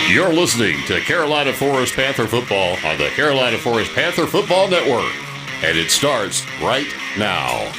You're listening to Carolina Forest Panther Football on the Carolina Forest Panther Football Network. And it starts right now.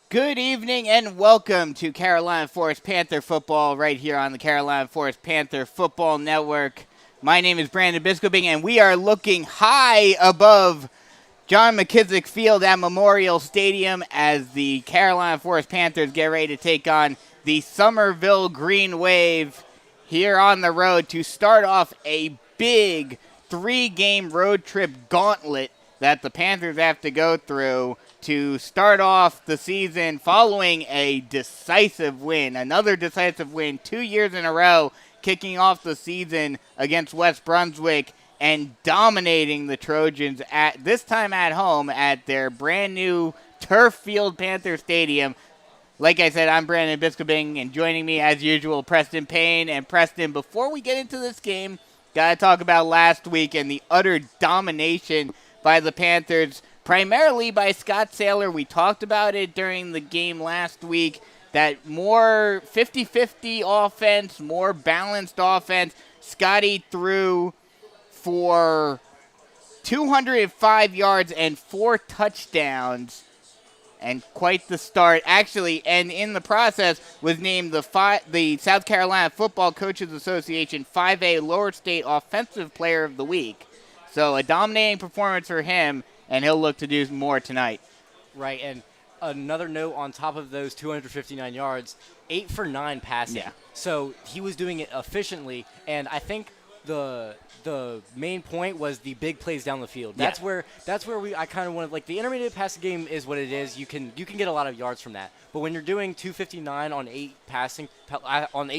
Good evening and welcome to Carolina Forest Panther Football right here on the Carolina Forest Panther Football Network. My name is Brandon Biskobing and we are looking high above John McKissick Field at Memorial Stadium as the Carolina Forest Panthers get ready to take on the Summerville Green Wave here on the road to start off a big 3-game road trip gauntlet that the Panthers have to go through to start off the season following a decisive win, another decisive win 2 years in a row, kicking off the season against West Brunswick and dominating the Trojans at this time at home at their brand new turf field Panther Stadium. Like I said, I'm Brandon Biskobing, and joining me as usual, Preston Payne. And Preston, before we get into this game, gotta talk about last week and the utter domination by the Panthers, primarily by Scott Saylor. We talked about it during the game last week, that more 50-50 offense, more balanced offense. Scotty threw for 205 yards and 4 touchdowns, and quite the start. Actually, and in the process, was named the South Carolina Football Coaches Association 5A Lower State Offensive Player of the Week. So a dominating performance for him, and he'll look to do more tonight. Right, and another note on top of those 259 yards, 8 for 9 passing. Yeah. So he was doing it efficiently, and I think the main point was the big plays down the field. That's where I kind of wanted, like, the intermediate passing game is what it is. You can get a lot of yards from that. But when you're doing 259 on 8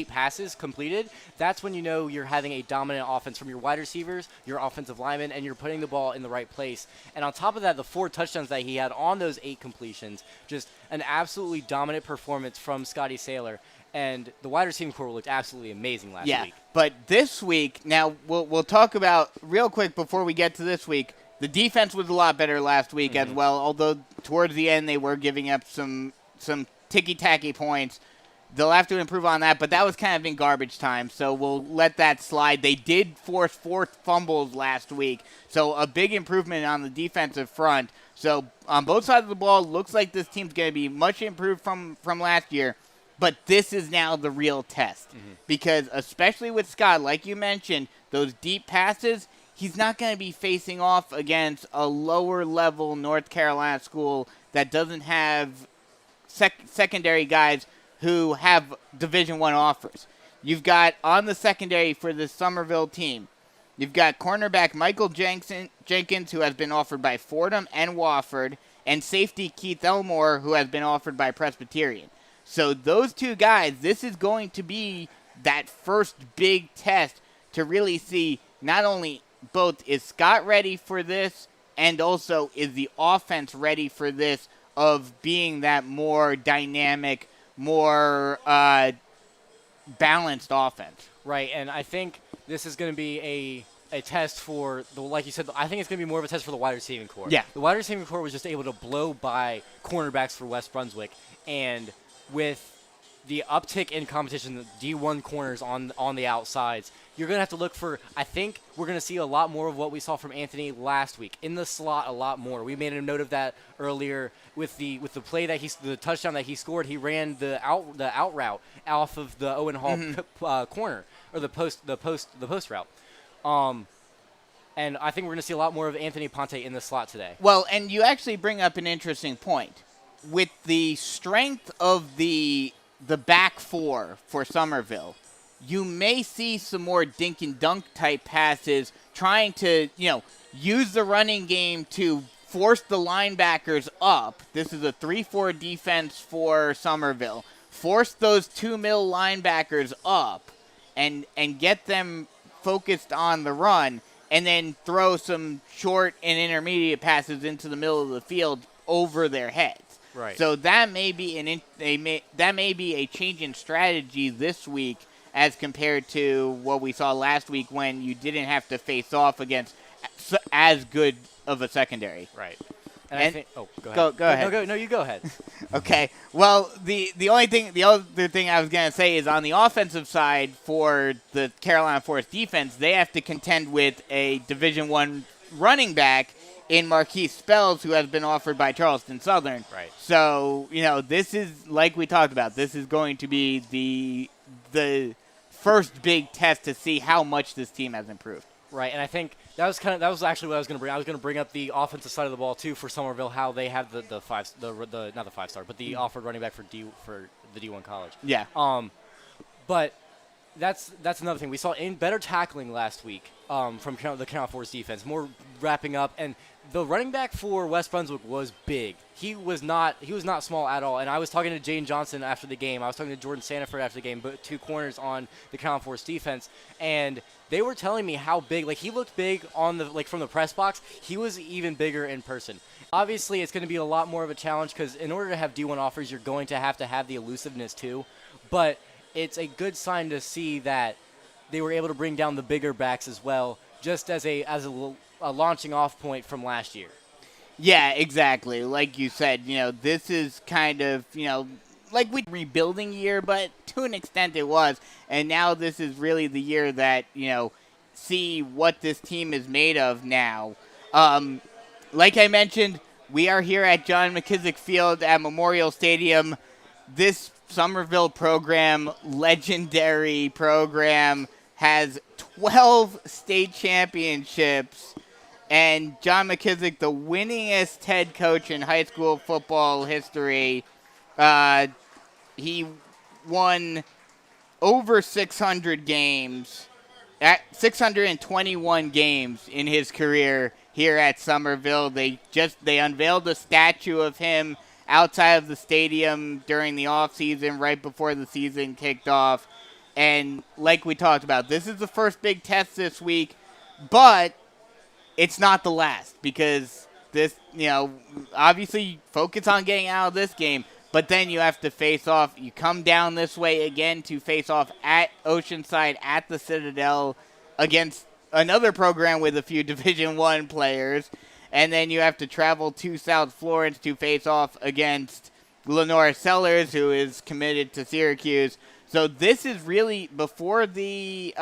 passes completed, that's when you know you're having a dominant offense from your wide receivers, your offensive linemen, and you're putting the ball in the right place. And on top of that, the 4 touchdowns that he had on those 8 completions, just an absolutely dominant performance from Scotty Saylor. And the wide receiving corps looked absolutely amazing last week. But this week, now we'll talk about real quick before we get to this week. The defense was a lot better last week as well, although towards the end they were giving up some ticky-tacky points. They'll have to improve on that, but that was kind of in garbage time, so we'll let that slide. They did force 4 fumbles last week, so a big improvement on the defensive front. So on both sides of the ball, looks like this team's going to be much improved from last year. But this is now the real test because especially with Scott, like you mentioned, those deep passes, he's not going to be facing off against a lower-level North Carolina school that doesn't have secondary guys who have Division I offers. You've got on the secondary for this Summerville team, you've got cornerback Michael Jenkins, who has been offered by Fordham and Wofford, and safety Keith Elmore, who has been offered by Presbyterian. So those 2 guys, this is going to be that first big test to really see not only both is Scott ready for this and also is the offense ready for this of being that more dynamic, more balanced offense. Right, and I think this is going to be a test for, like you said, I think it's going to be more of a test for the wide receiving corps. Yeah. The wide receiving corps was just able to blow by cornerbacks for West Brunswick, and with the uptick in competition, the D1 corners on the outsides, you're going to have to look for, I think we're going to see a lot more of what we saw from Anthony last week. In the slot, a lot more. We made a note of that earlier with the play that the touchdown that he scored. He ran the out route off of the Owen Hall corner, or the post route. And I think we're going to see a lot more of Anthony Ponte in the slot today. Well, and you actually bring up an interesting point. With the strength of the back 4 for Summerville, you may see some more dink and dunk type passes trying to, use the running game to force the linebackers up. This is a 3-4 defense for Summerville. Force those 2 middle linebackers up and get them focused on the run and then throw some short and intermediate passes into the middle of the field over their heads. Right. So that may be a change in strategy this week as compared to what we saw last week when you didn't have to face off against as good of a secondary. Right. And I think, go ahead. Go ahead. No, you go ahead. Okay. Well, the other thing I was going to say is on the offensive side for the Carolina Forest defense, they have to contend with a Division I running back in Marquise Spells, who has been offered by Charleston Southern. Right. So, this is, like we talked about, this is going to be the first big test to see how much this team has improved. Right, and I think that was actually what I was going to bring. I was going to bring up the offensive side of the ball too for Summerville, how they have the not the 5-star, but the offered running back for the D1 college. Yeah. But that's another thing. We saw better tackling last week from the Carolina Forest defense, more wrapping up, and the running back for West Brunswick was big. He was not small at all. And I was talking to Jane Johnson after the game. I was talking to Jordan Sanford after the game, but 2 corners on the Carolina Forest defense, and they were telling me how big. Like, he looked big on from the press box. He was even bigger in person. Obviously, it's going to be a lot more of a challenge because in order to have D1 offers, you're going to have the elusiveness too. But it's a good sign to see that they were able to bring down the bigger backs as well, just as a launching off point from last year. Yeah, exactly. Like you said, this is kind of, like we rebuilding year, but to an extent it was. And now this is really the year that, see what this team is made of now. Like I mentioned, we are here at John McKissick Field at Memorial Stadium. This Summerville program, legendary program, has 12 state championships. And John McKissick, the winningest head coach in high school football history, he won over 600 games, 621 games in his career here at Summerville. They unveiled a statue of him outside of the stadium during the offseason, right before the season kicked off. And like we talked about, this is the first big test this week, but it's not the last because this, obviously focus on getting out of this game, but then you have to face off. You come down this way again to face off at Oceanside at the Citadel against another program with a few Division I players, and then you have to travel to South Florence to face off against Lenora Sellers, who is committed to Syracuse. So this is really before the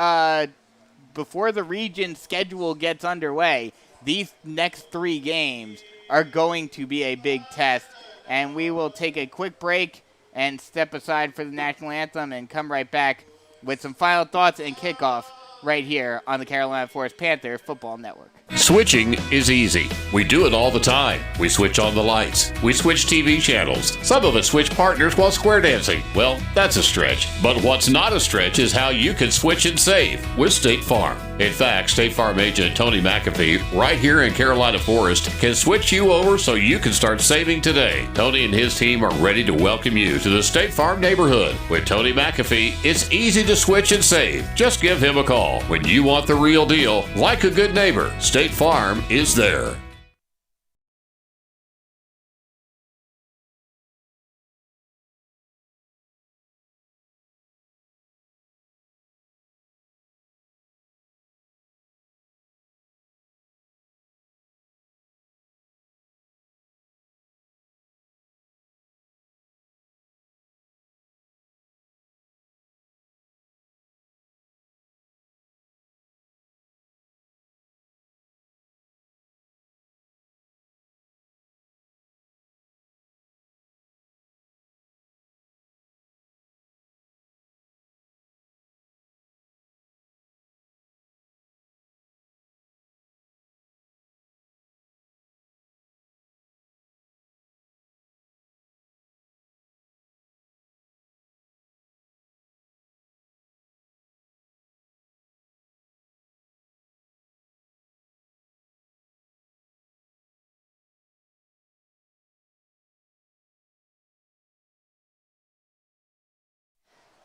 region schedule gets underway. These next 3 games are going to be a big test, and we will take a quick break and step aside for the national anthem and come right back with some final thoughts and kickoff right here on the Carolina Forest Panther Football Network. Switching is easy. We do it all the time. We switch on the lights. We switch TV channels. Some of us switch partners while square dancing. Well, that's a stretch. But what's not a stretch is how you can switch and save with State Farm. In fact, State Farm agent Tony McAfee, right here in Carolina Forest, can switch you over so you can start saving today. Tony and his team are ready to welcome you to the State Farm neighborhood. With Tony McAfee, it's easy to switch and save. Just give him a call. When you want the real deal, like a good neighbor, State Farm is there.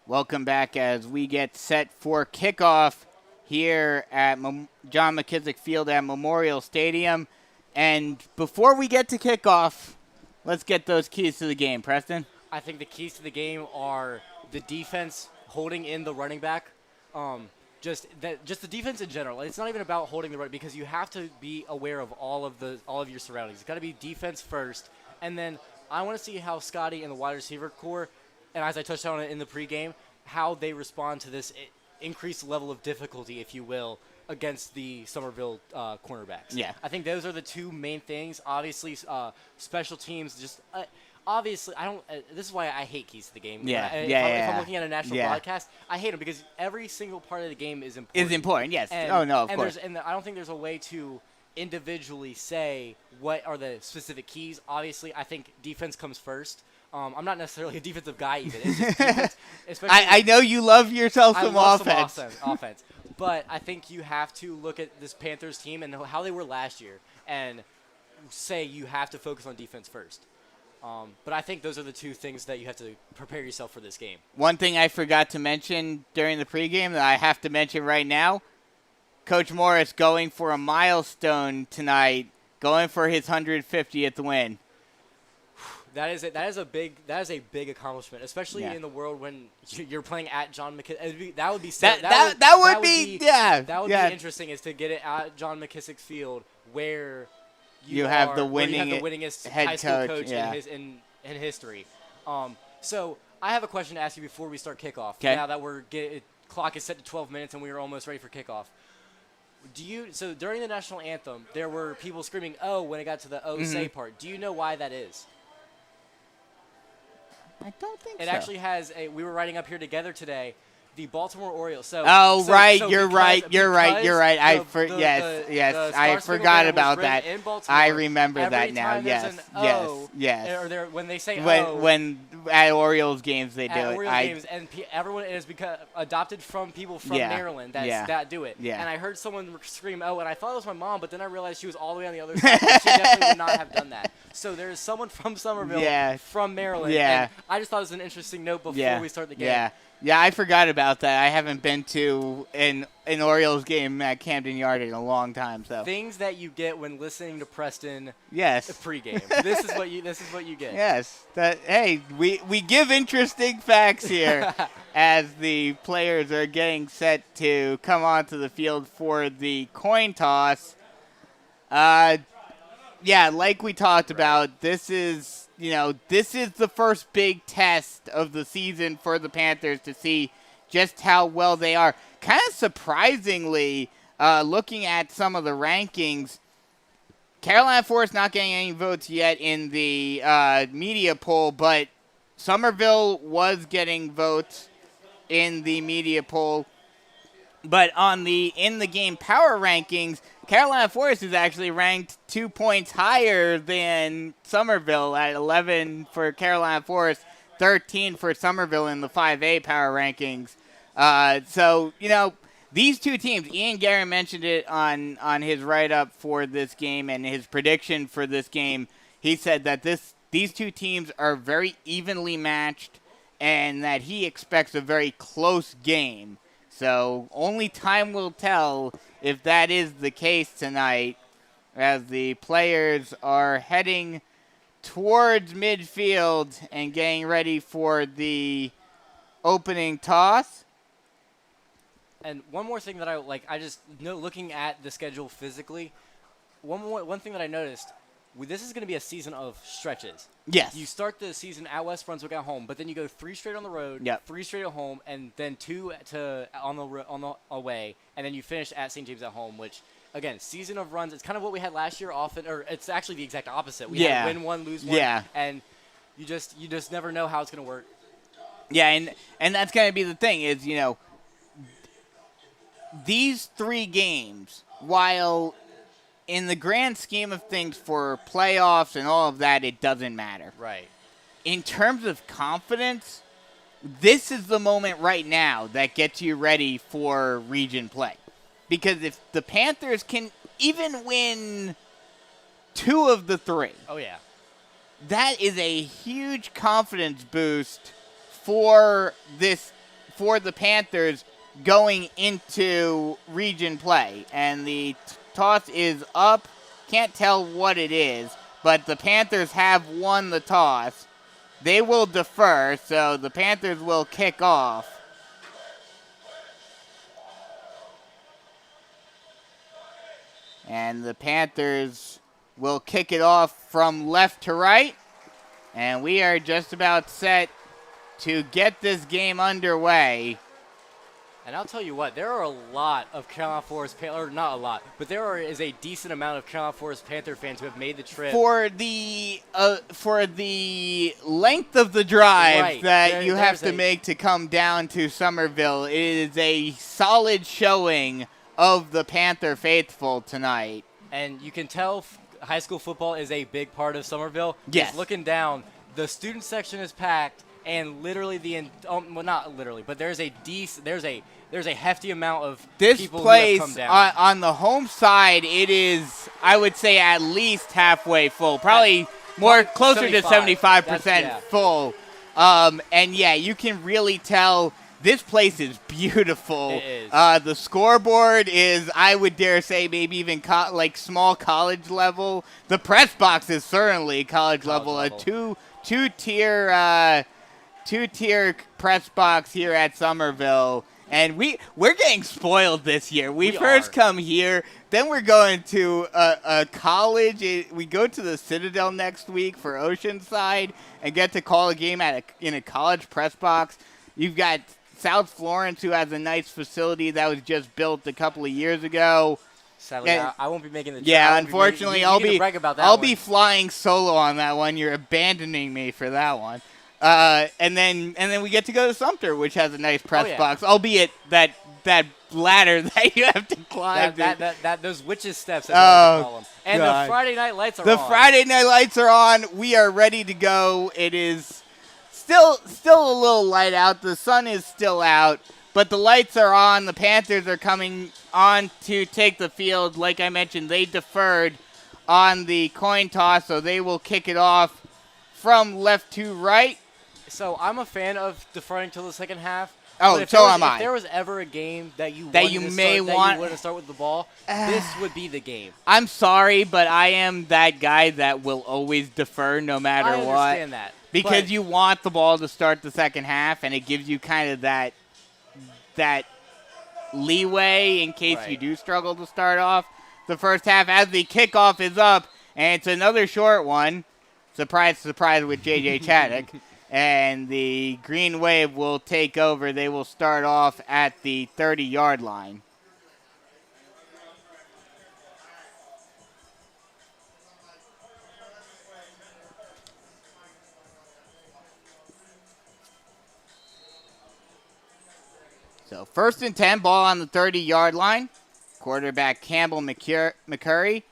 Welcome back as we get set for kickoff here at John McKissick Field at Memorial Stadium. And before we get to kickoff, let's get those keys to the game. Preston? I think the keys to the game are the defense holding in the running back. Just the defense in general. It's not even about holding the running, because you have to be aware of all of your surroundings. It's got to be defense first, and then I want to see how Scotty and the wide receiver core, and as I touched on it in the pregame, how they respond to this increased level of difficulty, if you will, against the Summerville cornerbacks. Yeah. I think those are the two main things. Obviously, special teams just obviously, I don't. This is why I hate keys to the game. If I'm looking at a national broadcast, I hate them because every single part of the game is important. Is important, yes. And, of course. And I don't think there's a way to individually say what are the specific keys. Obviously, I think defense comes first. I'm not necessarily a defensive guy even. It's just defense, especially I know you love yourself some offense. offense. But I think you have to look at this Panthers team and how they were last year and say you have to focus on defense first. But I think those are the two things that you have to prepare yourself for this game. One thing I forgot to mention during the pregame that I have to mention right now, Coach Morris going for a milestone tonight, going for his 150th win. That is a big accomplishment, especially in the world when you're playing at John McKissick. That would be be interesting, is to get it at John McKissick Field where you have the winningest head high school coach in history. So I have a question to ask you before we start kickoff. Okay. Now that clock is set to 12 minutes and we are almost ready for kickoff. So during the national anthem, there were people screaming "Oh" when it got to the "Oh say" part. Do you know why that is? I don't think so. It actually has we were writing up here together today, the Baltimore Orioles. You're right. I forgot about that. I remember that now. Yes. Or when they say when at Orioles games they do it. Orioles games, and everyone is adopted from people from Maryland that do it. Yeah. And I heard someone scream "Oh," and I thought it was my mom, but then I realized she was all the way on the other side. And she definitely would not have done that. So there's someone from Summerville, from Maryland. Yeah. And I just thought it was an interesting note before we start the game. Yeah, I forgot about that. I haven't been to an Orioles game at Camden Yard in a long time. So things that you get when listening to Preston. Yes. Pregame. This is what you get. Yes. We give interesting facts here as the players are getting set to come onto the field for the coin toss. Like we talked about, this is the first big test of the season for the Panthers to see just how well they are. Kind of surprisingly, looking at some of the rankings, Carolina Forest not getting any votes yet in the media poll, but Summerville was getting votes in the media poll. But on the in-the-game power rankings, Carolina Forest is actually ranked 2 points higher than Summerville at 11 for Carolina Forest, 13 for Summerville in the 5A power rankings. These two teams, Ian Guerin mentioned it on his write-up for this game and his prediction for this game. He said that these two teams are very evenly matched and that he expects a very close game. So only time will tell if that is the case tonight, as the players are heading towards midfield and getting ready for the opening toss. And one more thing that I just know, looking at the schedule physically, one thing that I noticed, this is going to be a season of stretches. Yes. You start the season at West Brunswick at home, but then you go 3 straight on the road, 3 straight at home, and then 2 on the away, and then you finish at St. James at home, which, again, season of runs, it's kind of what we had last year often, or it's actually the exact opposite. We had win one, lose one, and you just never know how it's going to work. Yeah, and that's going to be the thing is, these 3 games, while in the grand scheme of things for playoffs and all of that, it doesn't matter. Right. In terms of confidence, this is the moment right now that gets you ready for region play. Because if the Panthers can even win 2 of the 3. Oh, yeah. That is a huge confidence boost for the Panthers going into region play. And the toss is up. Can't tell what it is, but the Panthers have won the toss. They will defer, so the Panthers will kick off. And the Panthers will kick it off from left to right. And we are just about set to get this game underway. And I'll tell you what, there are a lot of Carolina Forest, or not a lot, but is a decent amount of Carolina Forest Panther fans who have made the trip. For the length of the drive that you have to make to come down to Summerville, it is a solid showing of the Panther faithful tonight. And you can tell high school football is a big part of Summerville. Yes. Just looking down, the student section is packed, and literally well, not literally, but there's a hefty amount of people who have come down. On the home side, it is, I would say, at least halfway full. Probably closer to 75% full. And yeah, you can really tell this place is beautiful. It is. The scoreboard is, I would dare say, maybe even small college level. The press box is certainly college level. A two-tier press box here at Summerville. And we're getting spoiled this year. We first come here, then we're going to a college. We go to the Citadel next week for Oceanside and get to call a game in a college press box. You've got South Florence, who has a nice facility that was just built a couple of years ago. Sadly, I won't be making the trip. Yeah, unfortunately, I'll be flying solo on that one. You're abandoning me for that one. And then we get to go to Sumter, which has a nice press box, albeit that ladder that you have to climb. Those witches' steps, as I call them. And God. The Friday night lights are on. The Friday night lights are on. We are ready to go. It is still a little light out. The sun is still out, but the lights are on. The Panthers are coming on to take the field. Like I mentioned, they deferred on the coin toss, so they will kick it off from left to right. So I'm a fan of deferring till the second half. Oh, so am I. If there was ever a game that you want to start with the ball, this would be the game. I'm sorry, but I am that guy that will always defer no matter what. I understand that. Because you want the ball to start the second half, and it gives you kind of that leeway in case you do struggle to start off the first half. As the kickoff is up, and it's another short one. Surprise, surprise with J.J. Chaddock. And the Green Wave will take over. They will start off at the 30-yard line. So 1st and 10, ball on the 30-yard line. Quarterback Campbell McCurry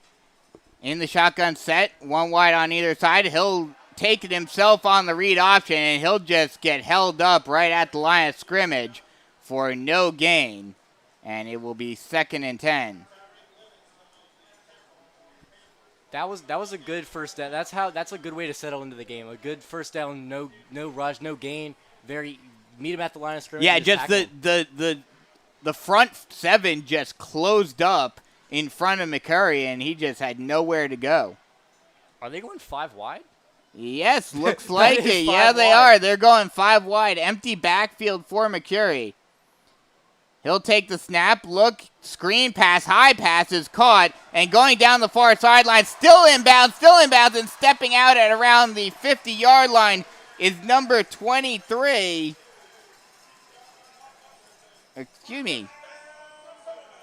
in the shotgun set. One wide on either side. He'll take it himself on the read option, and he'll just get held up right at the line of scrimmage for no gain. And it will be 2nd and 10. That was a good first down. That's a good way to settle into the game. A good first down, no rush, no gain. Meet him at the line of scrimmage. Yeah, just the front seven just closed up in front of McCurry, and he just had nowhere to go. Are they going 5 wide? Yes, looks like it. Yeah, they are. They're going 5 wide. Empty backfield for McCurry. He'll take the snap, look, screen pass, high pass is caught, and going down the far sideline, still inbounds, and stepping out at around the 50-yard line is number 23. Excuse me.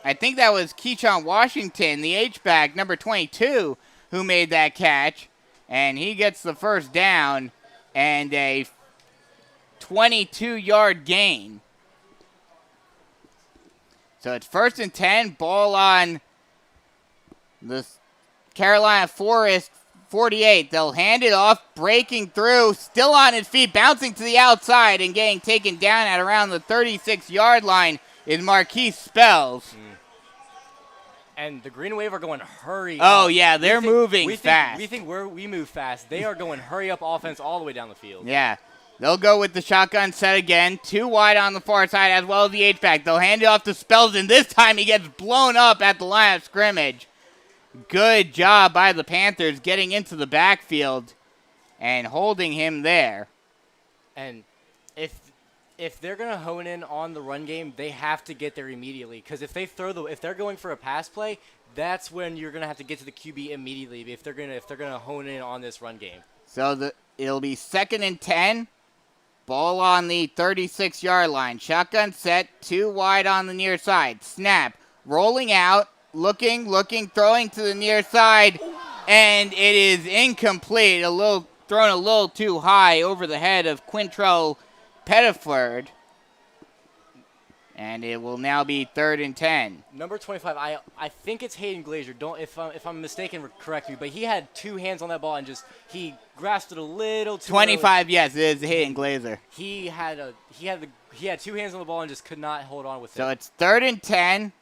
I think that was Keyshawn Washington, the H-back, number 22, who made that catch. And he gets the first down and a 22-yard gain. So it's 1st and 10, ball on the Carolina Forest 48. They'll hand it off, breaking through, still on his feet, bouncing to the outside and getting taken down at around the 36-yard line is Marquise Spells. And the Green Wave are going hurry Oh, up. yeah, they're moving fast. We think we move fast. They are going hurry up offense all the way down the field. Yeah. They'll go with the shotgun set again. 2 wide on the far side as well as the H-back. They'll hand it off to Spells, this time he gets blown up at the line of scrimmage. Good job by the Panthers getting into the backfield and holding him there. And if they're gonna hone in on the run game, they have to get there immediately. Because if they're going for a pass play, that's when you're gonna have to get to the QB immediately. If they're gonna hone in on this run game. So it'll be 2nd and 10. Ball on the 36-yard line. Shotgun set, 2 wide on the near side. Snap, rolling out, looking, throwing to the near side, and it is incomplete. Thrown a little too high over the head of Quintrell Pettiford. And it will now be 3rd and 10. Number 25, I think it's Hayden Glazier. If I'm mistaken, correct me. But he had 2 hands on that ball and he grasped it a little too 25, early. yes, it is Hayden Glazier. He had 2 hands on the ball and just could not hold on with it. So it's 3rd and 10.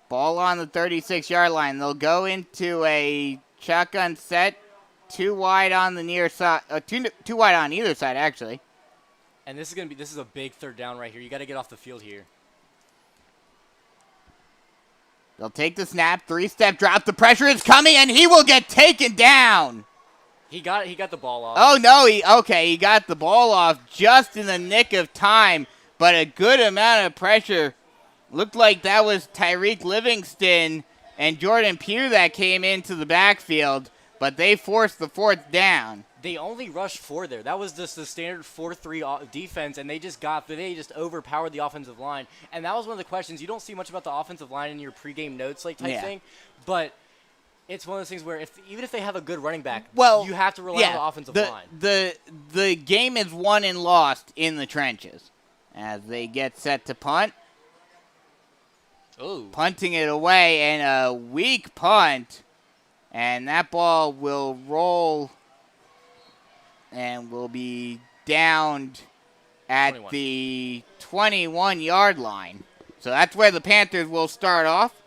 Ball on the 36-yard line. They'll go into a shotgun set. 2 wide on the near side. Two wide on either side, actually. And this is a big 3rd down right here. You got to get off the field here. They'll take the snap, 3-step drop. The pressure is coming, and he will get taken down. He got the ball off. Oh, no, he got the ball off just in the nick of time, but a good amount of pressure. Looked like that was Tyreek Livingston and Jordan Pugh that came into the backfield, but they forced the 4th down. They only rushed 4 there. That was just the standard 4-3 defense, and they just overpowered the offensive line. And that was one of the questions. You don't see much about the offensive line in your pregame notes type thing, but it's one of those things where even if they have a good running back, you have to rely on the offensive line. The game is won and lost in the trenches as they get set to punt. Ooh. Punting it away, and a weak punt, and that ball will roll and will be downed at 21. the 21-yard line. So that's where the Panthers will start off.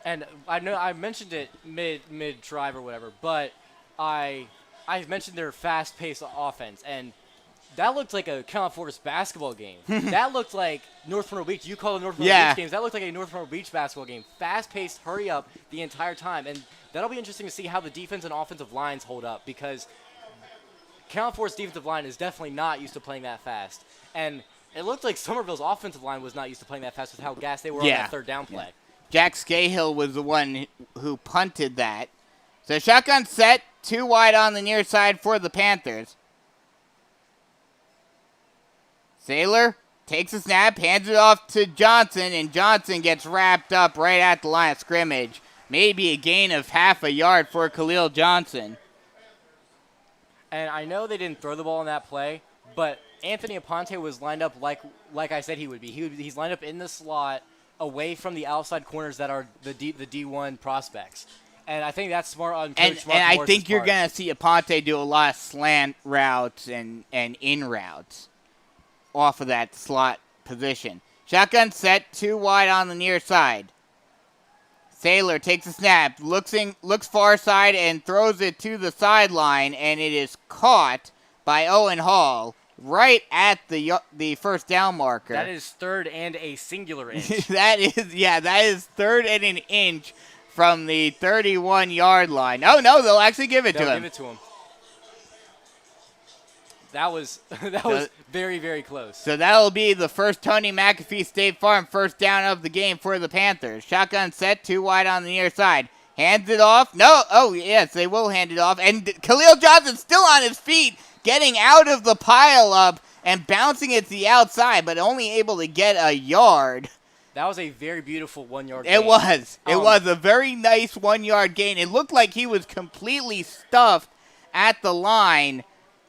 And I know I mentioned it mid drive or whatever, but I mentioned their fast-paced offense, and that looked like a Carolina Forest basketball game. That looked like North Myrtle Beach. You call it North Myrtle Beach games. That looked like a North Myrtle Beach basketball game. Fast-paced, hurry up the entire time, and that'll be interesting to see how the defense and offensive lines hold up because Carolina Forest defensive line is definitely not used to playing that fast. And it looked like Summerville's offensive line was not used to playing that fast with how gassed they were on that 3rd down play. Jack Scahill was the one who punted that. So shotgun set, 2 wide on the near side for the Panthers. Saylor takes a snap, hands it off to Johnson, and Johnson gets wrapped up right at the line of scrimmage. Maybe a gain of half a yard for Khalil Johnson. And I know they didn't throw the ball on that play, but Anthony Aponte was lined up like I said he would be. He's lined up in the slot away from the outside corners that are the D1 prospects. And I think that's smart on Coach Mark And I Morris's think you're part. going to see Aponte do a lot of slant routes and in routes off of that slot position. Shotgun set, 2 wide on the near side. Saylor takes a snap, looks far side, and throws it to the sideline, and it is caught by Owen Hall right at the 1st down marker. That is 3rd and a singular inch. that is 3rd and an inch from the 31-yard line. Oh, no, they'll actually give it to him. They'll give it to him. That was very, very close. So that'll be the first Tony McAfee State Farm 1st down of the game for the Panthers. Shotgun set, 2 wide on the near side. Hands it off. No. Oh, yes, they will hand it off. And Khalil Johnson still on his feet, getting out of the pile-up and bouncing it to the outside, but only able to get a yard. That was a very beautiful 1-yard gain. It was. It was a very nice 1-yard gain. It looked like he was completely stuffed at the line,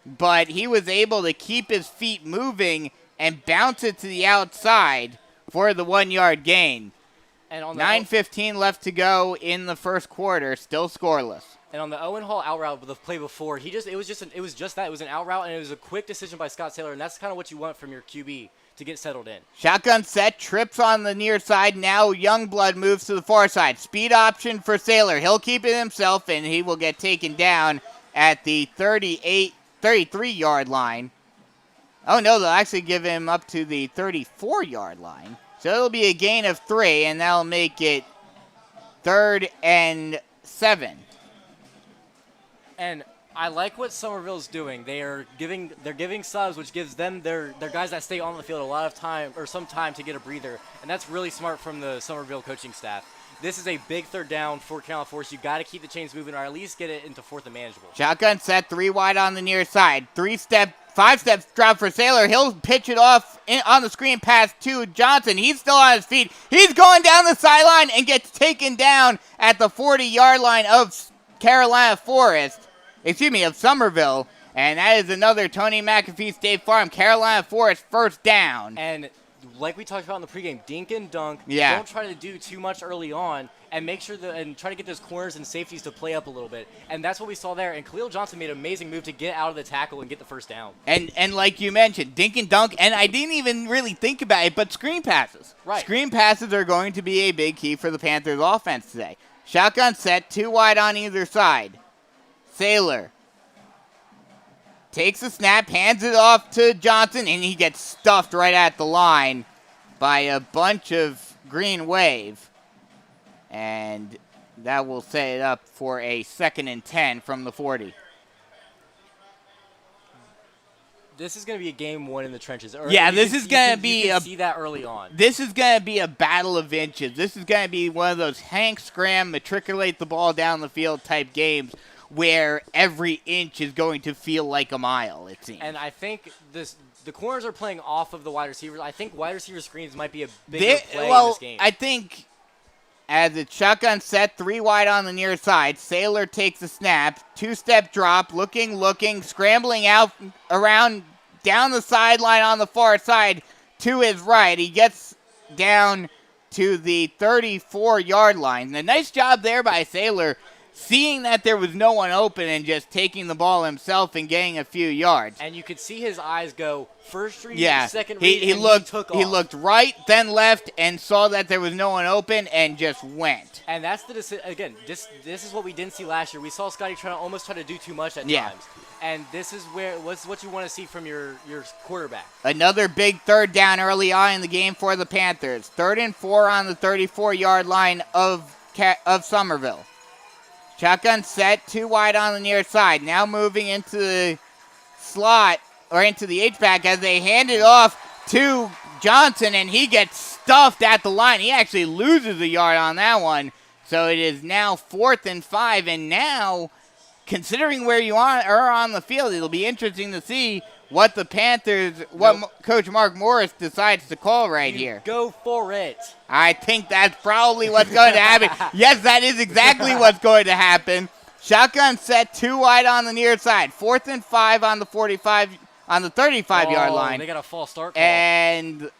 but he was able to keep his feet moving and bounce it to the outside for the 1-yard gain. And on the 9:15 left to go in the 1st quarter, still scoreless. And on the Owen Hall out route with the play before, it was just that. It was an out route, and it was a quick decision by Scott Saylor, and that's kind of what you want from your QB to get settled in. Shotgun set, trips on the near side. Now Youngblood moves to the far side. Speed option for Saylor. He'll keep it himself, and he will get taken down at the 33-yard line. Oh, no, they'll actually give him up to the 34-yard line. So it'll be a gain of 3, and that'll make it 3rd and 7. And I like what Summerville's doing. They're giving subs, which gives them their guys that stay on the field a lot of time or some time to get a breather, and that's really smart from the Summerville coaching staff. This is a big 3rd down for Carolina Force. You got to keep the chains moving, or at least get it into 4th and manageable. Shotgun set, 3 wide on the near side. 5 steps drop for Sailor. He'll pitch it off on the screen pass to Johnson. He's still on his feet. He's going down the sideline and gets taken down at the 40-yard line of Summerville. And that is another Tony McAfee State Farm Carolina Forest first down. And like we talked about in the pregame, dink and dunk. Yeah. Don't try to do too much early on, and make sure and try to get those corners and safeties to play up a little bit. And that's what we saw there. And Khalil Johnson made an amazing move to get out of the tackle and get the first down. And like you mentioned, dink and dunk, and I didn't even really think about it, but screen passes. Right. Screen passes are going to be a big key for the Panthers offense today. Shotgun set, 2 wide on either side. Sailor takes the snap, hands it off to Johnson, and he gets stuffed right at the line by a bunch of Green Wave. And that will set it up for a 2nd and 10 from the 40. This is going to be a game won in the trenches. This is going to be you can see that early on. This is going to be a battle of inches. This is going to be one of those Hank Scram, matriculate the ball down the field type games where every inch is going to feel like a mile, it seems. And I think the corners are playing off of the wide receivers. I think wide receiver screens might be a bigger play in this game. I think as it's shotgun set, 3 wide on the near side, Sailor takes the snap, 2-step drop, looking, scrambling out around down the sideline on the far side to his right. He gets down to the 34-yard line. And a nice job there by Sailor, seeing that there was no one open and just taking the ball himself and getting a few yards. And you could see his eyes go first read, second He read, he took off. He looked right, then left, and saw that there was no one open and just went. And that's the decision. Again, this is what we didn't see last year. We saw Scotty almost try to do too much at times. And this is what you want to see from your quarterback. Another big 3rd down early on in the game for the Panthers. 3rd and 4 on the 34-yard line of Summerville. Shotgun set, 2 wide on the near side. Now moving into the slot, or into the H-back as they hand it off to Johnson, and he gets stuffed at the line. He actually loses a yard on that one. So it is now 4th and 5, and now, considering where you are on the field, it'll be interesting to see what the Panthers, Coach Mark Morris decides to call right here. Go for it. I think that's probably what's going to happen. Yes, that is exactly what's going to happen. Shotgun set, 2 wide on the near side. 4th and 5 on the 35-yard line. They got a false start call. And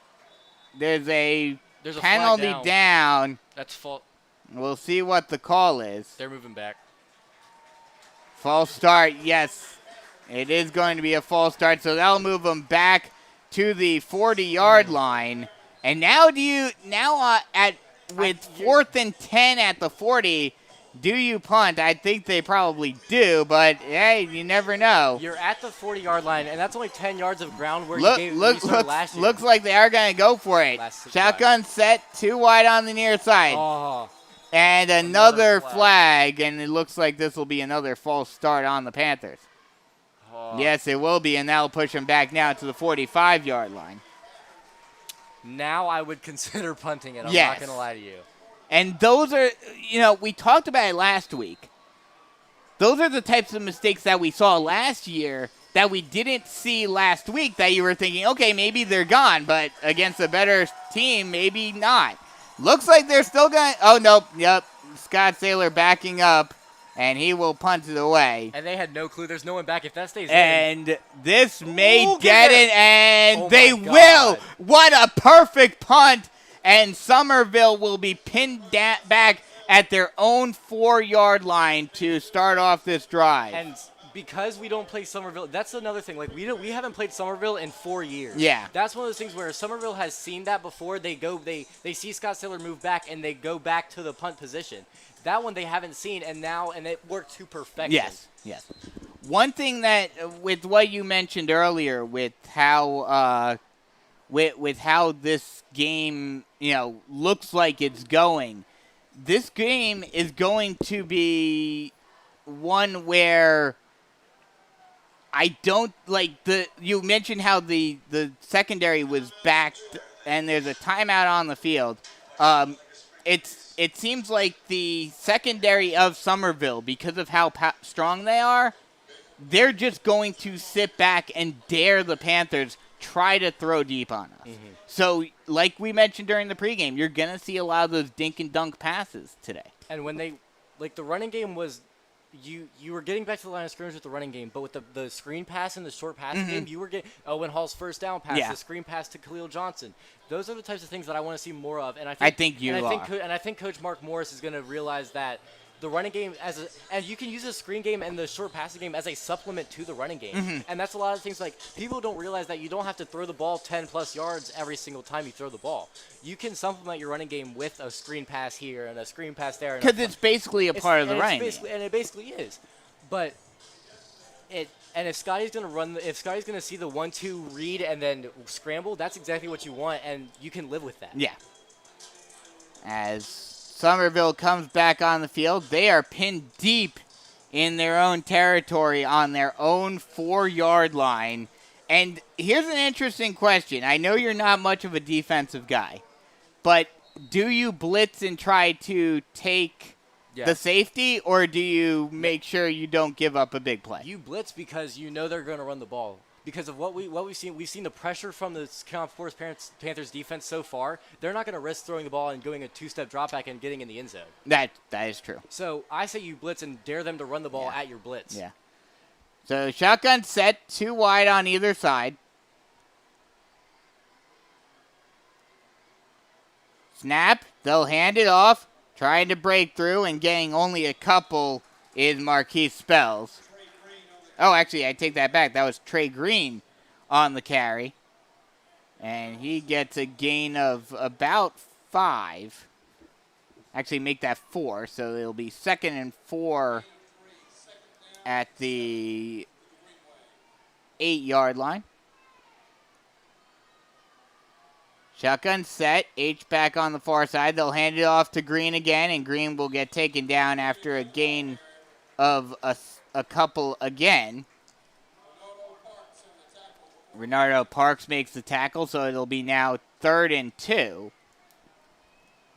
there's a penalty down. That's fault. We'll see what the call is. They're moving back. False start, yes. It is going to be a false start, so that'll move them back to the 40-yard line. And now with 4th and 10 at the 40, do you punt? I think they probably do, but hey, you never know. You're at the 40-yard line, and that's only 10 yards of ground where you started last year. Looks like they are going to go for it. Shotgun set, 2 wide on the near side. Oh. And another flag, and it looks like this will be another false start on the Panthers. Oh. Yes, it will be, and that'll push them back now to the 45-yard line. Now I would consider punting it. I'm not going to lie to you. And those are, we talked about it last week. Those are the types of mistakes that we saw last year that we didn't see last week that you were thinking, okay, maybe they're gone, but against a better team, maybe not. Looks like they're still going. Oh, nope. Yep. Scott Sailor backing up, and he will punt it away. And they had no clue. There's no one back if that stays in. And this may get it, and they will. What a perfect punt. And Summerville will be pinned back at their own 4-yard line to start off this drive. And because we don't play Summerville, that's another thing. Like we haven't played Summerville in 4 years. Yeah. That's one of those things where Summerville has seen that before. They see Scott Sailor move back and they go back to the punt position. That one they haven't seen, and it worked to perfection. Yes. One thing that, with what you mentioned earlier, with how with how this game, looks like it's going, this game is going to be one where I don't like you mentioned how the secondary was backed and there's a timeout on the field. It seems like the secondary of Summerville, because of how strong they are, they're just going to sit back and dare the Panthers try to throw deep on us. Mm-hmm. So, like we mentioned during the pregame, you're going to see a lot of those dink and dunk passes today. And when the running game was, you were getting back to the line of scrimmage with the running game, but with the screen pass and the short passing game, you were getting Owen Hall's first down pass, the screen pass to Khalil Johnson. Those are the types of things that I want to see more of. And I think Coach Mark Morris is going to realize that the running game and you can use the screen game and the short passing game as a supplement to the running game. Mm-hmm. And that's a lot of things, like, people don't realize that you don't have to throw the ball 10-plus yards every single time you throw the ball. You can supplement your running game with a screen pass here and a screen pass there. Because it's basically a part of the running game. And it basically is. But if Scotty's going to see the 1-2 read and then scramble, that's exactly what you want, and you can live with that. Yeah. As Summerville comes back on the field, they are pinned deep in their own territory on their own 4-yard line. And here's an interesting question. I know you're not much of a defensive guy, but do you blitz and try to take the safety, or do you make sure you don't give up a big play? You blitz because you know they're going to run the ball. Because of what we've seen, the pressure from the Forest Panthers defense so far. They're not going to risk throwing the ball and going a 2-step drop back and getting in the end zone. That is true. So I say you blitz and dare them to run the ball at your blitz. Yeah. So shotgun set, 2 wide on either side. Snap, they'll hand it off, trying to break through, and getting only a couple is Marquise Spells. Oh, actually, I take that back. That was Trey Green on the carry. And he gets a gain of about 5. Actually, make that 4, so it'll be 2nd and 4 at the 8-yard line. Shotgun set. H-back on the far side. They'll hand it off to Green again, and Green will get taken down after a gain of a couple again. Renardo Parks makes the tackle, so it'll be now 3rd and 2.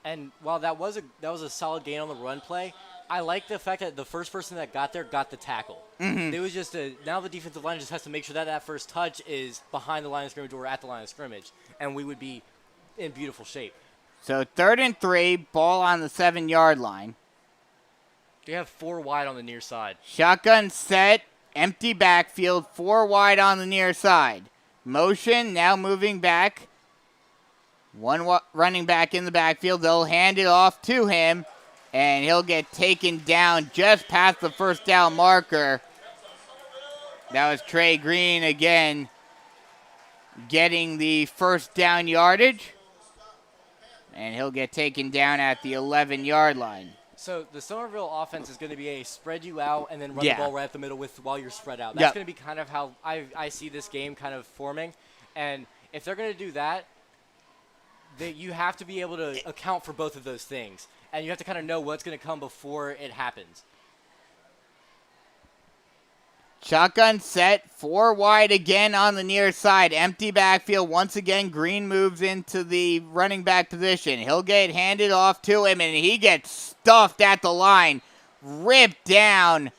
And while that was a solid gain on the run play, I like the fact that the first person that got there got the tackle. Mm-hmm. It was just now the defensive line just has to make sure that first touch is behind the line of scrimmage or at the line of scrimmage, and we would be in beautiful shape. So 3rd and 3, ball on the 7-yard line. They have 4 wide on the near side. Shotgun set, empty backfield, 4 wide on the near side. Motion, now moving back. 1 running back in the backfield. They'll hand it off to him, and he'll get taken down just past the first down marker. That was Trey Green again getting the first down yardage, and he'll get taken down at the 11-yard line. So the Summerville offense is going to be a spread you out and then run the ball right up the middle while you're spread out. That's going to be kind of how I see this game kind of forming. And if they're going to do that, you have to be able to account for both of those things. And you have to kind of know what's going to come before it happens. Shotgun set, 4 wide again on the near side. Empty backfield. Once again, Green moves into the running back position. He'll get handed off to him, and he gets stuffed at the line. Ripped down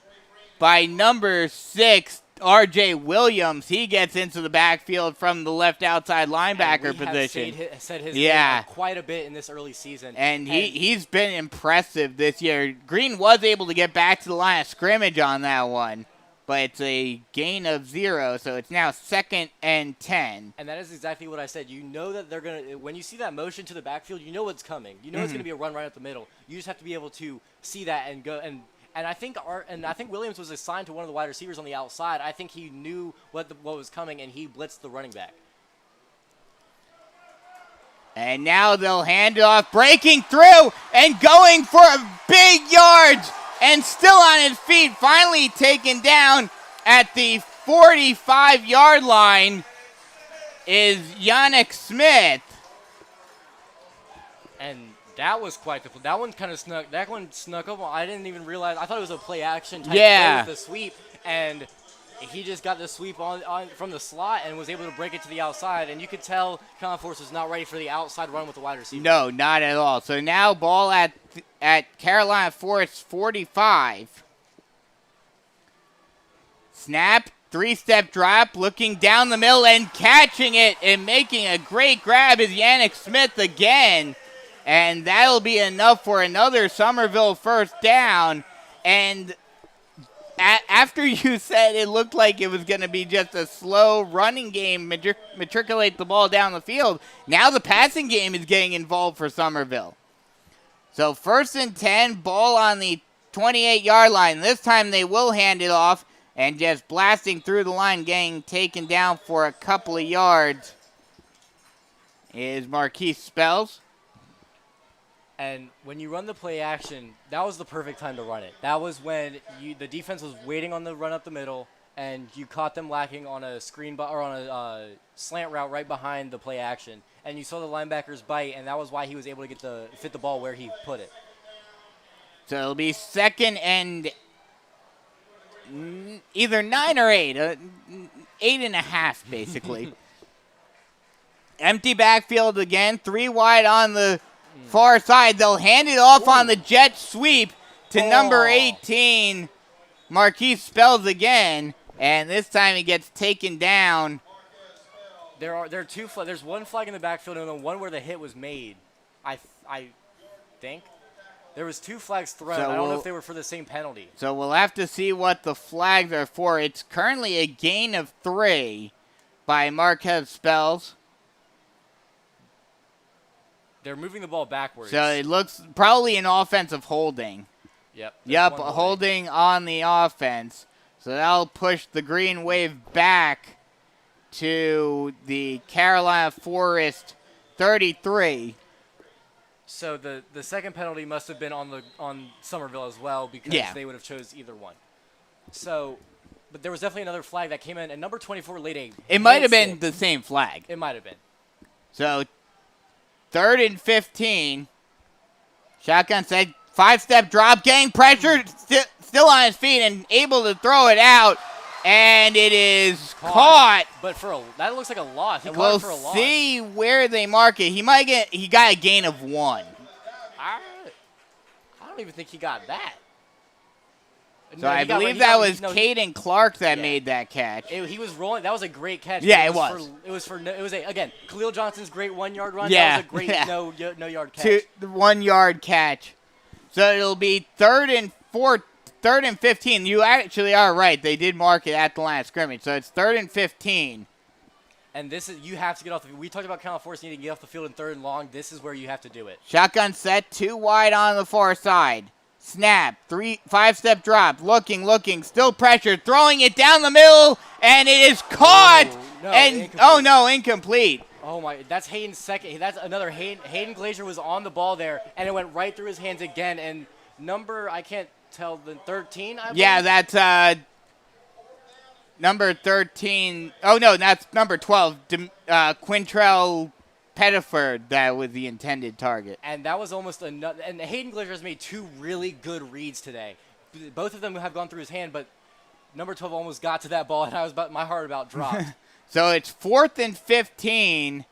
by number 6, R.J. Williams. He gets into the backfield from the left outside linebacker position. Said his name quite a bit in this early season. And he's been impressive this year. Green was able to get back to the line of scrimmage on that one. But it's a gain of 0, so it's now 2nd and 10. And that is exactly what I said. You know that they're going to – when you see that motion to the backfield, you know what's coming. You know it's going to be a run right up the middle. You just have to be able to see that and go – and I think Williams was assigned to one of the wide receivers on the outside. I think he knew what was coming, and he blitzed the running back. And now they'll hand it off, breaking through and going for a big yards. And still on his feet, finally taken down at the 45-yard line is Yannick Smith. And that was quite the play. That one kind of snuck. That one snuck up. I didn't even realize. I thought it was a play action type play with the sweep, and he just got the sweep on from the slot and was able to break it to the outside. And you could tell Carolina Force was not ready for the outside run with the wide receiver. No, not at all. So now ball at Carolina Force 45. Snap, three-step drop, looking down the middle and catching it and making a great grab is Yannick Smith again. And that'll be enough for another Summerville first down. And after you said it looked like it was going to be just a slow running game, matriculate the ball down the field, now the passing game is getting involved for Summerville. So 1st and 10, ball on the 28-yard line. This time they will hand it off. And just blasting through the line, getting taken down for a couple of yards is Marquise Spells. And when you run the play action, that was the perfect time to run it. That was when the defense was waiting on the run up the middle, and you caught them lacking on a or on a slant route right behind the play action. And you saw the linebackers bite, and that was why he was able to fit the ball where he put it. So it'll be 2nd and either 9 or 8, 8.5 basically. Empty backfield again, 3 wide on the far side. They'll hand it off on the jet sweep to number 18, Marquise Spells again, and this time he gets taken down. There are two flags. There's one flag in the backfield and then one where the hit was made. I think. There was 2 flags thrown. So I don't know if they were for the same penalty. So we'll have to see what the flags are for. It's currently a gain of 3 by Marquez Spells. They're moving the ball backwards. So it looks probably an offensive holding. Yep, holding on the offense. So that'll push the green wave back to the Carolina Forest 33. So the second penalty must have been on Summerville as well because they would have chose either one. So, but there was definitely another flag that came in, and number 24 laid a. It might have been the same flag. It might have been. So 3rd and 15. Shotgun set, 5-step drop, getting pressure, still on his feet and able to throw it out. And it is caught. But that looks like a loss. He we'll caught it for a loss. See where they mark it. He got a gain of 1. I don't even think he got that. So I believe that was Caden Clark that made that catch. He was rolling. That was a great catch. Yeah, it was. It was again, Khalil Johnson's great 1-yard run. Yeah. That was a great no yard catch. 1-yard catch. So it'll be 3rd and 15. You actually are right. They did mark it at the line of scrimmage. So it's 3rd and 15. And you have to get off the field. We talked about Carolina Force needing to get off the field in 3rd and long. This is where you have to do it. Shotgun set, 2 wide on the far side. Snap, 5-step drop, looking, still pressured, throwing it down the middle, and it is caught. Incomplete. Oh my, that's Hayden's second. That's another Hayden Glazier was on the ball there, and it went right through his hands again. And I can't tell, the 13, I believe? Yeah, that's number 13. Oh, no, that's number 12, Quintrell Pettiford. That was the intended target. And that was almost another. And Hayden Glazier has made 2 really good reads today. Both of them have gone through his hand, but number 12 almost got to that ball, and my heart about dropped. So it's 4th and 15.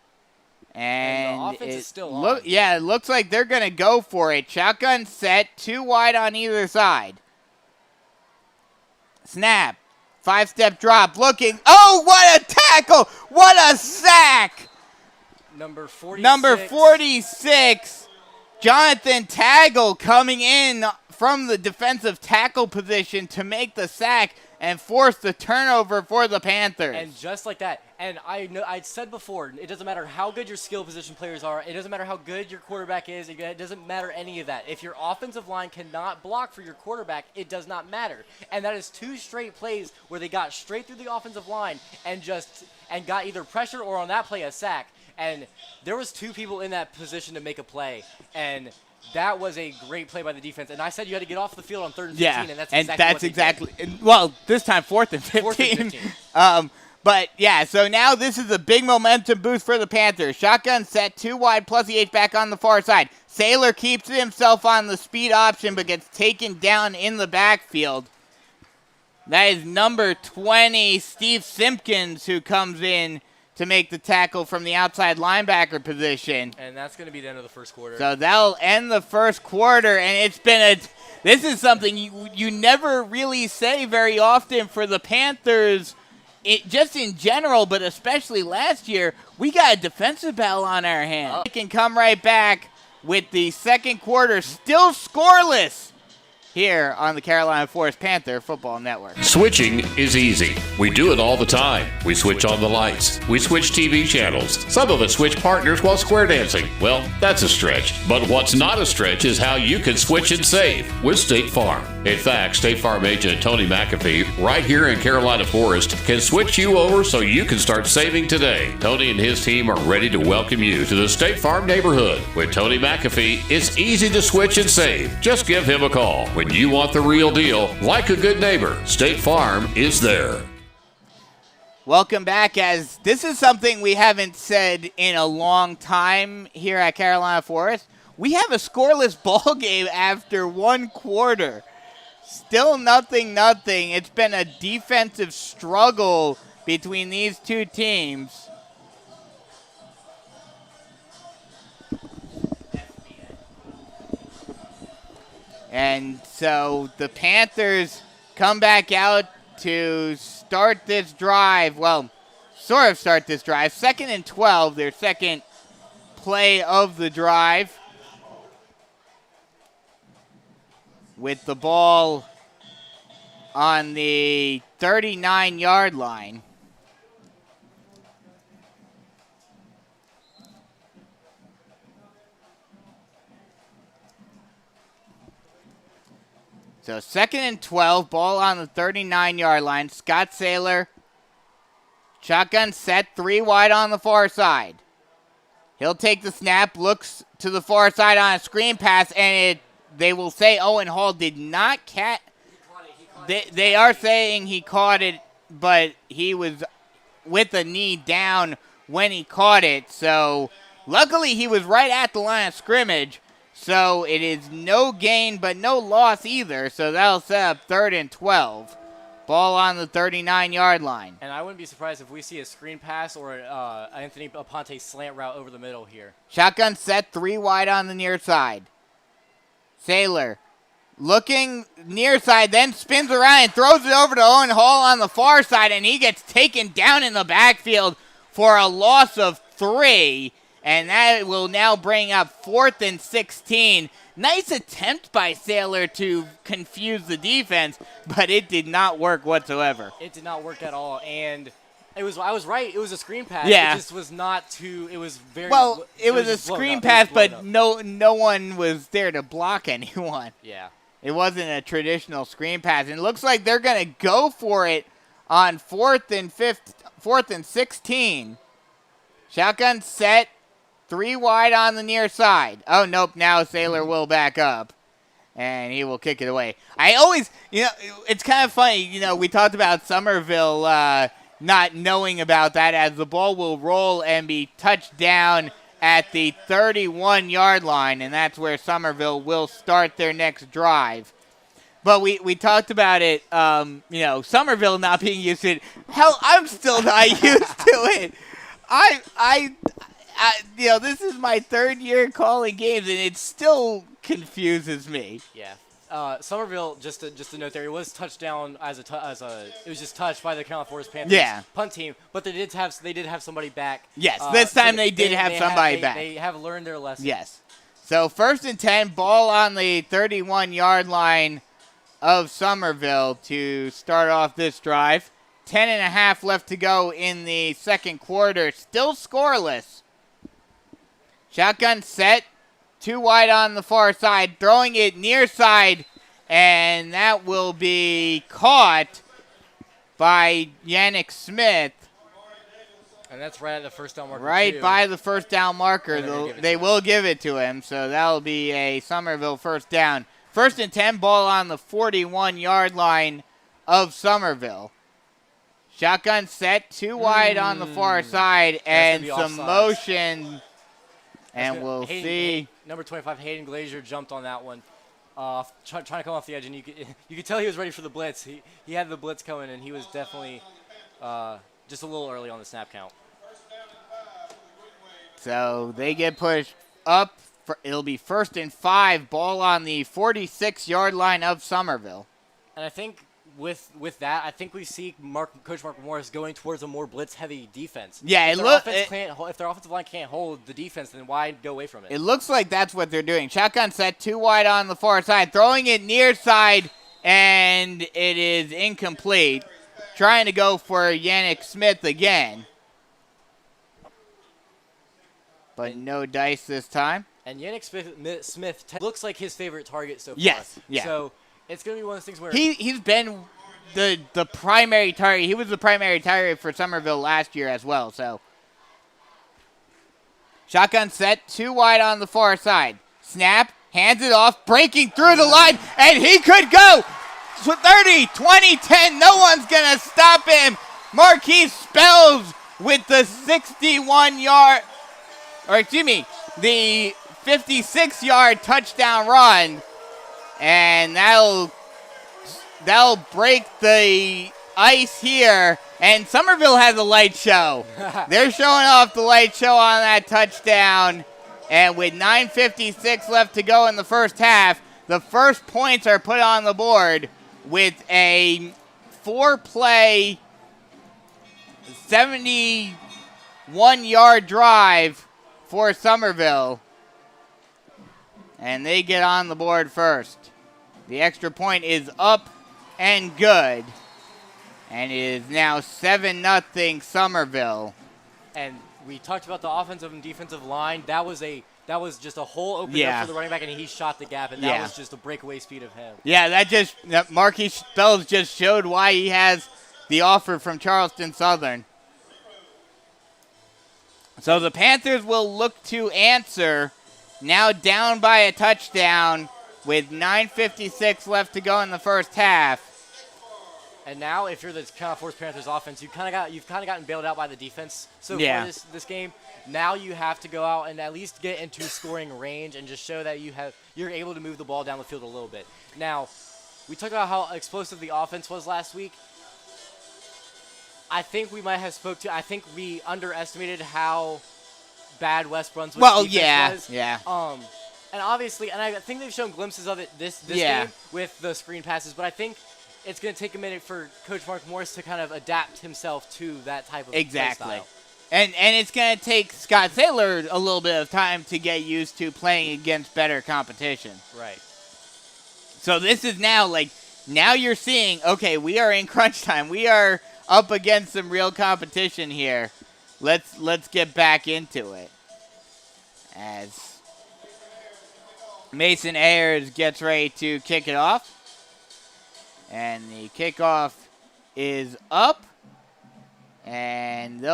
And the offense is still on. It looks like they're going to go for it. Shotgun set, 2 wide on either side. Snap, 5-step drop, looking. Oh, what a tackle! What a sack! Number 46, Jonathan Tagle coming in from the defensive tackle position to make the sack and force the turnover for the Panthers. And just like that, and I said before, it doesn't matter how good your skill position players are. It doesn't matter how good your quarterback is. It doesn't matter any of that. If your offensive line cannot block for your quarterback, it does not matter. And that is 2 straight plays where they got straight through the offensive line and got either pressure or on that play a sack. And there was 2 people in that position to make a play, and that was a great play by the defense. And I said you had to get off the field on 3rd and 15, and that's exactly what they did. Well, this time 4th and 15. 4th and 15. But, yeah, so now this is a big momentum boost for the Panthers. Shotgun set, 2 wide, plus the H back on the far side. Saylor keeps himself on the speed option, but gets taken down in the backfield. That is number 20, Steve Simpkins, who comes in to make the tackle from the outside linebacker position. And that's going to be the end of the first quarter. So that'll end the first quarter, and this is something you never really say very often for the Panthers, just in general, but especially last year. We got a defensive battle on our hands. We can come right back with the second quarter still scoreless here on the Carolina Forest Panther Football Network. Switching is easy. We do it all the time. We switch on the lights. We switch TV channels. Some of us switch partners while square dancing. Well, that's a stretch. But what's not a stretch is how you can switch and save with State Farm. In fact, State Farm agent Tony McAfee, right here in Carolina Forest, can switch you over so you can start saving today. Tony and his team are ready to welcome you to the State Farm neighborhood. With Tony McAfee, it's easy to switch and save. Just give him a call. When you want the real deal, like a good neighbor, State Farm is there. Welcome back, as this is something we haven't said in a long time here at Carolina Forest. We have a scoreless ball game after 1 quarter. Still nothing. It's been a defensive struggle between these 2 teams. And so the Panthers come back out to start this drive. Well, sort of start this drive. 2nd and 12, their second play of the drive. With the ball on the 39-yard line. So 2nd and 12, ball on the 39-yard line. Scott Saylor, shotgun set, 3 wide on the far side. He'll take the snap, looks to the far side on a screen pass, and they will say Owen Hall did not catch. They are saying he caught it, but he was with a knee down when he caught it. So luckily he was right at the line of scrimmage. So it is no gain but no loss either. So that'll set up 3rd and 12. Ball on the 39-yard line. And I wouldn't be surprised if we see a screen pass or Anthony Aponte slant route over the middle here. Shotgun set, 3 wide on the near side. Saylor looking near side, then spins around and throws it over to Owen Hall on the far side, and he gets taken down in the backfield for a loss of 3. And that will now bring up 4th and 16. Nice attempt by Saylor to confuse the defense, but it did not work whatsoever. It did not work at all, and I was right. It was a screen pass. Yeah. It just was not too. It was very well. It was a screen pass, but up. no one was there to block anyone. Yeah. It wasn't a traditional screen pass, and it looks like they're going to go for it on 4th and 16. Shotgun set. 3 wide on the near side. Oh, nope. Now Saylor will back up, and he will kick it away. I always, it's kind of funny. We talked about Summerville not knowing about that, as the ball will roll and be touched down at the 31-yard line, and that's where Summerville will start their next drive. But we talked about it, Summerville not being used to it. Hell, I'm still not used to it. This is my 3rd year calling games, and it still confuses me. Yeah. Summerville, just to note there, it was touchdown it was just touched by the Carolina Forest Panthers punt team, but they did have somebody back. Yes, this time they did have somebody back. They have learned their lesson. Yes. So 1st and 10, ball on the 31-yard line of Summerville to start off this drive. 10.5 left to go in the second quarter. Still scoreless. Shotgun set, 2 wide on the far side, throwing it near side, and that will be caught by Yannick Smith. And that's right at the first down marker, Right too. by the first down marker. They will give it to him, so that'll be a Summerville first down. 1st and 10, ball on the 41-yard line of Summerville. Shotgun set, 2 wide on the far side, and some motion. And we'll see. Number 25, Hayden Glazier, jumped on that one. Trying to come off the edge, and you could tell he was ready for the blitz. He had the blitz coming, and he was definitely just a little early on the snap count. So they get pushed up. It'll be 1st and 5, ball on the 46-yard line of Summerville. And I think with that, I think we see Coach Mark Morris going towards a more blitz-heavy defense. Yeah, if their offensive line can't hold the defense, then why go away from it? It looks like that's what they're doing. Shotgun set, 2 wide on the far side, throwing it near side, and it is incomplete. Trying to go for Yannick Smith again. But no dice this time. And Yannick Smith looks like his favorite target so far. Yes, yeah. So it's going to be one of those things where he's been the primary target. He was the primary target for Summerville last year as well. So shotgun set, 2 wide on the far side. Snap, hands it off, breaking through the line, and he could go 30, 20, 10. No one's going to stop him. Marquise Spells with the the 56-yard touchdown run, and that'll break the ice here. And Summerville has a light show. They're showing off the light show on that touchdown. And with 9:56 left to go in the first half, the first points are put on the board with a 4-play, 71-yard drive for Summerville. And they get on the board first. The extra point is up and good. And it is now 7-0 Summerville. And we talked about the offensive and defensive line. That was just a whole opening up for the running back, and he shot the gap, and that was just a breakaway speed of him. Yeah, Marquise Spells just showed why he has the offer from Charleston Southern. So the Panthers will look to answer, now down by a touchdown with 9:56 left to go in the first half. And now, if you're the Forest Panthers offense, you've kind of gotten bailed out by the defense so far this game. Now you have to go out and at least get into scoring range and just show that you're able to move the ball down the field a little bit. Now, we talked about how explosive the offense was last week. I think we we underestimated how bad West Brunswick's defense was. Yeah. And obviously, and I think they've shown glimpses of it this game with the screen passes, but I think it's going to take a minute for Coach Mark Morris to kind of adapt himself to that type of play style. And it's going to take Scott Saylor a little bit of time to get used to playing against better competition. Right. So this is now you're seeing, okay, we are in crunch time. We are up against some real competition here. Let's get back into it. As Mason Ayers gets ready to kick it off. And the kickoff is up. And they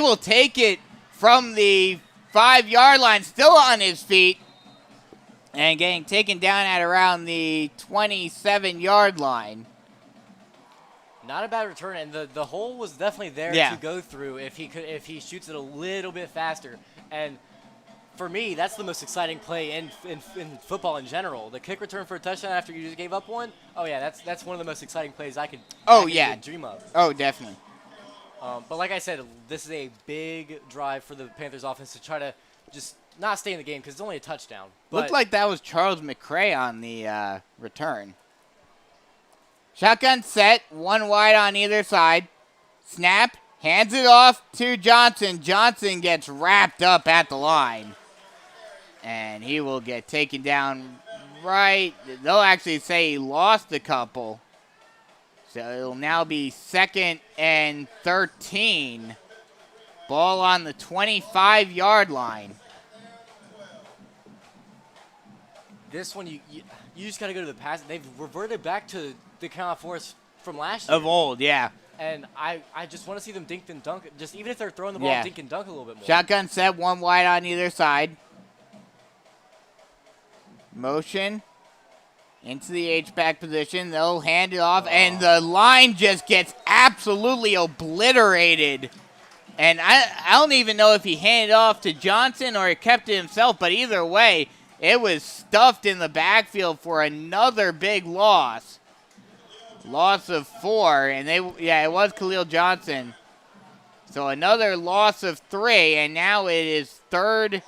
will take it from the 5-yard line, still on his feet. And getting taken down at around the 27-yard line. Not a bad return, and the hole was definitely there to go through if he shoots it a little bit faster. And for me, that's the most exciting play in football in general. The kick return for a touchdown after you just gave up one. Oh yeah, that's one of the most exciting plays I could dream of. Oh, definitely. But like I said, this is a big drive for the Panthers offense to try to just not stay in the game because it's only a touchdown. Looked like that was Charles McCray on the return. Shotgun set, 1 wide on either side. Snap, hands it off to Johnson. Johnson gets wrapped up at the line. And he will get taken down right. They'll actually say he lost a couple. So it'll now be 2nd and 13. Ball on the 25-yard line. This one, you just got to go to the pass. They've reverted back to the Carolina Forest from last year. Of old, yeah. And I just want to see them dink and dunk. Just even if they're throwing the ball, dink and dunk a little bit more. Shotgun set, one wide on either side. Motion into the H-back position. They'll hand it off, and the line just gets absolutely obliterated. And I don't even know if he handed it off to Johnson or he kept it himself, but either way, it was stuffed in the backfield for another big loss. Loss of 4, and it was Khalil Johnson. So another loss of 3, and now it is 3rd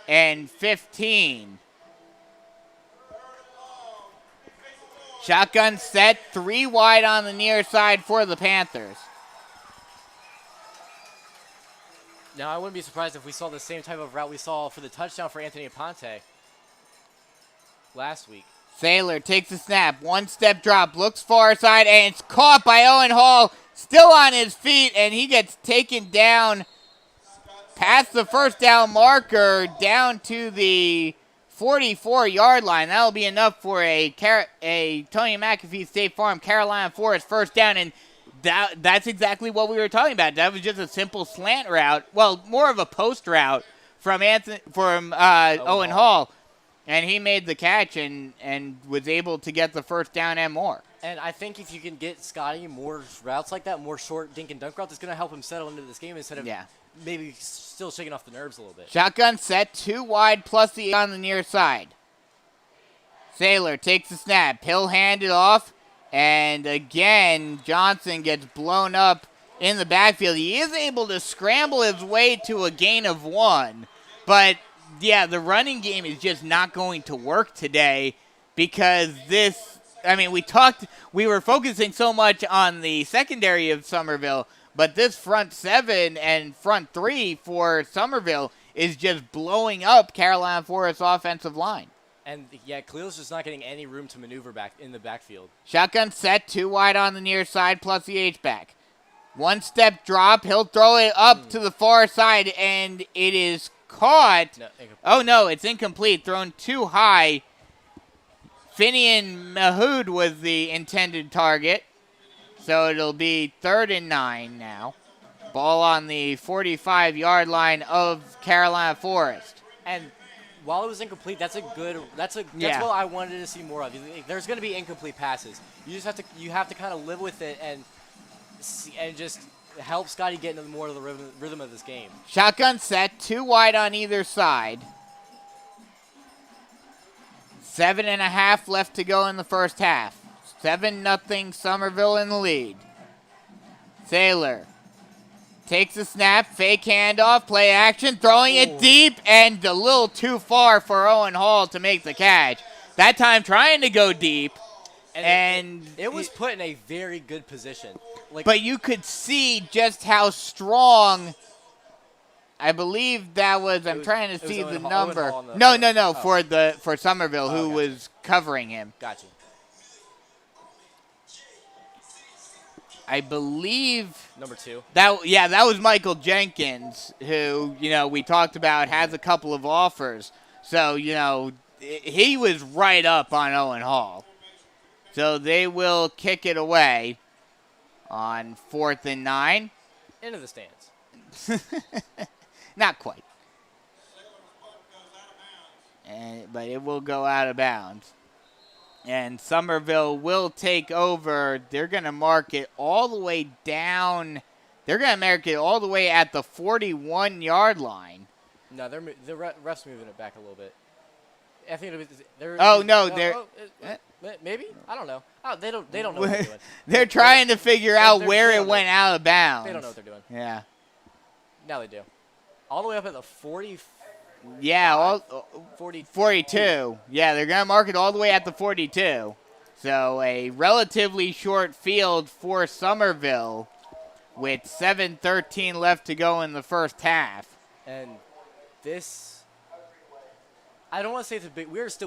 and 15. Shotgun set, 3 wide on the near side for the Panthers. Now, I wouldn't be surprised if we saw the same type of route we saw for the touchdown for Anthony Aponte last week. Saylor takes a snap, 1-step drop, looks far side, and it's caught by Owen Hall, still on his feet, and he gets taken down past the first down marker down to the 44-yard line. That'll be enough for a Tony McAfee State Farm Carolina Forest first down, and that's exactly what we were talking about. That was just a simple slant route, well, more of a post route from Owen Hall. And he made the catch and was able to get the first down and more. And I think if you can get Scotty more routes like that, more short dink and dunk routes, it's going to help him settle into this game instead of maybe still shaking off the nerves a little bit. Shotgun set, 2 wide plus the on the near side. Saylor takes the snap. He'll hand it off. And again, Johnson gets blown up in the backfield. He is able to scramble his way to a gain of 1. But the running game is just not going to work today because we were focusing so much on the secondary of Summerville, but this front 7 and front 3 for Summerville is just blowing up Carolina Forest's offensive line. And, Khalil's just not getting any room to maneuver back in the backfield. Shotgun set, 2 wide on the near side plus the H-back. 1-step drop. He'll throw it up to the far side, and it is caught. No, it's incomplete. Thrown too high. Finian Mahood was the intended target. So it'll be 3rd and 9 now. Ball on the 45-yard line of Carolina Forest. And while it was incomplete, that's what I wanted to see more of. There's going to be incomplete passes. You have to kind of live with it and just help Scotty get into more of the rhythm of this game. Shotgun set, 2 wide on either side. 7.5 left to go in the first half. 7-0 Summerville in the lead. Saylor takes a snap, fake handoff, play action, throwing it deep, and a little too far for Owen Hall to make the catch. That time trying to go deep. And it was put in a very good position. But you could see just how strong. I believe that was. I'm trying to see the number. No. For Summerville, who was covering him. Gotcha. I believe number 2. That was Michael Jenkins, who we talked about has a couple of offers. So he was right up on Owen Hall. So they will kick it away on 4th and 9. Into the stands. Not quite. But it will go out of bounds. And Summerville will take over. They're going to mark it all the way down. They're going to mark it all the way at the 41-yard line. No, the ref's moving it back a little bit. I think they're. Maybe? I don't know. Oh, they don't know what they're doing. They're trying to figure out where it went out of bounds. They don't know what they're doing. Yeah. Now they do. All the way up at the 40. Yeah, 42. Yeah, they're going to mark it all the way at the 42. So a relatively short field for Summerville with 7:13 left to go in the first half. And this, I don't want to say it's a big. There's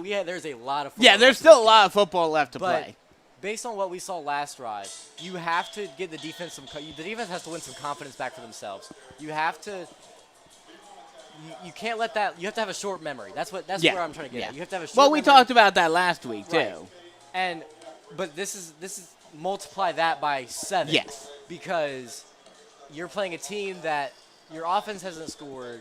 a lot of. Football there's still a lot of football left to play. Based on what we saw last drive, you have to give the defense the defense has to win some confidence back for themselves. You have to. You can't let that. You have to have a short memory. That's where I'm trying to get at. You have to have a short. Well, we talked about that last week too. Right. But this is multiply that by 7. Yes. because you're playing a team that your offense hasn't scored.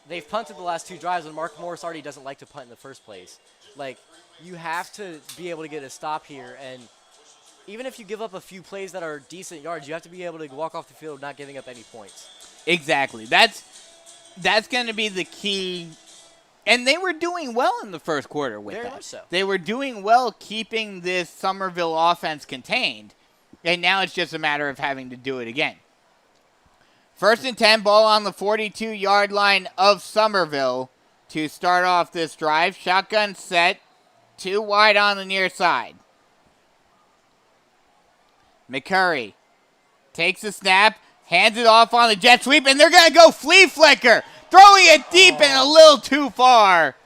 They've punted the last 2 drives, and Mark Morris already doesn't like to punt in the first place. Like, you have to be able to get a stop here, and even if you give up a few plays that are decent yards, you have to be able to walk off the field not giving up any points. Exactly. That's going to be the key. And they were doing well in the first quarter with that. Very much so. They were doing well keeping this Summerville offense contained, and now it's just a matter of having to do it again. 1st and 10, ball on the 42-yard line of Summerville to start off this drive. Shotgun set, 2 wide on the near side. McCurry takes the snap, hands it off on the jet sweep, and they're going to go flea flicker, throwing it deep and a little too far.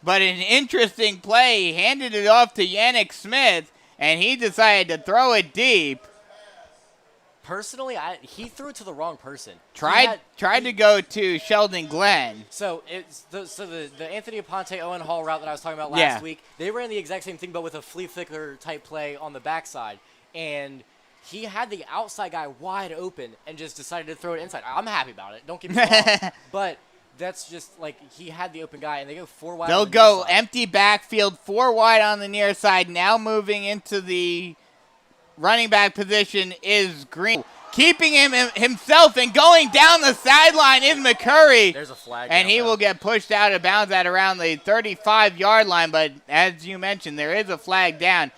But an interesting play. He handed it off to Yannick Smith, and he decided to throw it deep. Personally, he threw it to the wrong person. Tried to go to Sheldon Glenn. So the Anthony Aponte Owen Hall route that I was talking about last week, they ran the exact same thing, but with a flea flicker type play on the backside, and he had the outside guy wide open and just decided to throw it inside. I'm happy about it. Don't get me wrong, but that's just like he had the open guy, and they go 4 wide. They'll go empty backfield, 4 wide on the near side. Now moving into the running back position is Green. Keeping himself and going down the sideline is McCurry. There's a flag. And he will get pushed out of bounds at around the 35-yard line. But as you mentioned, there is a flag down.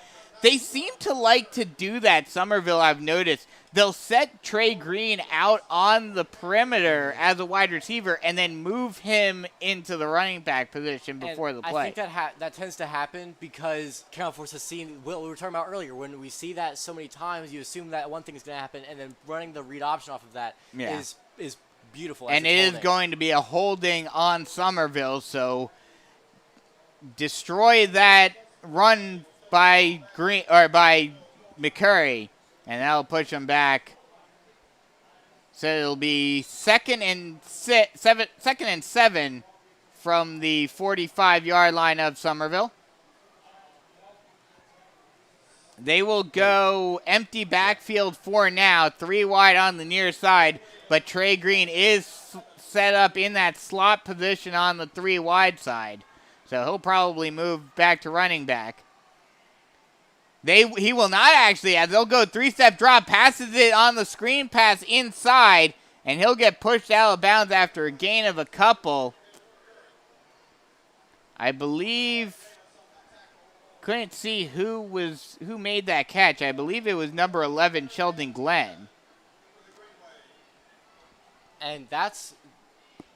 They seem to like to do that, Summerville, I've noticed. They'll set Trey Green out on the perimeter as a wide receiver and then move him into the running back position before the play. I think that tends to happen because Carolina Force has seen what we were talking about earlier. When we see that so many times, you assume that one thing is going to happen, and then running the read option off of that is beautiful. And it is going to be a holding on Summerville, so destroy that run by Green or by McCurry. And that'll push them back. So it'll be second and 7 from the 45-yard line of Summerville. They will go empty backfield for now, 3 wide on the near side, but Trey Green is set up in that slot position on the 3 wide side. So he'll probably move back to running back. He will not actually. They'll go 3-step drop, passes it on the screen pass inside, and he'll get pushed out of bounds after a gain of a couple. I believe, couldn't see who made that catch. I believe it was number 11, Sheldon Glenn. And it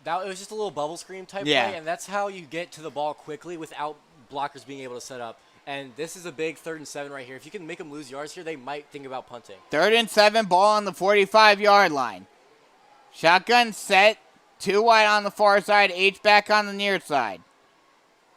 was just a little bubble screen type play, and that's how you get to the ball quickly without blockers being able to set up. And this is a big 3rd and 7 right here. If you can make them lose yards here, they might think about punting. 3rd and 7, ball on the 45-yard line. Shotgun set, 2 wide on the far side, H-back on the near side.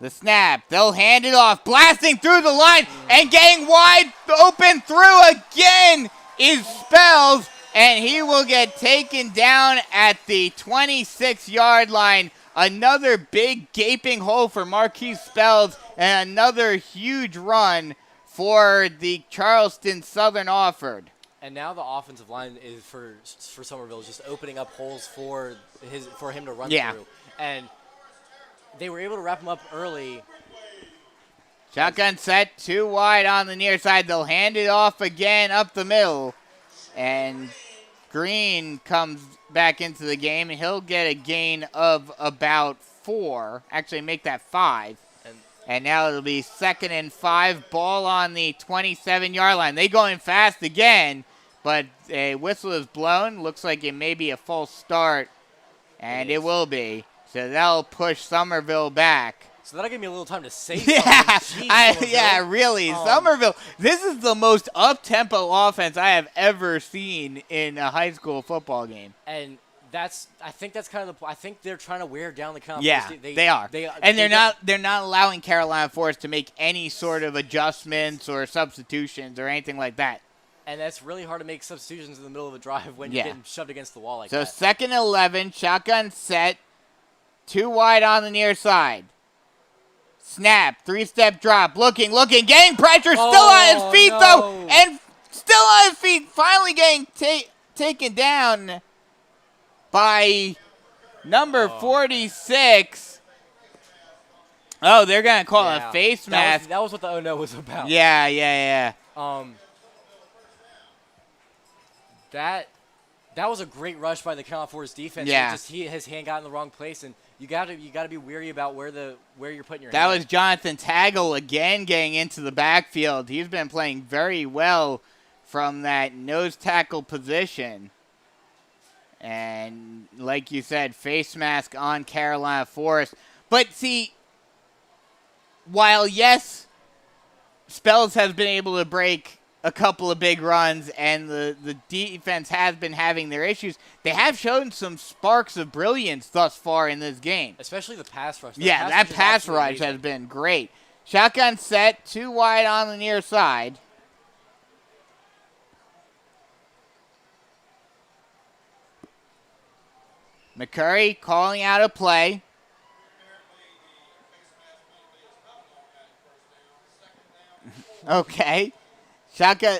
The snap, they'll hand it off, blasting through the line, and getting wide open through again is Spells, and he will get taken down at the 26-yard line. Another big gaping hole for Marquise Spells, and another huge run for the Charleston Southern Offord. And now the offensive line is for Summerville is just opening up holes for him to run through. And they were able to wrap him up early. Shotgun set, 2 wide on the near side. They'll hand it off again up the middle. And Green comes back into the game, and he'll get a gain of about 4. Actually, make that 5. And now it'll be 2nd and 5, ball on the 27-yard line. They going fast again, but a whistle is blown. Looks like it may be a false start, and it will be. So that'll push Summerville back. So that'll give me a little time to say something. Jeez, really. Summerville, this is the most up-tempo offense I have ever seen in a high school football game. And I think that's kind of the. I think they're trying to wear down the Carolina. Yeah, they are. They're not allowing Carolina Forest to make any sort of adjustments or substitutions or anything like that. And that's really hard to make substitutions in the middle of a drive when you're getting shoved against the wall like that. So 2nd and 11, shotgun set, 2 wide on the near side. Snap, 3-step drop, looking, getting pressure, still on his feet though, and still on his feet, finally getting taken down by number 46. Oh, they're going to call a face mask. That was what the oh no was about. Yeah. That was a great rush by the Carolina Forest defense. Yeah. His hand got in the wrong place, and you got to be wary about where you're putting your hand. That was Jonathan Tagle again getting into the backfield. He's been playing very well from that nose tackle position. And like you said, face mask on Carolina Forest. But see, while yes, Spells has been able to break a couple of big runs and the defense has been having their issues, they have shown some sparks of brilliance thus far in this game. Especially the pass rush. That pass rush has been great. Shotgun set, 2 wide on the near side. McCurry calling out a play. Okay. Shotgun,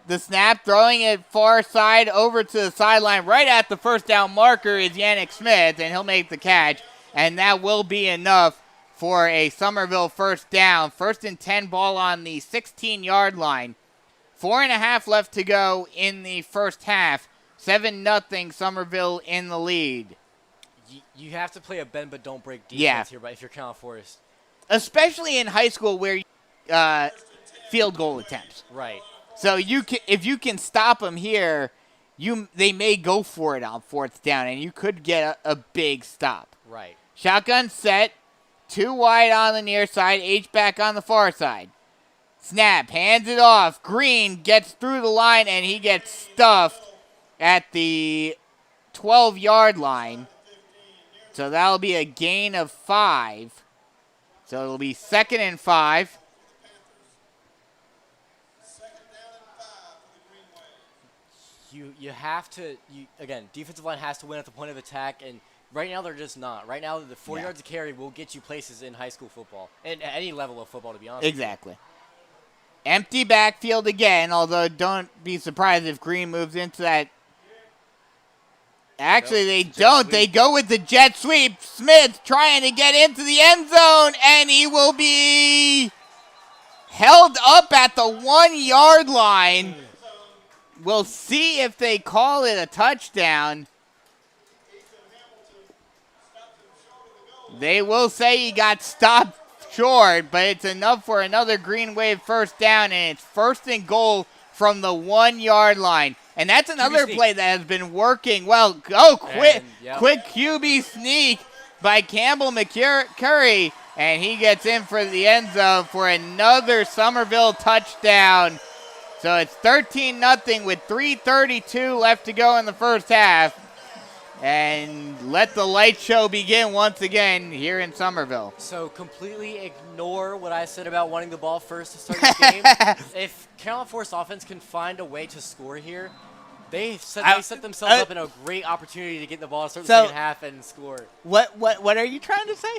the snap, throwing it far side over to the sideline. Right at the first down marker is Yannick Smith, and he'll make the catch. And that will be enough for a Summerville first down. 1st and 10 ball on the 16-yard line. 4.5 left to go in the first half. 7-0 Summerville in the lead. You have to play a bend but don't break defense here, but if you're Carolina Forest. Especially in high school where field goal attempts. Right. So if you can stop them here, they may go for it on 4th down, and you could get a big stop. Right. Shotgun set, 2 wide on the near side, H-back on the far side. Snap, hands it off. Green gets through the line, and he gets stuffed at the 12-yard line. So that'll be a gain of 5. So it'll be 2nd and 5. You have to, again, defensive line has to win at the point of attack, and right now they're just not. Right now, the 4 yards of carry will get you places in high school football, and any level of football, to be honest. Exactly. Empty backfield again, although don't be surprised if Green moves into that. Actually, they don't. Sweep. They go with the jet sweep. Smith trying to get into the end zone, and he will be held up at the 1-yard line. We'll see if they call it a touchdown. They will say he got stopped short, but it's enough for another Green Wave first down, and it's 1st and goal from the 1-yard line. And that's another play that has been working well. Quick QB sneak by Campbell McCurry, and he gets in for the end zone for another Summerville touchdown. So it's 13-0 with 3:32 left to go in the first half. And let the light show begin once again here in Summerville. So completely ignore what I said about wanting the ball first to start the game. If Carolina Forest offense can find a way to score here, they set themselves up in a great opportunity to get the ball to start the second half and score. What are you trying to say?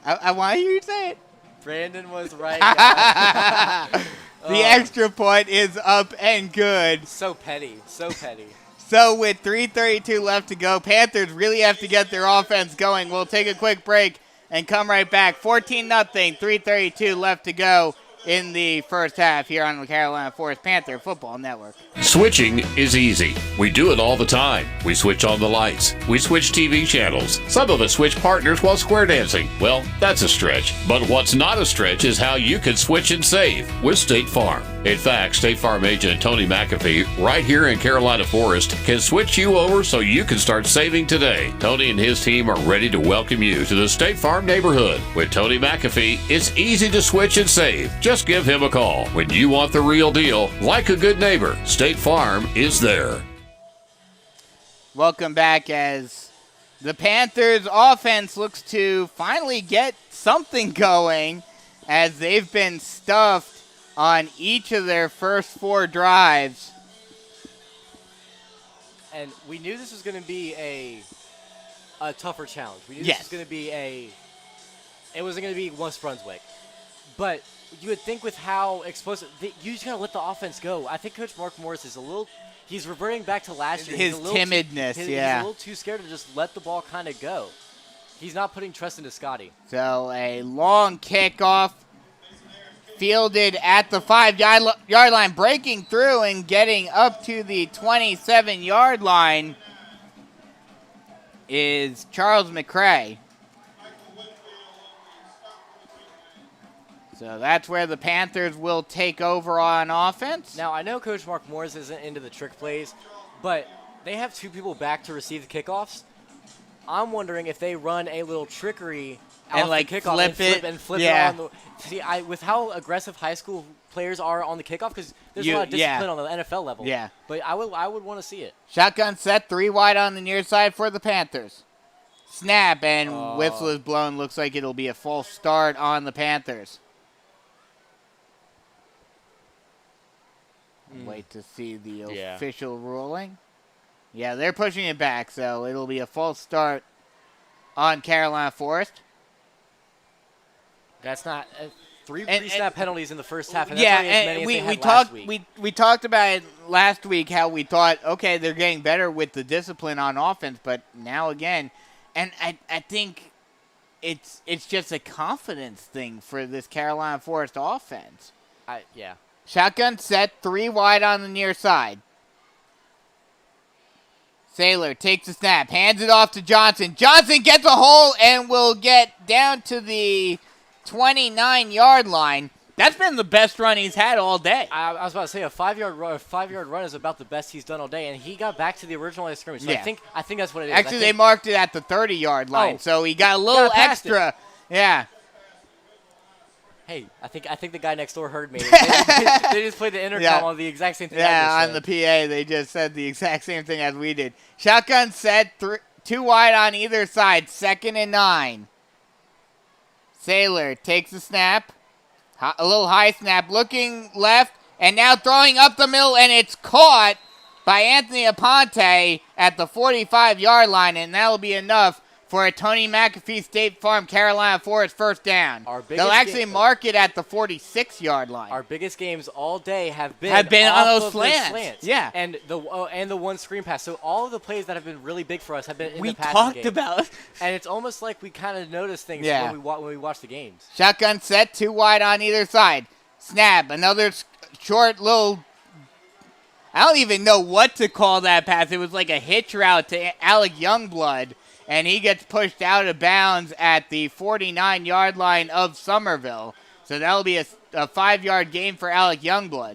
I want to hear you say it. Brandon was right, guys. The extra point is up and good. So petty. So petty. So with 3:32 left to go, Panthers really have to get their offense going. We'll take a quick break and come right back. 14-0, 3:32 left to go in the first half here on the Carolina Forest Panther Football Network. Switching is easy. We do it all the time. We switch on the lights. We switch TV channels. Some of us switch partners while square dancing. Well, that's a stretch. But what's not a stretch is how you can switch and save with State Farm. In fact, State Farm agent Tony McAfee, right here in Carolina Forest, can switch you over so you can start saving today. Tony and his team are ready to welcome you to the State Farm neighborhood. With Tony McAfee, it's easy to switch and save. Just give him a call. When you want the real deal, like a good neighbor, State Farm is there. Welcome back as the Panthers offense looks to finally get something going as they've been stuffed on each of their first 4 drives. And we knew this was going to be a tougher challenge. We knew this was going to be it wasn't going to be West Brunswick. But you would think with how explosive, you just gotta let the offense go. I think Coach Mark Morris is he's reverting back to last year. His timidness, He's yeah. a little too scared to just let the ball kind of go. He's not putting trust into Scotty. So a long kickoff fielded at the 5-yard line, breaking through and getting up to the 27-yard line is Charles McCray. So that's where the Panthers will take over on offense. Now, I know Coach Mark Morris isn't into the trick plays, but they have 2 people back to receive the kickoffs. I'm wondering if they run a little trickery And, off like, the kickoff flip it. it on the. See, with how aggressive high school players are on the kickoff, because there's a lot of discipline on the NFL level. Yeah. But I would want to see it. Shotgun set, 3 wide on the near side for the Panthers. Snap, and whistle is blown. Looks like it'll be a false start on the Panthers. Wait to see the official ruling. Yeah, they're pushing it back, so it'll be a false start on Carolina Forest. That's not three pre-snap penalties in the first half. And Yeah, that's as many and as we they had talked last week. we talked about it last week how we thought, okay, they're getting better with the discipline on offense, but now again, and I think it's just a confidence thing for this Carolina Forest offense. Yeah. Shotgun set, 3 wide on the near side. Saylor takes the snap, hands it off to Johnson. Johnson gets a hole and will get down to the 29-yard line. That's been the best run he's had all day. I was about to say a 5-yard run is about the best he's done all day, and he got back to the original line of scrimmage. So Yeah. I think that's what it is. Actually, they marked it at the 30-yard line, so he got a little extra. Yeah. Hey, I think the guy next door heard me. They just played the intercom on the exact same thing. Yeah, on the PA, they just said the exact same thing as we did. Shotgun set, 2 wide on either side, 2nd and 9. Saylor takes the snap, a little high snap, looking left, and now throwing up the middle, and it's caught by Anthony Aponte at the 45-yard line, and that'll be enough for a Tony McAfee State Farm Carolina Forest first down. They'll actually mark it at the 46-yard line. Our biggest games all day have been on those slants. Yeah. And the one screen pass. So all of the plays that have been really big for us have been in the passing We talked game. about. And it's almost like we kind of notice things when we watch the games. Shotgun set, 2 wide on either side. Snap, another short little, I don't even know what to call that pass. It was like a hitch route to Alec Youngblood. And he gets pushed out of bounds at the 49-yard line of Summerville. So that'll be a 5-yard gain for Alec Youngblood.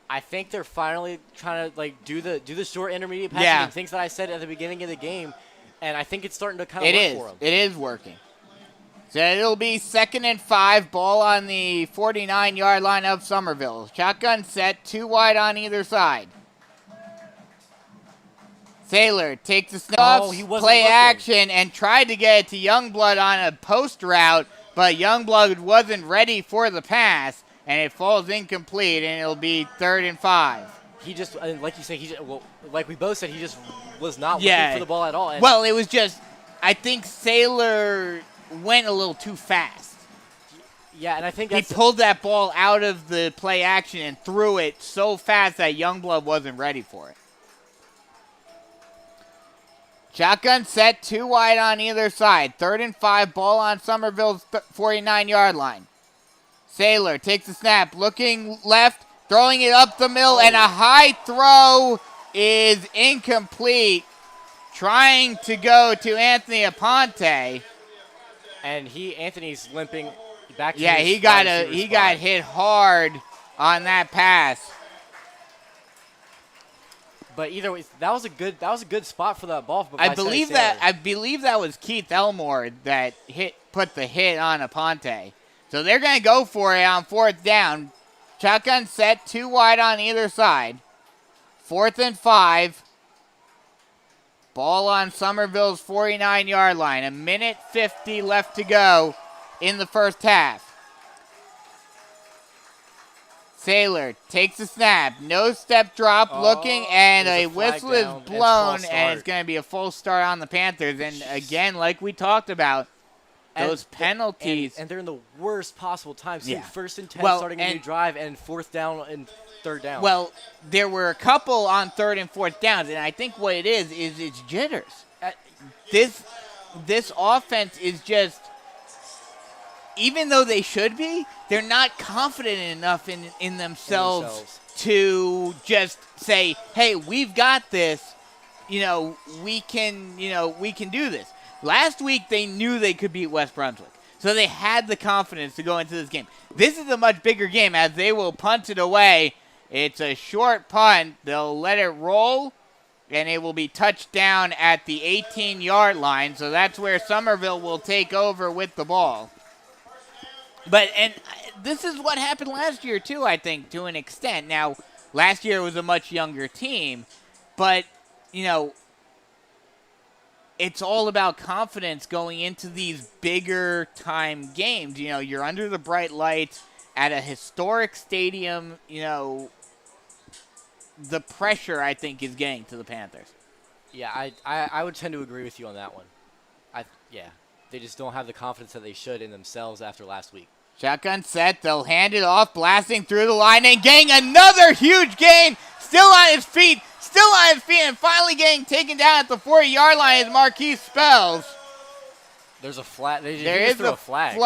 I think they're finally trying to do the short intermediate passing and things that I said at the beginning of the game, and I think it's starting to kind of work for them. It is working. So it'll be 2nd and 5, ball on the 49-yard line of Summerville. Shotgun set, 2 wide on either side. Saylor takes the snap, play action, and tried to get it to Youngblood on a post route, but Youngblood wasn't ready for the pass, and it falls incomplete, and it'll be 3rd and 5. He just, like you say, like we both said, he just was not looking for the ball at all. Well, it was just, I think Saylor went a little too fast. Yeah, and I think he pulled that ball out of the play action and threw it so fast that Youngblood wasn't ready for it. Shotgun set, 2 wide on either side. 3rd and 5, ball on Summerville's 49-yard line. Saylor takes the snap, looking left, throwing it up the middle, and a high throw is incomplete. Trying to go to Anthony Aponte. And Anthony's limping back to he got hit hard on that pass. But either way, that was a good spot for that ball. I believe that was Keith Elmore that put the hit on Aponte. So they're going to go for it on 4th down. Shotgun set, 2 wide on either side. 4th and 5. Ball on Summerville's 49-yard line. 1:50 left to go in the first half. Saylor takes the snap. No step drop, looking, and a whistle is blown, and it's going to be a full start on the Panthers. And again, like we talked about, Those penalties. And they're in the worst possible times. Yeah. First and 10, Well, starting a new drive, and fourth down and third down. Well, there were a couple on third and fourth downs, and I think what it is it's jitters. This offense is just, even though they should be, they're not confident enough in themselves to just say, hey, we've got this. We can do this. Last week they knew they could beat West Brunswick, so they had the confidence to go into this game. This is a much bigger game as they will punt it away. It's a short punt. They'll let it roll, and it will be touched down at the 18-yard line, so that's where Summerville will take over with the ball. And this is what happened last year, too, I think, to an extent. Now, last year was a much younger team, but, it's all about confidence going into these bigger time games. You're under the bright lights at a historic stadium. The pressure, I think, is getting to the Panthers. Yeah, I would tend to agree with you on that one. They just don't have the confidence that they should in themselves after last week. Shotgun set. They'll hand it off, blasting through the line and getting another huge gain. Still on his feet, and finally getting taken down at the 40-yard line is Marquise Spells. There's a flag. There is a flag.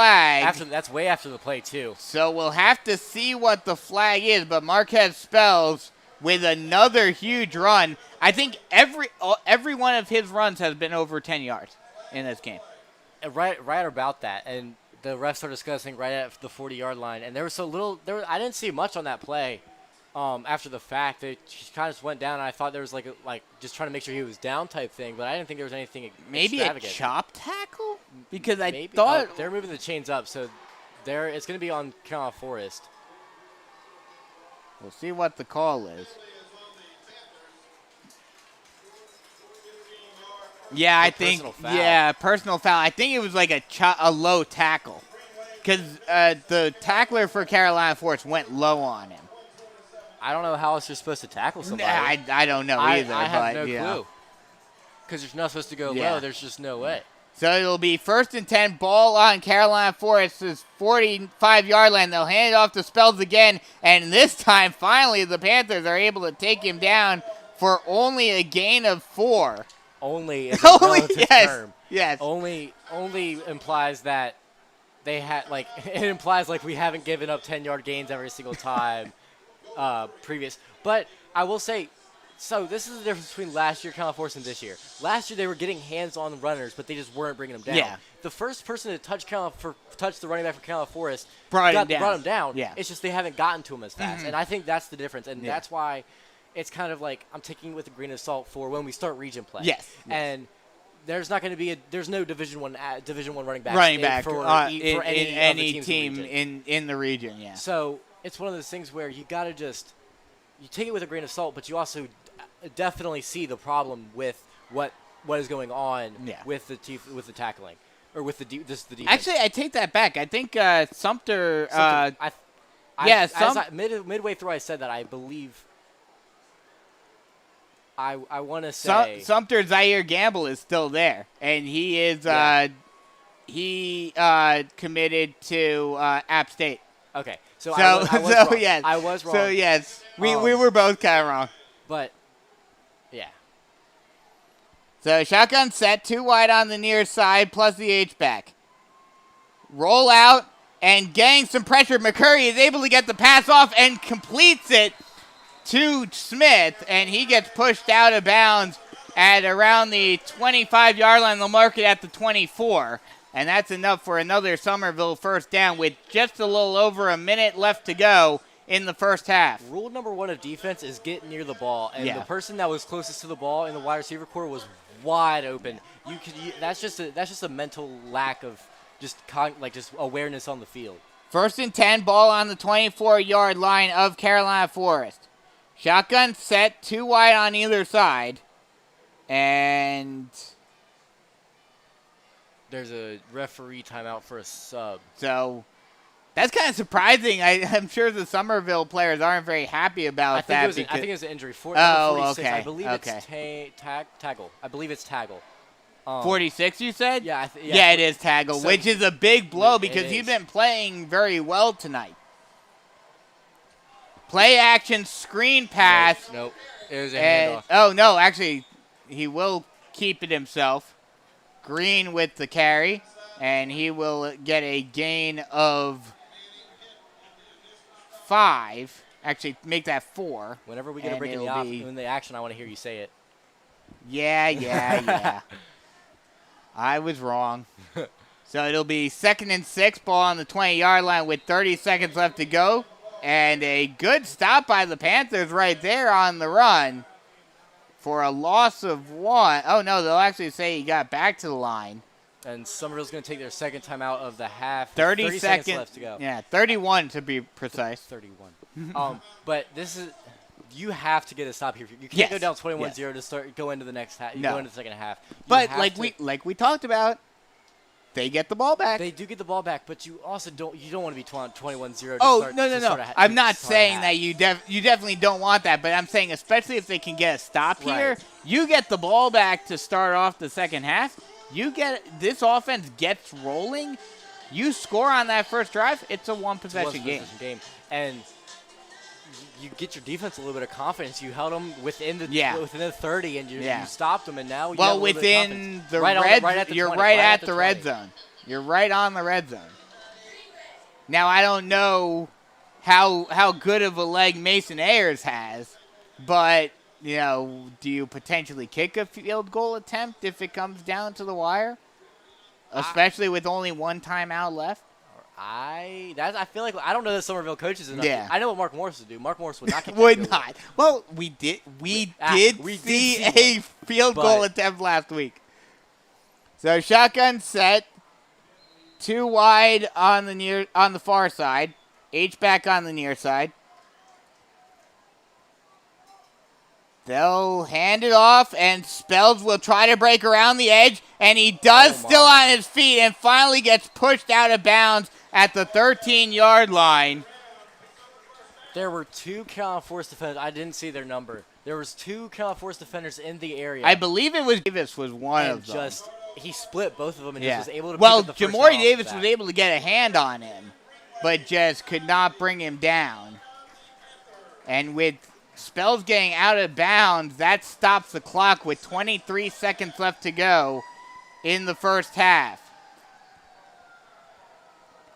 That's way after the play, too. So we'll have to see what the flag is, but Marquez Spells with another huge run. I think every one of his runs has been over 10 yards in this game. Right about that, and the refs are discussing right at the 40-yard line, and there was so little. I didn't see much on that play. After the fact, they kind of just went down, and I thought there was like just trying to make sure he was down type thing, but I didn't think there was anything maybe extravagant. A chop tackle, because I thought thought they're moving the chains up, so it's going to be on Carolina Forest. We'll see what the call is. Yeah, I think. Yeah, personal foul. I think it was like a low tackle, because the tackler for Carolina Forest went low on him. I don't know how else you're supposed to tackle somebody. I don't know either. I have but, no clue. Because you're not supposed to go low. There's just no way. So it'll be 1st and 10, ball on Carolina Forest's 45-yard line. They'll hand it off to Spells again, and this time, finally, the Panthers are able to take him down for only a gain of 4. Only is a relative term. Yes. Only implies that they had it implies we haven't given up 10-yard gains every single time. Previous. But I will say, so this is the difference between last year Carolina Forest and this year. Last year they were getting hands on runners, but they just weren't bringing them down. Yeah. The first person to touch the running back for Carolina Forest brought him down. Yeah. It's just they haven't gotten to him as fast. And I think that's the difference. And that's why it's kind of I'm taking it with a grain of salt for when we start region play. Yes. And there's not going to be there's no Division One running back for any team in the region. Yeah. So it's one of those things where you got to you take it with a grain of salt, but you also definitely see the problem with what is going on with the tackling or with the defense. Actually, I take that back. I think Sumter. Midway through, I said that I believe. I want to say Sumter Zaire Gamble is still there, and he is committed to App State. Okay, so I was wrong. Yes, I was wrong. So yes, we were both kind of wrong. But yeah. So shotgun set, 2 wide on the near side, plus the H-back. Roll out and getting some pressure. McCurry is able to get the pass off and completes it to Smith, and he gets pushed out of bounds at around the 25-yard line. They'll mark it at the 24, and that's enough for another Summerville first down with just a little over a minute left to go in the first half. Rule number 1 of defense is get near the ball, and the person that was closest to the ball in the wide receiver core was wide open. That's just a mental lack of just awareness on the field. 1st and 10, ball on the 24-yard line of Carolina Forest. Shotgun set, 2 wide on either side. And there's a referee timeout for a sub. So that's kind of surprising. I'm sure the Summerville players aren't very happy about that. I think it was an injury. 46. Okay. I believe it's Taggle. I believe it's Taggle. 46, you said? Yeah. Yeah, it is tackle, So- which is a big blow because is. he's been playing very well tonight. Play action screen pass. Nope. It was a And, handoff. oh, no, actually, he will keep it himself. Green with the carry, and he will get a gain of 5. Actually, make that 4. Whenever we get a and break in it'll be- the action, I want to hear you say it. Yeah. I was wrong. So it'll be 2nd and 6, ball on the 20-yard line with 30 seconds left to go. And a good stop by the Panthers right there on the run for a loss of 1. Oh, no, they'll actually say he got back to the line. And Summerville's going to take their second timeout of the half. 30 seconds left to go. Yeah, 31 to be precise. 31. But this is – you have to get a stop here. You can't Yes. go down 21-0 to go into the next half. No. Go into the second half. You But have like to- we talked about, they get the ball back. They do get the ball back, but you also don't want to be 21-0. Oh, no. I'm not saying that you definitely don't want that, but I'm saying especially if they can get a stop here, Right. you get the ball back to start off the second half. This offense gets rolling. You score on that first drive, it's a one-possession game. And you get your defense a little bit of confidence. You held them within the 30, and you stopped them, and now you have a little bit of within confidence. the right red, right at the you're 20, right at the red 20. zone. You're right on the red zone. Now I don't know how good of a leg Mason Ayers has, but do you potentially kick a field goal attempt if it comes down to the wire, especially with only one timeout left? I feel like I don't know that Summerville coaches enough. Yeah. I know what Mark Morris would do. Mark Morris would not kick that Would field goal. not. Well, we did see see a field goal but- attempt last week. So shotgun set, 2 wide on the far side, H back on the near side. They'll hand it off, and Spells will try to break around the edge, and he does still on his feet and finally gets pushed out of bounds at the 13-yard line. There were 2 Carolina Force defenders. I didn't see their number. There was 2 Carolina Force defenders in the area. I believe it was Davis was one and of them. he split both of them and just was able to well, pick up the first Jamori down Davis off the was bat. able to get a hand on him, but just could not bring him down. And with Spells getting out of bounds, that stops the clock with 23 seconds left to go in the first half.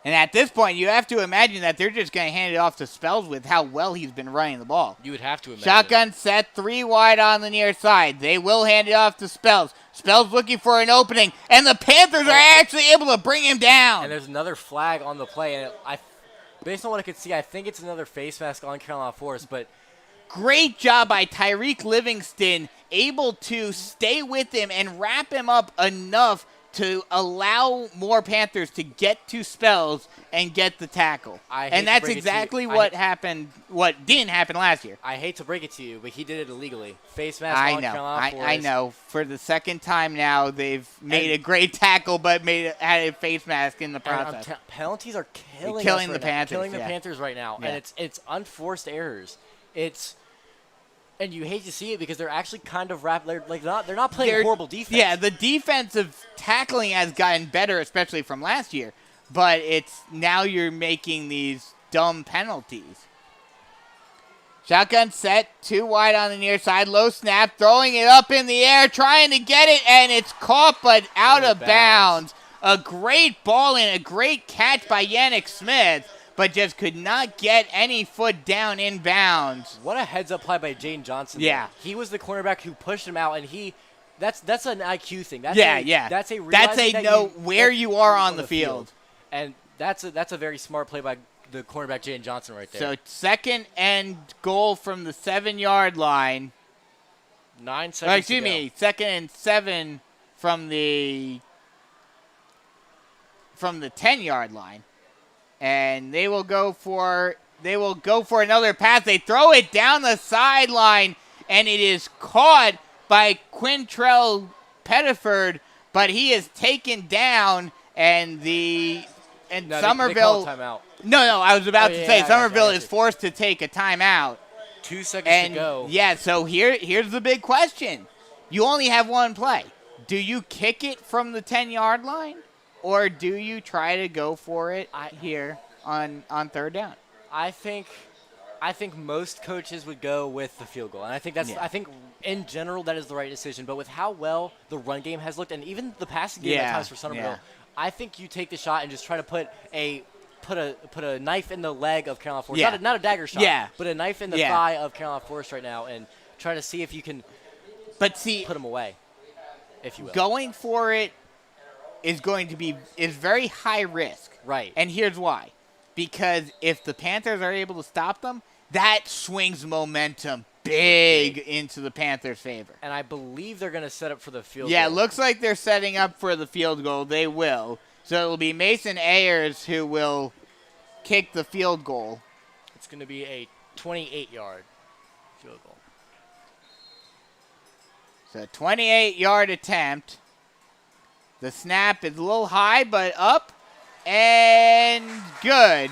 And at this point, you have to imagine that they're just going to hand it off to Spells with how well he's been running the ball. You would have to imagine. Shotgun set, 3 wide on the near side. They will hand it off to Spells. Spells looking for an opening, and the Panthers are actually able to bring him down. And there's another flag on the play, and based on what I could see, I think it's another face mask on Carolina Force, but Great job by Tyreek Livingston, able to stay with him and wrap him up enough to allow more Panthers to get to Spells and get the tackle. And that's exactly what happened, what didn't happen last year. I hate to break it to you, but he did it illegally. Face mask on Carolina Force. I know. For the second time now, they've made a great tackle, but had a face mask in the process. Penalties are killing the Panthers. Killing the Panthers right now, and it's unforced errors. And you hate to see it because they're actually kind of they're not playing horrible defense. Yeah, the defensive tackling has gotten better, especially from last year. But it's now you're making these dumb penalties. Shotgun set, 2 wide on the near side, low snap, throwing it up in the air, trying to get it, and it's caught but out of bounds. A great ball and a great catch by Yannick Smith, but just could not get any foot down in bounds. What a heads-up play by Jane Johnson. Yeah. There. He was the cornerback who pushed him out, and that's an IQ thing. That's That's where you are on the field. And that's a very smart play by the cornerback Jane Johnson right there. So second and goal from the 7-yard line. 9 seconds Excuse me, 2nd and 7 from the 10-yard line. And they will go for another pass. They throw it down the sideline, and it is caught by Quintrell Pettiford, but he is taken down, and Summerville. They call a timeout. No, I was about to say Summerville is forced to take a timeout. 2 seconds to go. Yeah, so here's the big question. You only have one play. do you kick it from the 10-yard line, or do you try to go for it here on third down? I think most coaches would go with the field goal, and I think I think in general that is the right decision. But with how well the run game has looked, and even the passing game at times for Summerville, I think you take the shot and just try to put a knife in the leg of Carolina Forest. Yeah. Not a dagger shot, but a knife in the Yeah. thigh of Carolina Forest right now, and try to see if you can put them away, if you will. Going for it is very high risk. Right. And here's why. Because if the Panthers are able to stop them, that swings momentum big into the Panthers' favor. And I believe they're going to set up for the field goal. Yeah, it looks like they're setting up for the field goal. They will. So it'll be Mason Ayers who will kick the field goal. It's going to be a 28-yard field goal. So 28-yard attempt. The snap is a little high, but up and good.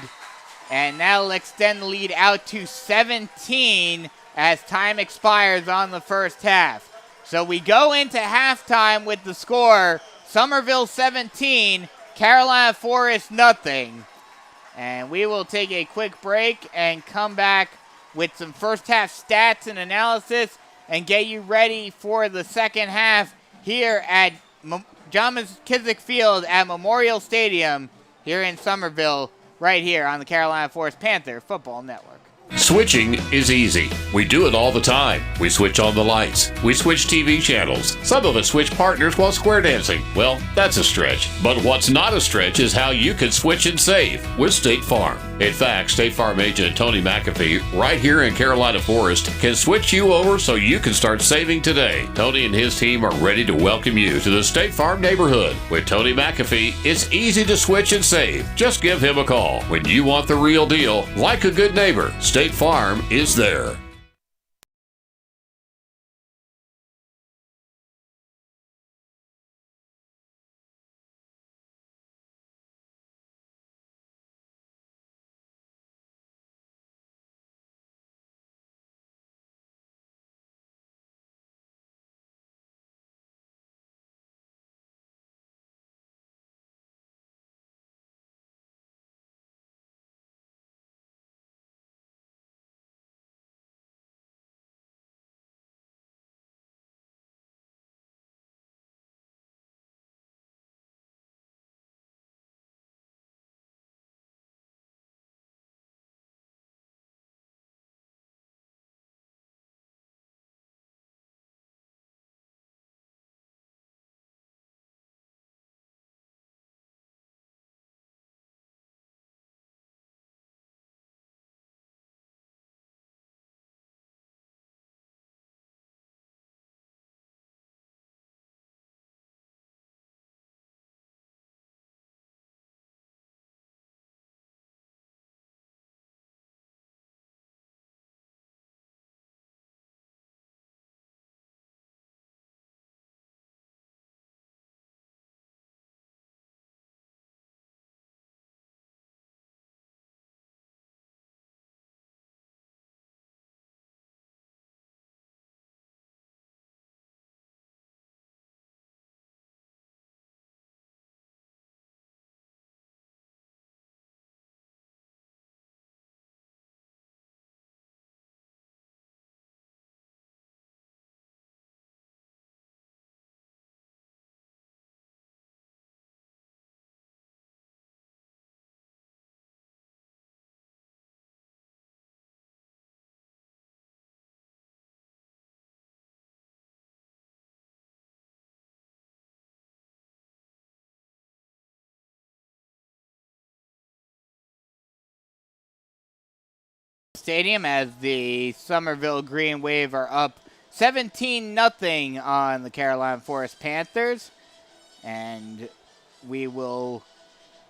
And that'll extend the lead out to 17 as time expires on the first half. So we go into halftime with the score, Summerville 17, Carolina Forest nothing. And we will take a quick break and come back with some first half stats and analysis and get you ready for the second half here at John McKissick Field at Memorial Stadium here in Summerville, right here on the Carolina Forest Panther Football Network. Switching is easy. We do it all the time. We switch on the lights. We switch TV channels. Some of us switch partners while square dancing. Well, that's a stretch. But what's not a stretch is how you can switch and save with State Farm. In fact, State Farm agent Tony McAfee, right here in Carolina Forest, can switch you over so you can start saving today. Tony and his team are ready to welcome you to the State Farm neighborhood. With Tony McAfee, it's easy to switch and save. Just give him a call. When you want the real deal, like a good neighbor, State Farm is there. Stadium as the Summerville Green Wave are up 17-0 on the Carolina Forest Panthers. And we will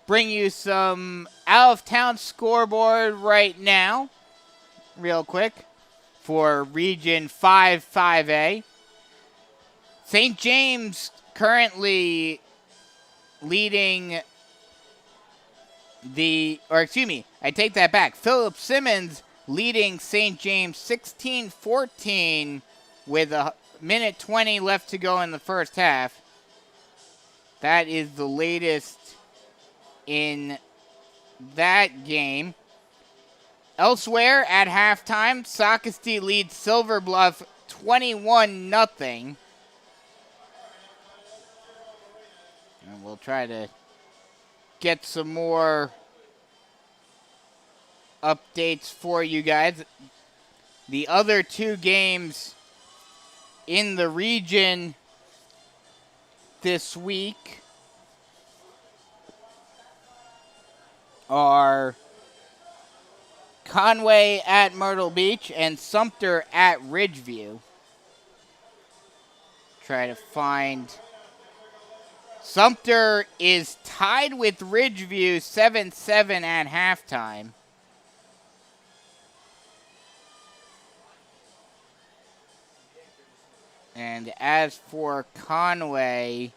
bring you some out-of-town scoreboard right now, real quick, for Region 5-5A. St. James currently leading I take that back. Philip Simmons leading St. James 16-14 with a minute 20 left to go in the first half. that is the latest in that game. Elsewhere at halftime, Socastee leads Silver Bluff 21-0. And we'll try to get some more updates for you guys. The other two games in the region this week are Conway at Myrtle Beach and Sumter at Ridgeview. Try to find... Sumter is tied with Ridgeview 7-7 at halftime. And as for Conway,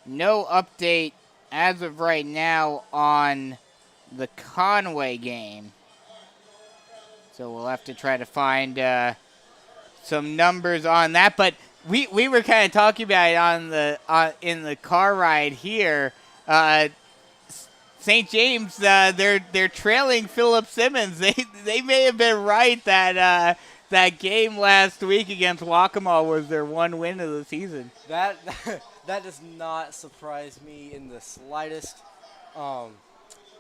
no update as of right now on the Conway game. So we'll have to try to find some numbers on that. But we were kind of talking about it in the car ride here. St. James, they're trailing Philip Simmons. They may have been right that that game last week against Waccamaw was their one win of the season. That does not surprise me in the slightest.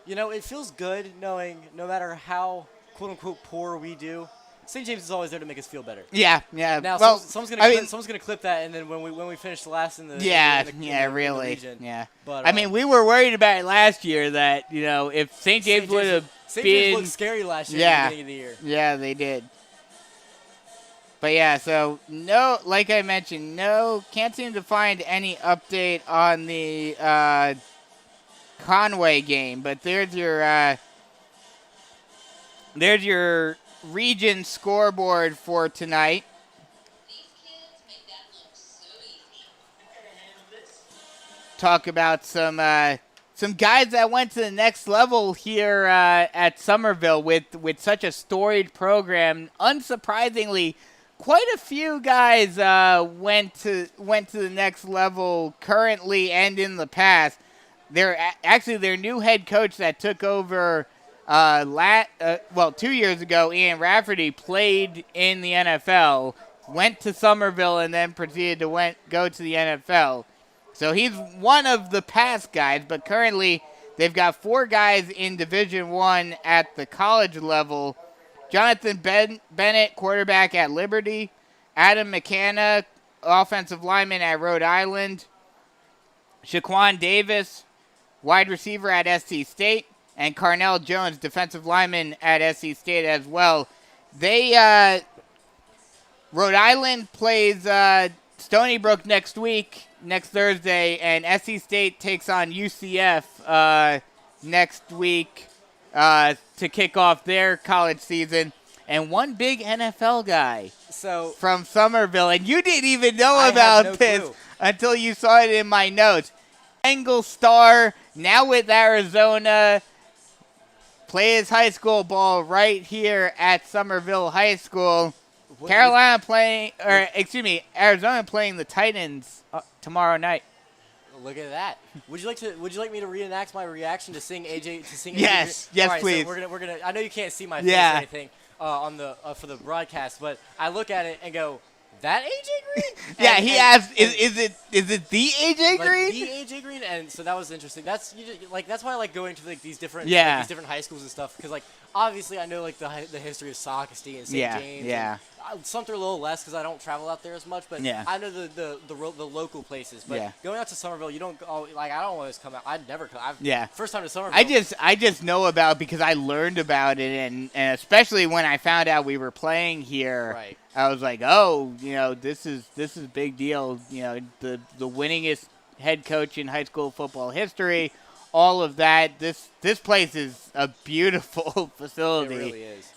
It feels good knowing no matter how quote-unquote poor we do, St. James is always there to make us feel better. Yeah. Now, well, someone's gonna clip that, and then when we finish last in the really, region. yeah. But I mean, we were worried about it last year that if St. James would have St. James looked scary last year at the beginning of the year. Yeah, they did. But yeah, so no, like I mentioned, can't seem to find any update on the Conway game. But there's your region scoreboard for tonight. Talk about some guys that went to the next level here at Summerville with such a storied program. Unsurprisingly, quite a few guys went to the next level currently and in the past. They're actually their new head coach that took over 2 years ago. Ian Rafferty played in the NFL, went to Summerville, and then proceeded to go to the NFL. So he's one of the past guys, but currently they've got 4 guys in Division I at the college level. Jonathan Bennett, quarterback at Liberty. Adam McKenna, offensive lineman at Rhode Island. Shaquan Davis, wide receiver at SC State. And Carnell Jones, defensive lineman at SC State as well. Rhode Island plays Stony Brook next Thursday, and SC State takes on UCF next week to kick off their college season. And one big NFL guy from Summerville, and you didn't even know about this until you saw it in my notes. Bengal star, now with Arizona, plays high school ball right here at Summerville High School. Arizona playing the Titans tomorrow night. Look at that. Would you like me to reenact my reaction to sing AJ? Yes, right, please. So we're gonna. I know you can't see my face or anything on the for the broadcast, but I look at it and go, "That AJ Green?" Yeah, he asked, "Is it the AJ Green?" The AJ Green, and so that was interesting. That's why I like going to these different these different high schools and stuff, because obviously I know the history of Socastee and St. James. Yeah. Sumter a little less because I don't travel out there as much, but I know the local places. But going out to Summerville, you don't I don't always come out. I'd never come. First time to Summerville. I just know about it because I learned about it, and especially when I found out we were playing here. Right. I was like, oh, this is a big deal. The winningest head coach in high school football history. All of that. This place is a beautiful facility. It really is.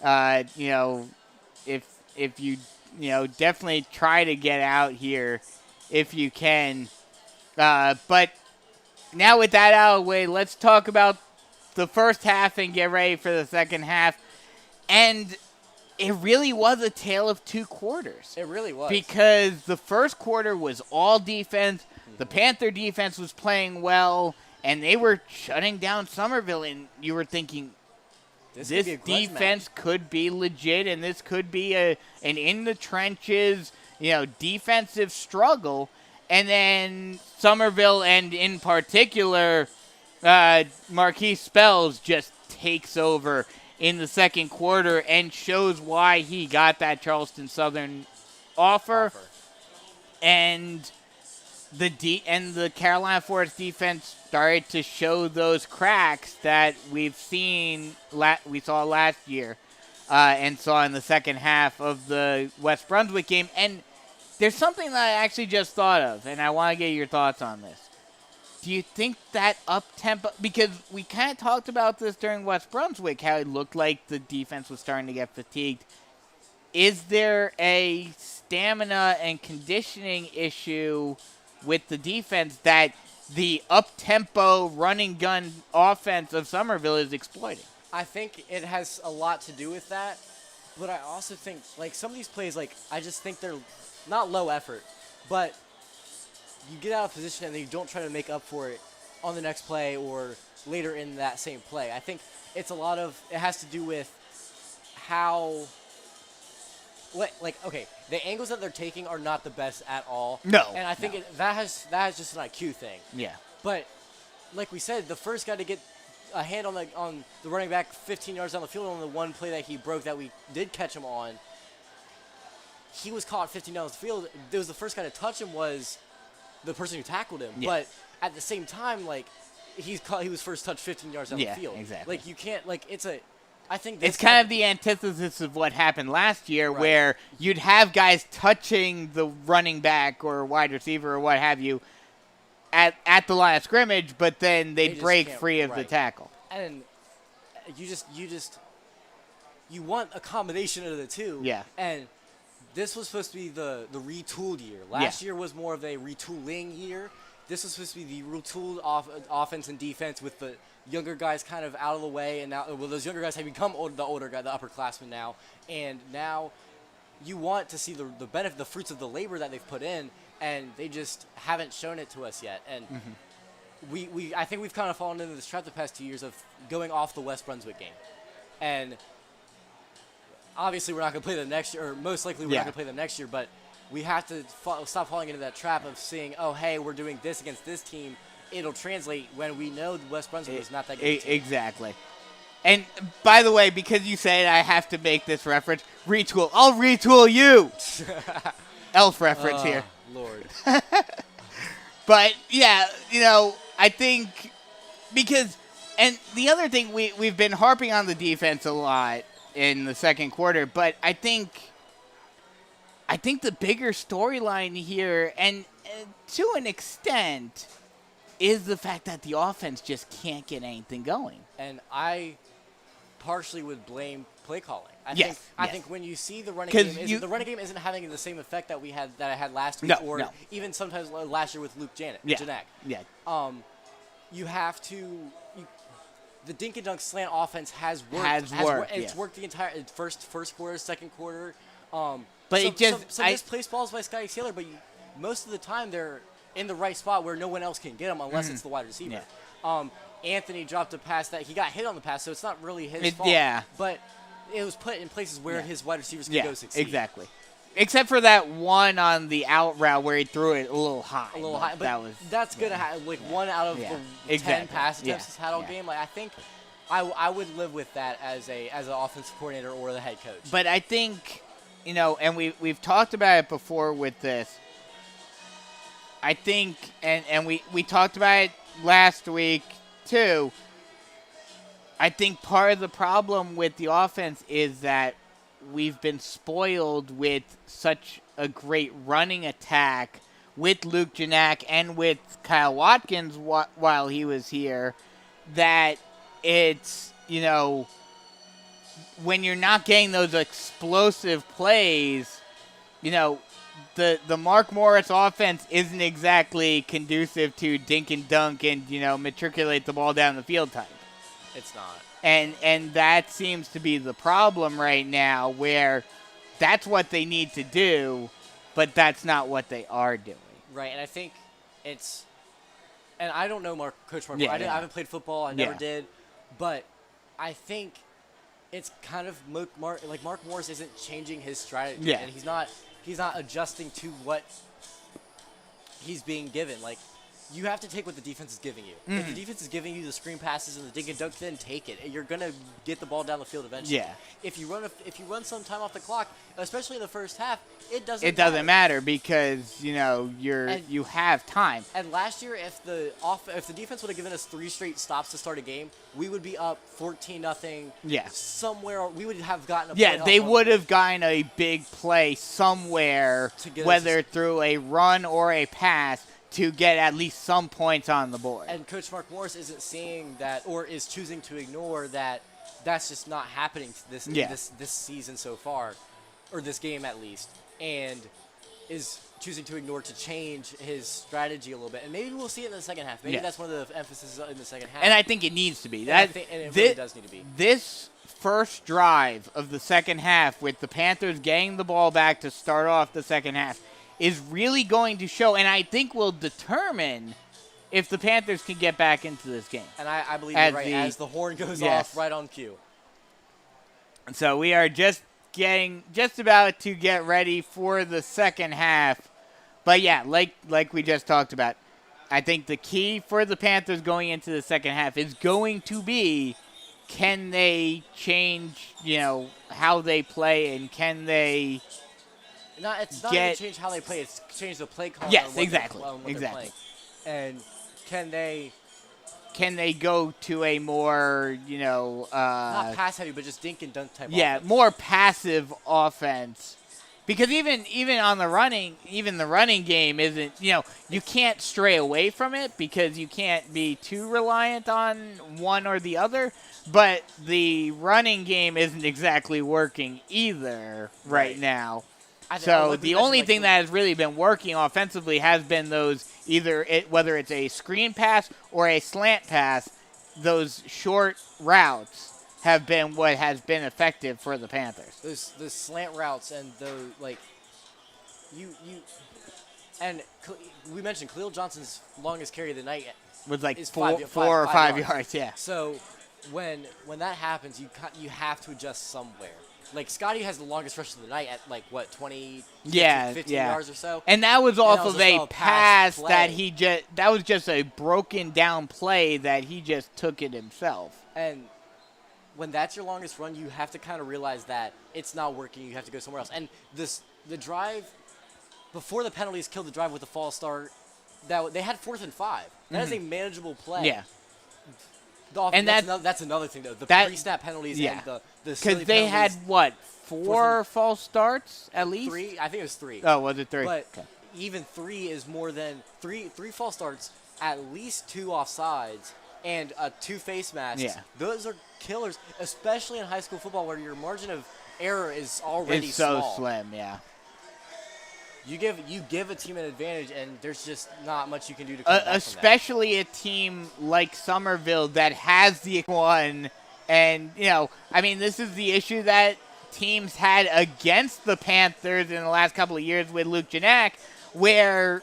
If you definitely try to get out here if you can. But now with that out of the way, let's talk about the first half and get ready for the second half. And it really was a tale of two quarters. It really was. Because the first quarter was all defense. The Panther defense was playing well, and they were shutting down Summerville, and you were thinking, this defense could be legit, and this could be an in-the-trenches, defensive struggle. And then Summerville, and in particular, Marquise Spells just takes over in the second quarter and shows why he got that Charleston Southern offer. And the Carolina Forest defense started to show those cracks that we saw last year and saw in the second half of the West Brunswick game. And there's something that I actually just thought of, and I want to get your thoughts on this. Do you think that up-tempo – because we kind of talked about this during West Brunswick, how it looked like the defense was starting to get fatigued. Is there a stamina and conditioning issue with the defense that the up-tempo running gun offense of Summerville is exploiting? I think it has a lot to do with that, but I also think, some of these plays, I just think they're not low effort, but – you get out of position and then you don't try to make up for it on the next play or later in that same play. I think it's it has to do with how, the angles that they're taking are not the best at all. No. And I think that has just an IQ thing. Yeah. But like we said, the first guy to get a hand on the running back 15 yards down the field on the one play that he broke that we did catch him on, he was caught 15 down the field. It was the first guy to touch him was the person who tackled him, but at the same time, he was first touched 15 yards down the field. Exactly. You can't, I think it's kind of the antithesis of what happened last year, where you'd have guys touching the running back or wide receiver or what have you at the line of scrimmage, but then they'd break free of the tackle. And you want a combination of the two. Yeah. And this was supposed to be the retooled year. Last year was more of a retooling year. This was supposed to be the retooled offense and defense with the younger guys kind of out of the way. And now, those younger guys have become the older guy, the upperclassmen now. And now you want to see the benefit, the fruits of the labor that they've put in, and they just haven't shown it to us yet. And I think we've kind of fallen into this trap the past 2 years of going off the West Brunswick game. And obviously, we're not going to play them next year, or most likely we're not going to play them next year, but we have to stop falling into that trap of seeing, oh, hey, we're doing this against this team. It'll translate when we know West Brunswick is not that good. Exactly. And by the way, because you say it, I have to make this reference. Retool. I'll retool you. Elf reference here. Lord. But, I think because – and the other thing, we've been harping on the defense a lot in the second quarter, but I think the bigger storyline here, and to an extent, is the fact that the offense just can't get anything going. And I partially would blame play calling. I think when you see the running game, the running game isn't having the same effect that I had last week, even sometimes last year with Luke Janak. Yeah. You have to. The dink and dunk slant offense has worked. It's worked the entire first quarter, second quarter. But some misplaced balls by Scotty Taylor, but most of the time they're in the right spot where no one else can get them unless it's the wide receiver. Yeah. Anthony dropped a pass that he got hit on the pass, so it's not really his fault. Yeah. But it was put in places where his wide receivers can go succeed. Exactly. Except for that one on the out route where he threw it a little high. But that's good to have. One out of the 10 pass attempts he's had all game. I think I would live with that as an offensive coordinator or the head coach. But I think, and we've talked about it before with this. I think, and we talked about it last week too. I think part of the problem with the offense is that we've been spoiled with such a great running attack with Luke Janak and with Kyle Watkins while he was here that it's, when you're not getting those explosive plays, the Mark Morris offense isn't exactly conducive to dink and dunk and, matriculate the ball down the field type. It's not. And that seems to be the problem right now, where that's what they need to do, but that's not what they are doing. Right, and I think it's, and I don't know Coach Mark. Yeah, I haven't played football. I never did, but I think it's kind of Mark Morris isn't changing his strategy, and he's not adjusting to what he's being given. Like, you have to take what the defense is giving you. If the defense is giving you the screen passes and the dink and dunk, then take it. You're gonna get the ball down the field eventually. Yeah. If you run some time off the clock, especially in the first half, it doesn't matter because you have time. And last year, if the defense would have given us 3 straight stops to start a game, we would be up 14-0. Yeah. Somewhere we would have gotten a yeah, they would have gotten a big play somewhere, whether through a run or a pass, to get at least some points on the board. And Coach Mark Morris isn't seeing that, or is choosing to ignore that. That's just not happening this season so far, or this game at least, and is choosing to ignore to change his strategy a little bit. And maybe we'll see it in the second half. Maybe that's one of the emphasis in the second half. And I think it needs to be. And it really does need to be. This first drive of the second half, with the Panthers getting the ball back to start off the second half, is really going to show, and I think will determine if the Panthers can get back into this game. And I believe you're right, as the horn goes off right on cue. So we are just about to get ready for the second half. But yeah, like we just talked about, I think the key for the Panthers going into the second half is going to be, can they change, how they play, and can they... It's not even change how they play. It's change the play call. Yes, exactly. And can they go to a more, not pass heavy, but just dink and dunk type? Yeah, offense. more passive offense. Because even on the running game isn't. You can't stray away from it because you can't be too reliant on one or the other. But the running game isn't exactly working either right now. So the only thing that has really been working offensively has been those whether it's a screen pass or a slant pass, those short routes have been what has been effective for the Panthers. Those slant routes and we mentioned Khalil Johnson's longest carry of the night was like is 4 or 5 yards. Yeah. So when that happens, you have to adjust somewhere. Like, Scotty has the longest rush of the night at, 20, 15 yards or so. And that was off of a pass that that was just a broken down play that he just took it himself. And when that's your longest run, you have to kind of realize that it's not working. You have to go somewhere else. And the drive, before the penalties killed the drive with the false start, they had 4th and 5. That is a manageable play. Yeah. And that's another thing, though. The pre-snap penalties and the because they had, 4 false starts at least? 3? I think it was 3. Oh, was it 3? But even 3 is more than 3 false starts, at least 2 offsides, and 2 face masks. Yeah. Those are killers, especially in high school football where your margin of error is already it's so small. slim, yeah. You give a team an advantage, and there's just not much you can do to come back especially from a team like Summerville that has the one. And, this is the issue that teams had against the Panthers in the last couple of years with Luke Janak, where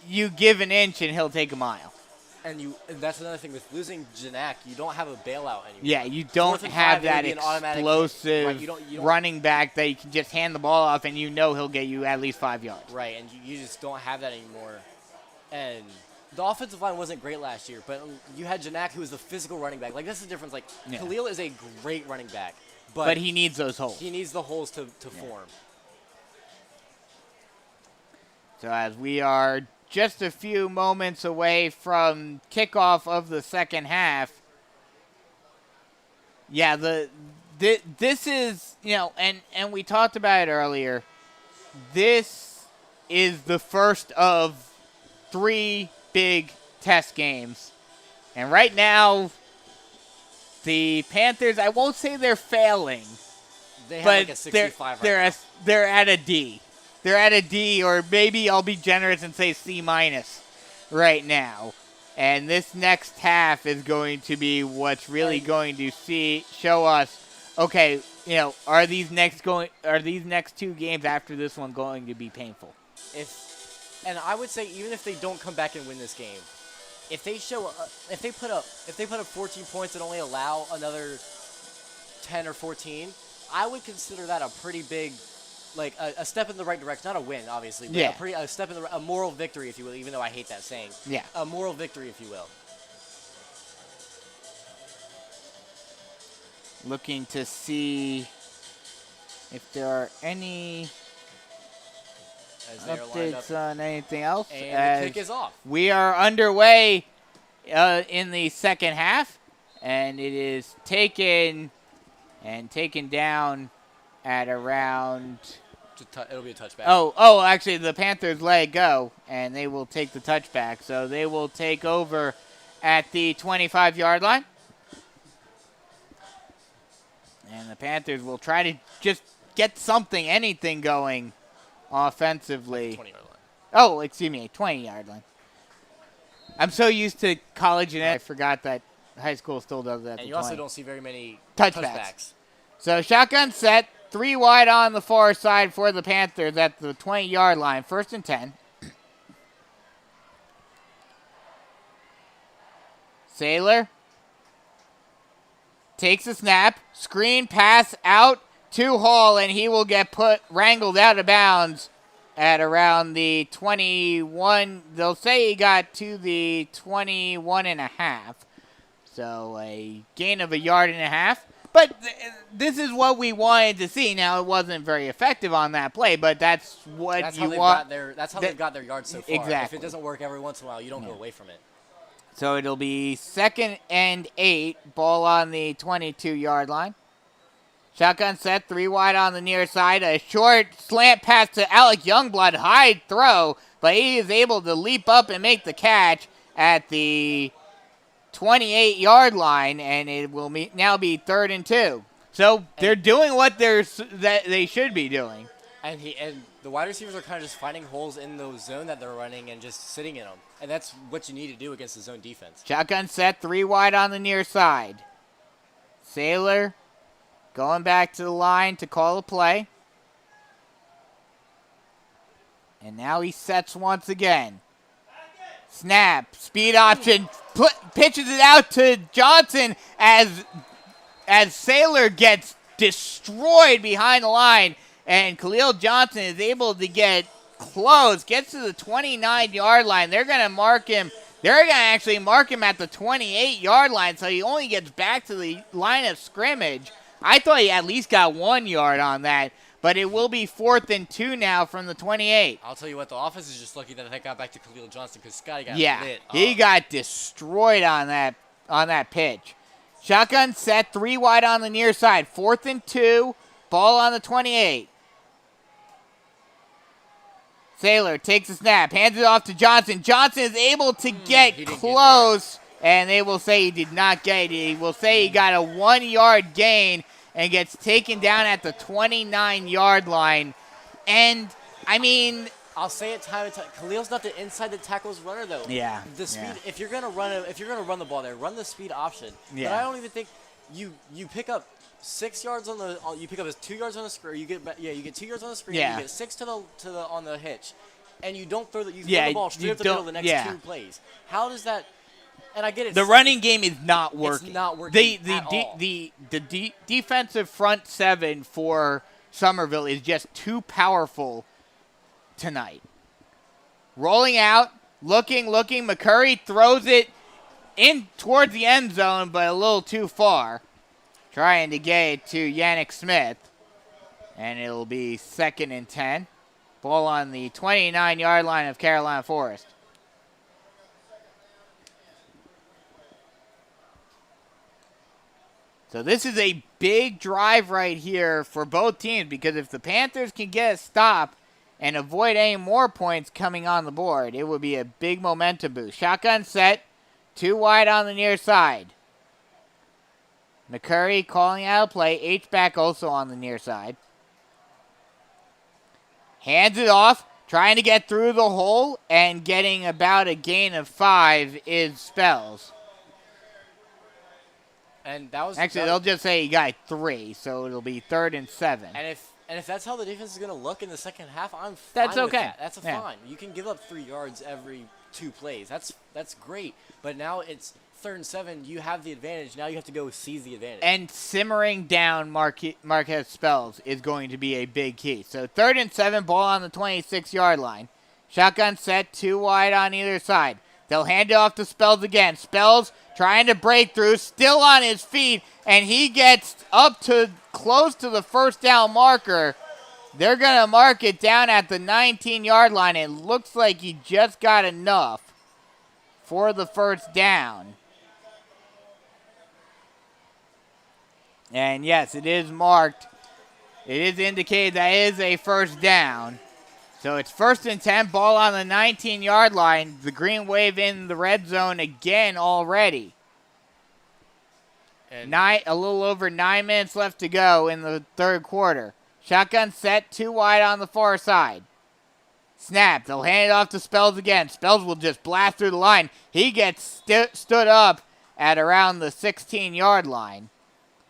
you give an inch and he'll take a mile. And that's another thing with losing Janak, you don't have a bailout anymore. Yeah, you don't have that explosive running back that you can just hand the ball off and he'll get you at least 5 yards. Right, and you just don't have that anymore. And the offensive line wasn't great last year, but you had Janak, who was the physical running back. That's the difference. Khalil is a great running back, but he needs those holes. He needs the holes to form. So as we are just a few moments away from kickoff of the second half. Yeah, this is, and we talked about it earlier. This is the first of 3 big test games. And right now, the Panthers, I won't say they're failing. They have a 65 they're at a D. They're at a D, or maybe I'll be generous and say C- right now. And this next half is going to be what's really going to show us, okay, are these next 2 games after this one going to be painful? And I would say even if they don't come back and win this game, if they put up 14 points and only allow another 10 or 14, I would consider that a pretty big, like a step in the right direction. Not a win, obviously, but a step in a moral victory, if you will. Even though I hate that saying. Yeah. A moral victory, if you will. Looking to see if there are any updates on anything else. And the kick is off. We are underway in the second half, and it is taken down at around. It'll be a touchback. Oh, actually, the Panthers let it go, and they will take the touchback. So they will take over at the 25-yard line. And the Panthers will try to just get anything going offensively. 20-yard line. Oh, excuse me, 20-yard line. I'm so used to college and I forgot that high school still does that. And you also don't see very many touchbacks. So shotgun set, 3 wide on the far side for the Panthers at the 20-yard line, 1st and 10. Saylor takes a snap, screen pass out to Hall, and he will get wrangled out of bounds at around the 21. They'll say he got to the 21.5. So a gain of 1.5 yards. But this is what we wanted to see. Now, it wasn't very effective on that play, but that's what that's you how want. That's how they've got their yards so far. Exactly. If it doesn't work every once in a while, you don't go away from it. So it'll be 2nd and 8, ball on the 22-yard line. Shotgun set, 3 wide on the near side. A short slant pass to Alec Youngblood, high throw, but he is able to leap up and make the catch at the 28-yard line, and it will now be 3rd and 2. So they're doing what they should be doing. And the wide receivers are kind of just finding holes in those zone that they're running and just sitting in them. And that's what you need to do against the zone defense. Shotgun set, 3 wide on the near side. Saylor going back to the line to call a play. And now he sets once again. Snap, speed option, pitches it out to Johnson as Saylor gets destroyed behind the line. And Khalil Johnson is able to get close, gets to the 29-yard line. They're going to mark him. They're going to actually mark him at the 28-yard line, so he only gets back to the line of scrimmage. I thought he at least got 1 yard on that, but it will be 4th and 2 now from the 28. I'll tell you what, the offense is just lucky that they got back to Khalil Johnson because Scotty got lit up. He got destroyed on that pitch. Shotgun set, 3 wide on the near side, 4th and 2, ball on the 28. Saylor takes a snap, hands it off to Johnson. Johnson is able to get close, and they will say he did not get it. He will say he got a 1 yard gain and gets taken down at the 29-yard line. And, I mean, I'll say it time and time. Khalil's not the inside the tackles runner, though. Yeah. The speed. If you're gonna run the ball there, run the speed option. Yeah. But I don't even think you pick up 6 yards on the. You pick up 2 yards on the screen. You get 2 yards on the screen. Yeah. You get 6 on the hitch, and you don't throw the. You throw the ball straight up the middle of the next 2 plays. How does that? And I get it. The running game is not working. It's not working at all. The defensive front 7 for Summerville is just too powerful tonight. Rolling out, looking. McCurry throws it in towards the end zone, but a little too far. Trying to get it to Yannick Smith. And it'll be 2nd and 10. Ball on the 29-yard line of Carolina Forest. So this is a big drive right here for both teams because if the Panthers can get a stop and avoid any more points coming on the board, it would be a big momentum boost. Shotgun set, 2 wide on the near side. McCurry calling out a play. H-back also on the near side. Hands it off. Trying to get through the hole and getting about a gain of 5 is Spells. And that was actually they'll just say he got 3, so it'll be 3rd and 7. And if that's how the defense is going to look in the second half, I'm fine that's with okay. That. That's fine. You can give up 3 yards every 2 plays. That's great. But now it's 3rd and 7. You have the advantage. Now you have to go seize the advantage. And simmering down Marquez Spells is going to be a big key. So 3rd and 7, ball on the 26-yard line. Shotgun set, 2 wide on either side. They'll hand it off to Spells again. Spells trying to break through, still on his feet, and he gets up to close to the first down marker. They're going to mark it down at the 19-yard line. It looks like he just got enough for the first down. And yes, it is marked. It is indicated that it is a first down. So it's 1st and 10, ball on the 19-yard line. The Green Wave in the red zone again already. And a little over 9 minutes left to go in the third quarter. Shotgun set, 2 wide on the far side. Snap, they'll hand it off to Spells again. Spells will just blast through the line. He gets stood up at around the 16-yard line.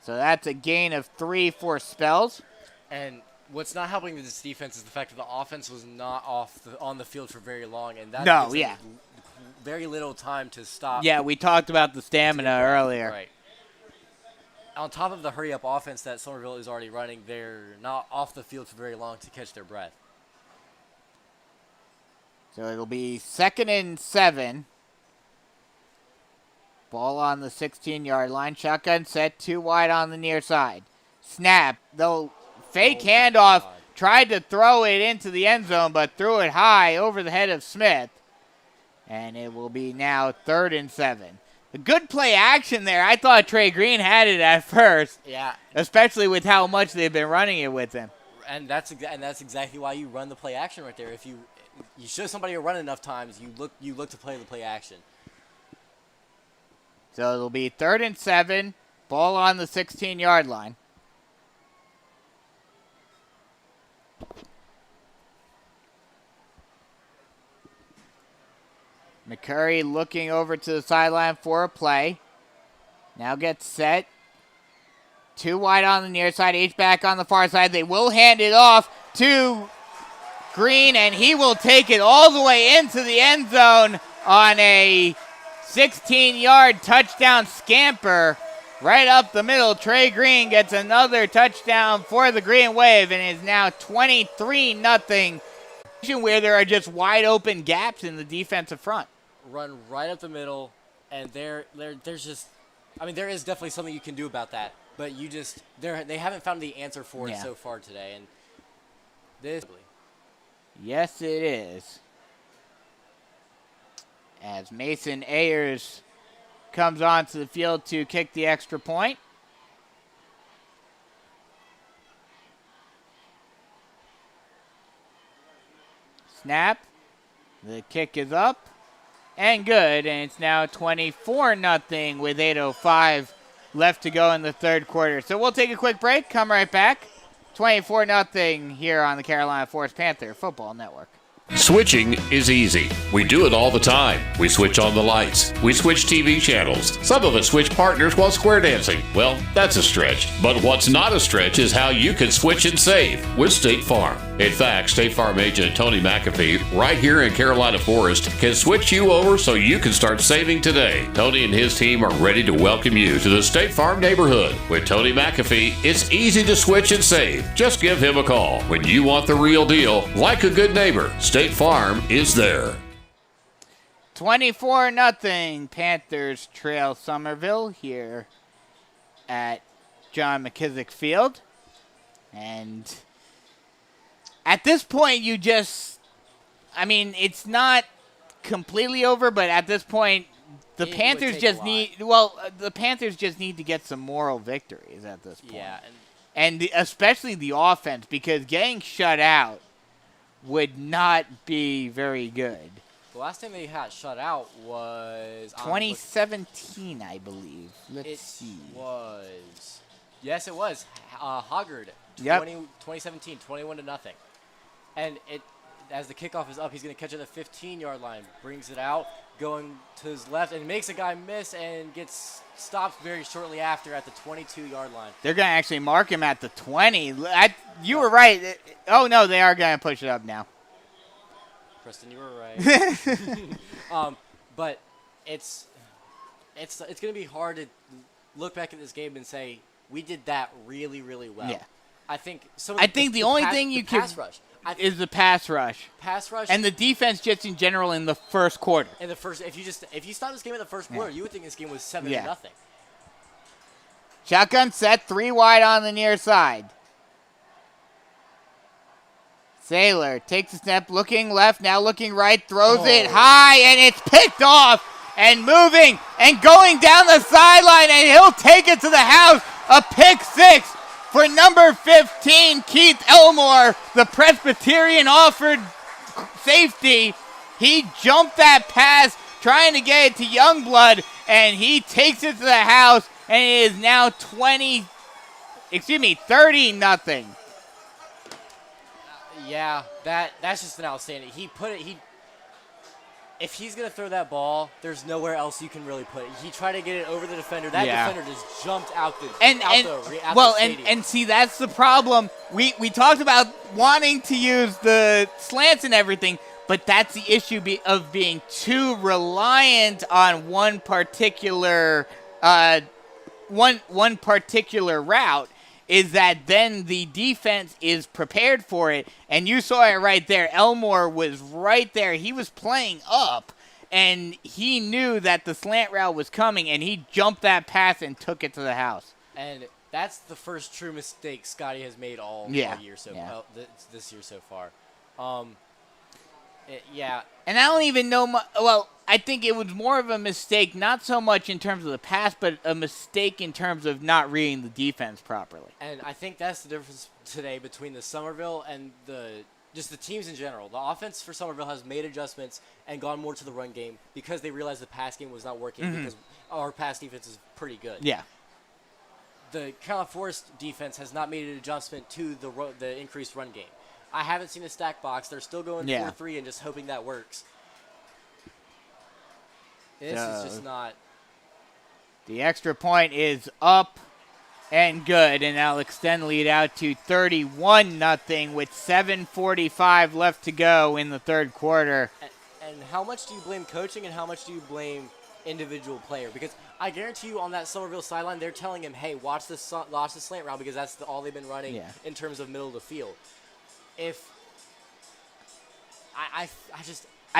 So that's a gain of 3 for Spells. And what's not helping this defense is the fact that the offense was not on the field for very long, and that gives them very little time to stop. Yeah, we talked about the stamina earlier. Right. On top of the hurry-up offense that Summerville is already running, they're not off the field for very long to catch their breath. So it'll be 2nd and 7. Ball on the 16-yard line. Shotgun set, 2 wide on the near side. Snap. They'll fake handoff. Tried to throw it into the end zone, but threw it high over the head of Smith. And it will be now 3rd and 7. A good play action there. I thought Trey Green had it at first. Yeah. Especially with how much they've been running it with him. And that's exactly why you run the play action right there. If you show somebody a run enough times, you look to play the play action. So it'll be 3rd and 7. Ball on the 16-yard line. McCurry looking over to the sideline for a play. Now gets set. 2 wide on the near side, H-back on the far side. They will hand it off to Green, and he will take it all the way into the end zone on a 16-yard touchdown scamper right up the middle. Trey Green gets another touchdown for the Green Wave and is now 23-0, where there are just wide open gaps in the defensive front. Run right up the middle, and there's just, I mean, there is definitely something you can do about that, but they haven't found the answer for it so far today, and this. Yes, it is. As Mason Ayers comes onto the field to kick the extra point. Snap. The kick is up and good, and it's now 24-0 with 8:05 left to go in the third quarter. So we'll take a quick break, come right back. 24-0 here on the Carolina Forest Panther Football Network. Switching is easy. We do it all the time. We switch on the lights. We switch TV channels. Some of us switch partners while square dancing. Well, that's a stretch. But what's not a stretch is how you can switch and save with State Farm. In fact, State Farm agent Tony McAfee, right here in Carolina Forest, can switch you over so you can start saving today. Tony and his team are ready to welcome you to the State Farm neighborhood. With Tony McAfee, it's easy to switch and save. Just give him a call. When you want the real deal, like a good neighbor, State Farm is there. 24-0 Panthers trail Summerville here at John McKissick Field. And at this point, it's not completely over, but at this point, the Panthers just need to get some moral victories at this point. Yeah. And especially the offense, because getting shut out would not be very good. The last time they got shut out was 2017, I believe. Let's see. Yes, it was. Hoggard. Yep. 2017, 21-0. And as the kickoff is up, he's going to catch it at the 15-yard line, brings it out, going to his left, and makes a guy miss and gets stopped very shortly after at the 22-yard line. They're going to actually mark him at the 20. You were right. Oh, no, they are going to push it up now. Preston, you were right. But it's going to be hard to look back at this game and say we did that really, really well. Yeah. I think the only thing you can pass rush is the pass rush. Pass rush and the defense just in general in the first quarter. In the first, if you stop this game in the first quarter, you would think this game was 7-0. Shotgun set, 3 wide on the near side. Sailor takes a step, looking left, now looking right, throws it high, and it's picked off and moving and going down the sideline, and he'll take it to the house. A pick 6 for number 15, Keith Elmore, the Presbyterian offered safety. He jumped that pass, trying to get it to Youngblood, and he takes it to the house, and it is now 30-0. Yeah, that's just an outstanding. If he's going to throw that ball, there's nowhere else you can really put it. He tried to get it over the defender. That defender just jumped out the stadium. And see, that's the problem. We talked about wanting to use the slants and everything, but that's the issue of being too reliant on one particular route. Is that then the defense is prepared for it, and you saw it right there. Elmore was right there. He was playing up, and he knew that the slant route was coming, and he jumped that pass and took it to the house. And that's the first true mistake Scotty has made all year this year so far. And I don't even know. I think it was more of a mistake, not so much in terms of the pass, but a mistake in terms of not reading the defense properly. And I think that's the difference today between the Summerville and the teams in general. The offense for Summerville has made adjustments and gone more to the run game because they realized the pass game was not working because our pass defense is pretty good. Yeah. The Carolina Forest defense has not made an adjustment to the increased run game. I haven't seen a stack box. They're still going 4-3 and just hoping that works. This is just not. The extra point is up and good, and that'll extend lead out to 31-0 with 7:45 left to go in the third quarter. And how much do you blame coaching and how much do you blame individual player? Because I guarantee you on that Summerville sideline, they're telling him, hey, watch the slant route because that's all they've been running in terms of middle of the field. I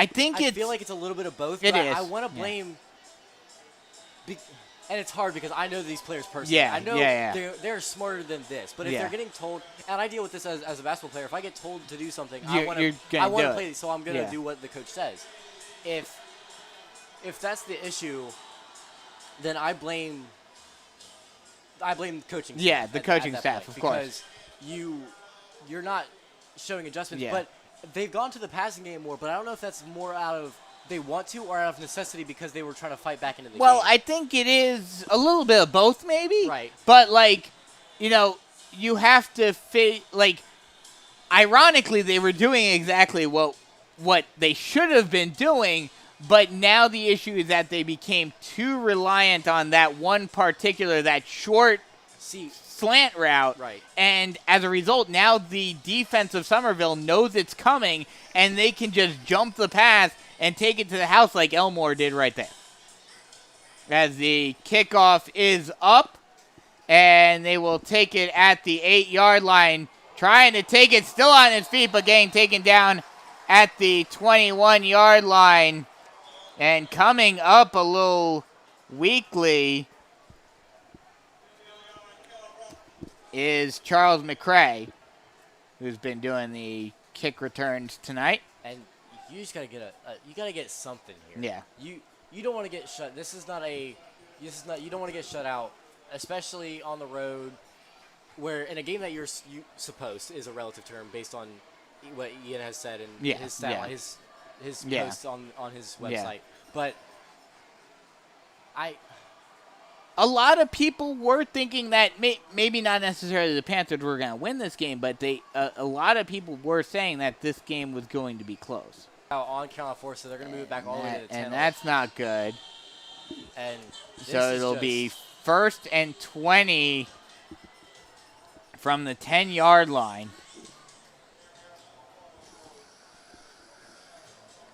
feel like it's a little bit of both. I want to blame, and it's hard because I know these players personally. I know they're smarter than this. But if they're getting told, and I deal with this as a basketball player, if I get told to do something, I want to play, so I'm going to do what the coach says. If that's the issue, then I blame coaching. Yeah, the coaching staff, of course, because you're not showing adjustments, but they've gone to the passing game more, but I don't know if that's more out of they want to or out of necessity because they were trying to fight back into the game. Well, I think it is a little bit of both, maybe. Right. But, you have to ironically, they were doing exactly what they should have been doing, but now the issue is that they became too reliant on that one particular, that short slant route. Right. And as a result, now the defense of Summerville knows it's coming, and they can just jump the pass and take it to the house like Elmore did right there. As the kickoff is up, and they will take it at the 8-yard line, trying to take it still on his feet, but getting taken down at the 21-yard line. And coming up a little weakly is Charles McCray, who's been doing the kick returns tonight. And you just gotta get something here. Yeah. You don't want to get shut. You don't want to get shut out, especially on the road, where in a game that you're supposed is a relative term based on what Ian has said and his posts on his website. But a lot of people were thinking that maybe not necessarily the Panthers were going to win this game, but a lot of people were saying that this game was going to be close. On count of 4, so they're going to move it back all the way to the 10. And that's not good. And so it'll be 1st and 20 from the 10-yard line.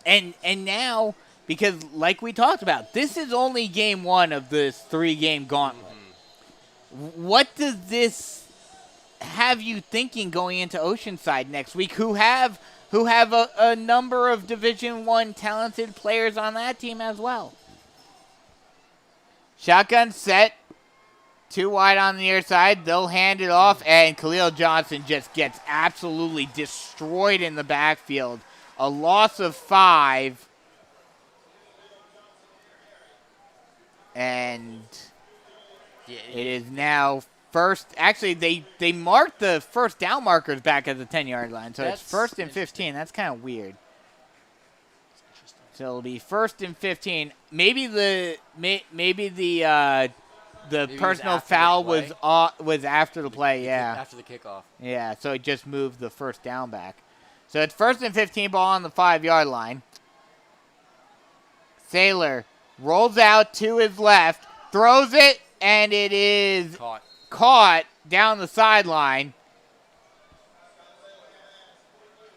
And now, because like we talked about, this is only game 1 of this 3-game gauntlet. Mm-hmm. What does this have you thinking going into Oceanside next week, who have a number of Division I talented players on that team as well? Shotgun set. 2 wide on the near side. They'll hand it off, and Khalil Johnson just gets absolutely destroyed in the backfield. A loss of 5. And it is now first. Actually, they marked the first down markers back at the 10-yard line. So it's 1st and 15. That's kind of weird. So it'll be 1st and 15. Maybe the personal foul was after the play. Yeah. After the kickoff. Yeah. So it just moved the first down back. So it's 1st and 15, ball on the 5-yard line. Saylor rolls out to his left, throws it, and it is caught down the sideline.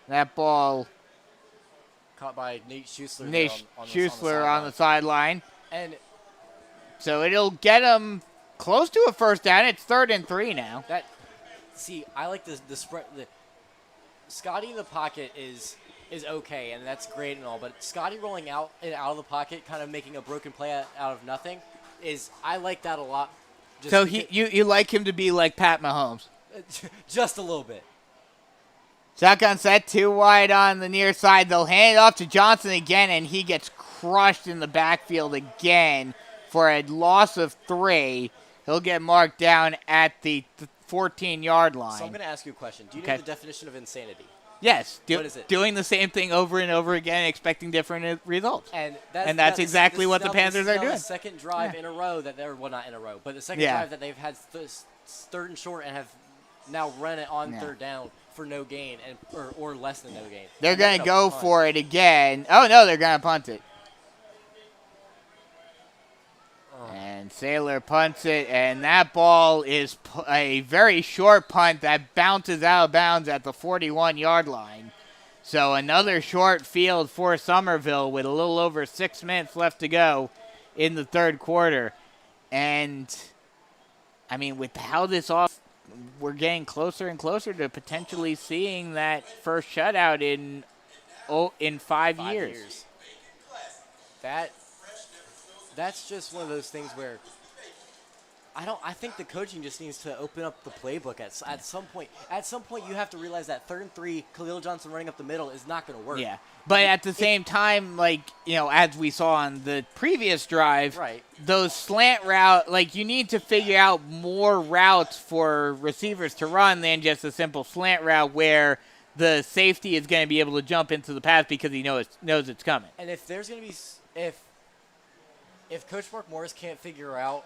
That ball caught by Nate Schuessler. On the sideline. And so it'll get him close to a first down. It's 3rd and 3 now. I like the spread. Scotty in the pocket is okay, and that's great and all, but Scotty rolling out of the pocket, kind of making a broken play out of nothing, I like that a lot. So you like him to be like Pat Mahomes? Just a little bit. Shotgun set, 2 wide on the near side. They'll hand it off to Johnson again, and he gets crushed in the backfield again for a loss of 3. He'll get marked down at the 14-yard line. So I'm going to ask you a question. Do you know the definition of insanity? Yes. What is it? Doing the same thing over and over again, expecting different results. And that's exactly what the Panthers are doing. The second drive in a row that they're, well, not in a row, but the second drive that they've had 3rd and short and have now run it on 3rd down for no gain or less than no gain. They're going to go for it again. Oh, no, they're going to punt it. And Saylor punts it, and that ball is a very short punt that bounces out of bounds at the 41-yard line. So another short field for Summerville with a little over 6 minutes left to go in the 3rd quarter. And, I mean, with how this off, we're getting closer and closer to potentially seeing that first shutout in 5 years. That's just one of those things where I think the coaching just needs to open up the playbook at some point. At some point, you have to realize that 3rd and 3, Khalil Johnson running up the middle is not going to work. Yeah, but at the same time, as we saw on the previous drive, right, those slant route, you need to figure out more routes for receivers to run than just a simple slant route where the safety is going to be able to jump into the pass because he knows it's coming. And if there's going to be if Coach Mark Morris can't figure out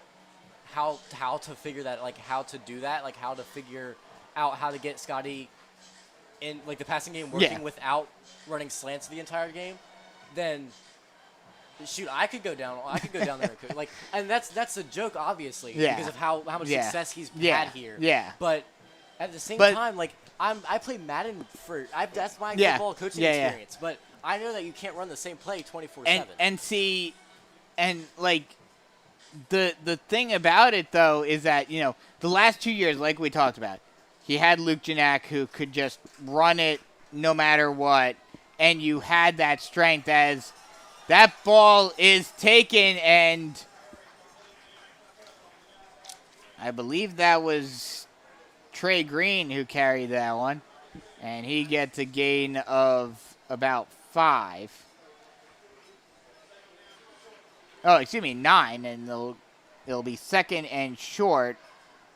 how to figure that, how to do that, how to figure out how to get Scotty in the passing game working without running slants the entire game, then shoot, I could go down there and that's a joke, obviously, because of how much success he's had here. Yeah. But at the same time, I play Madden that's my football coaching experience, but I know that you can't run the same play 24/7. And see. And, the thing about it, though, is that, the last 2 years, like we talked about, he had Luke Janak who could just run it no matter what, and you had that strength as that ball is taken, and I believe that was Trey Green who carried that one, and he gets a gain of about 5. Oh, excuse me, 9, and it'll be 2nd and short.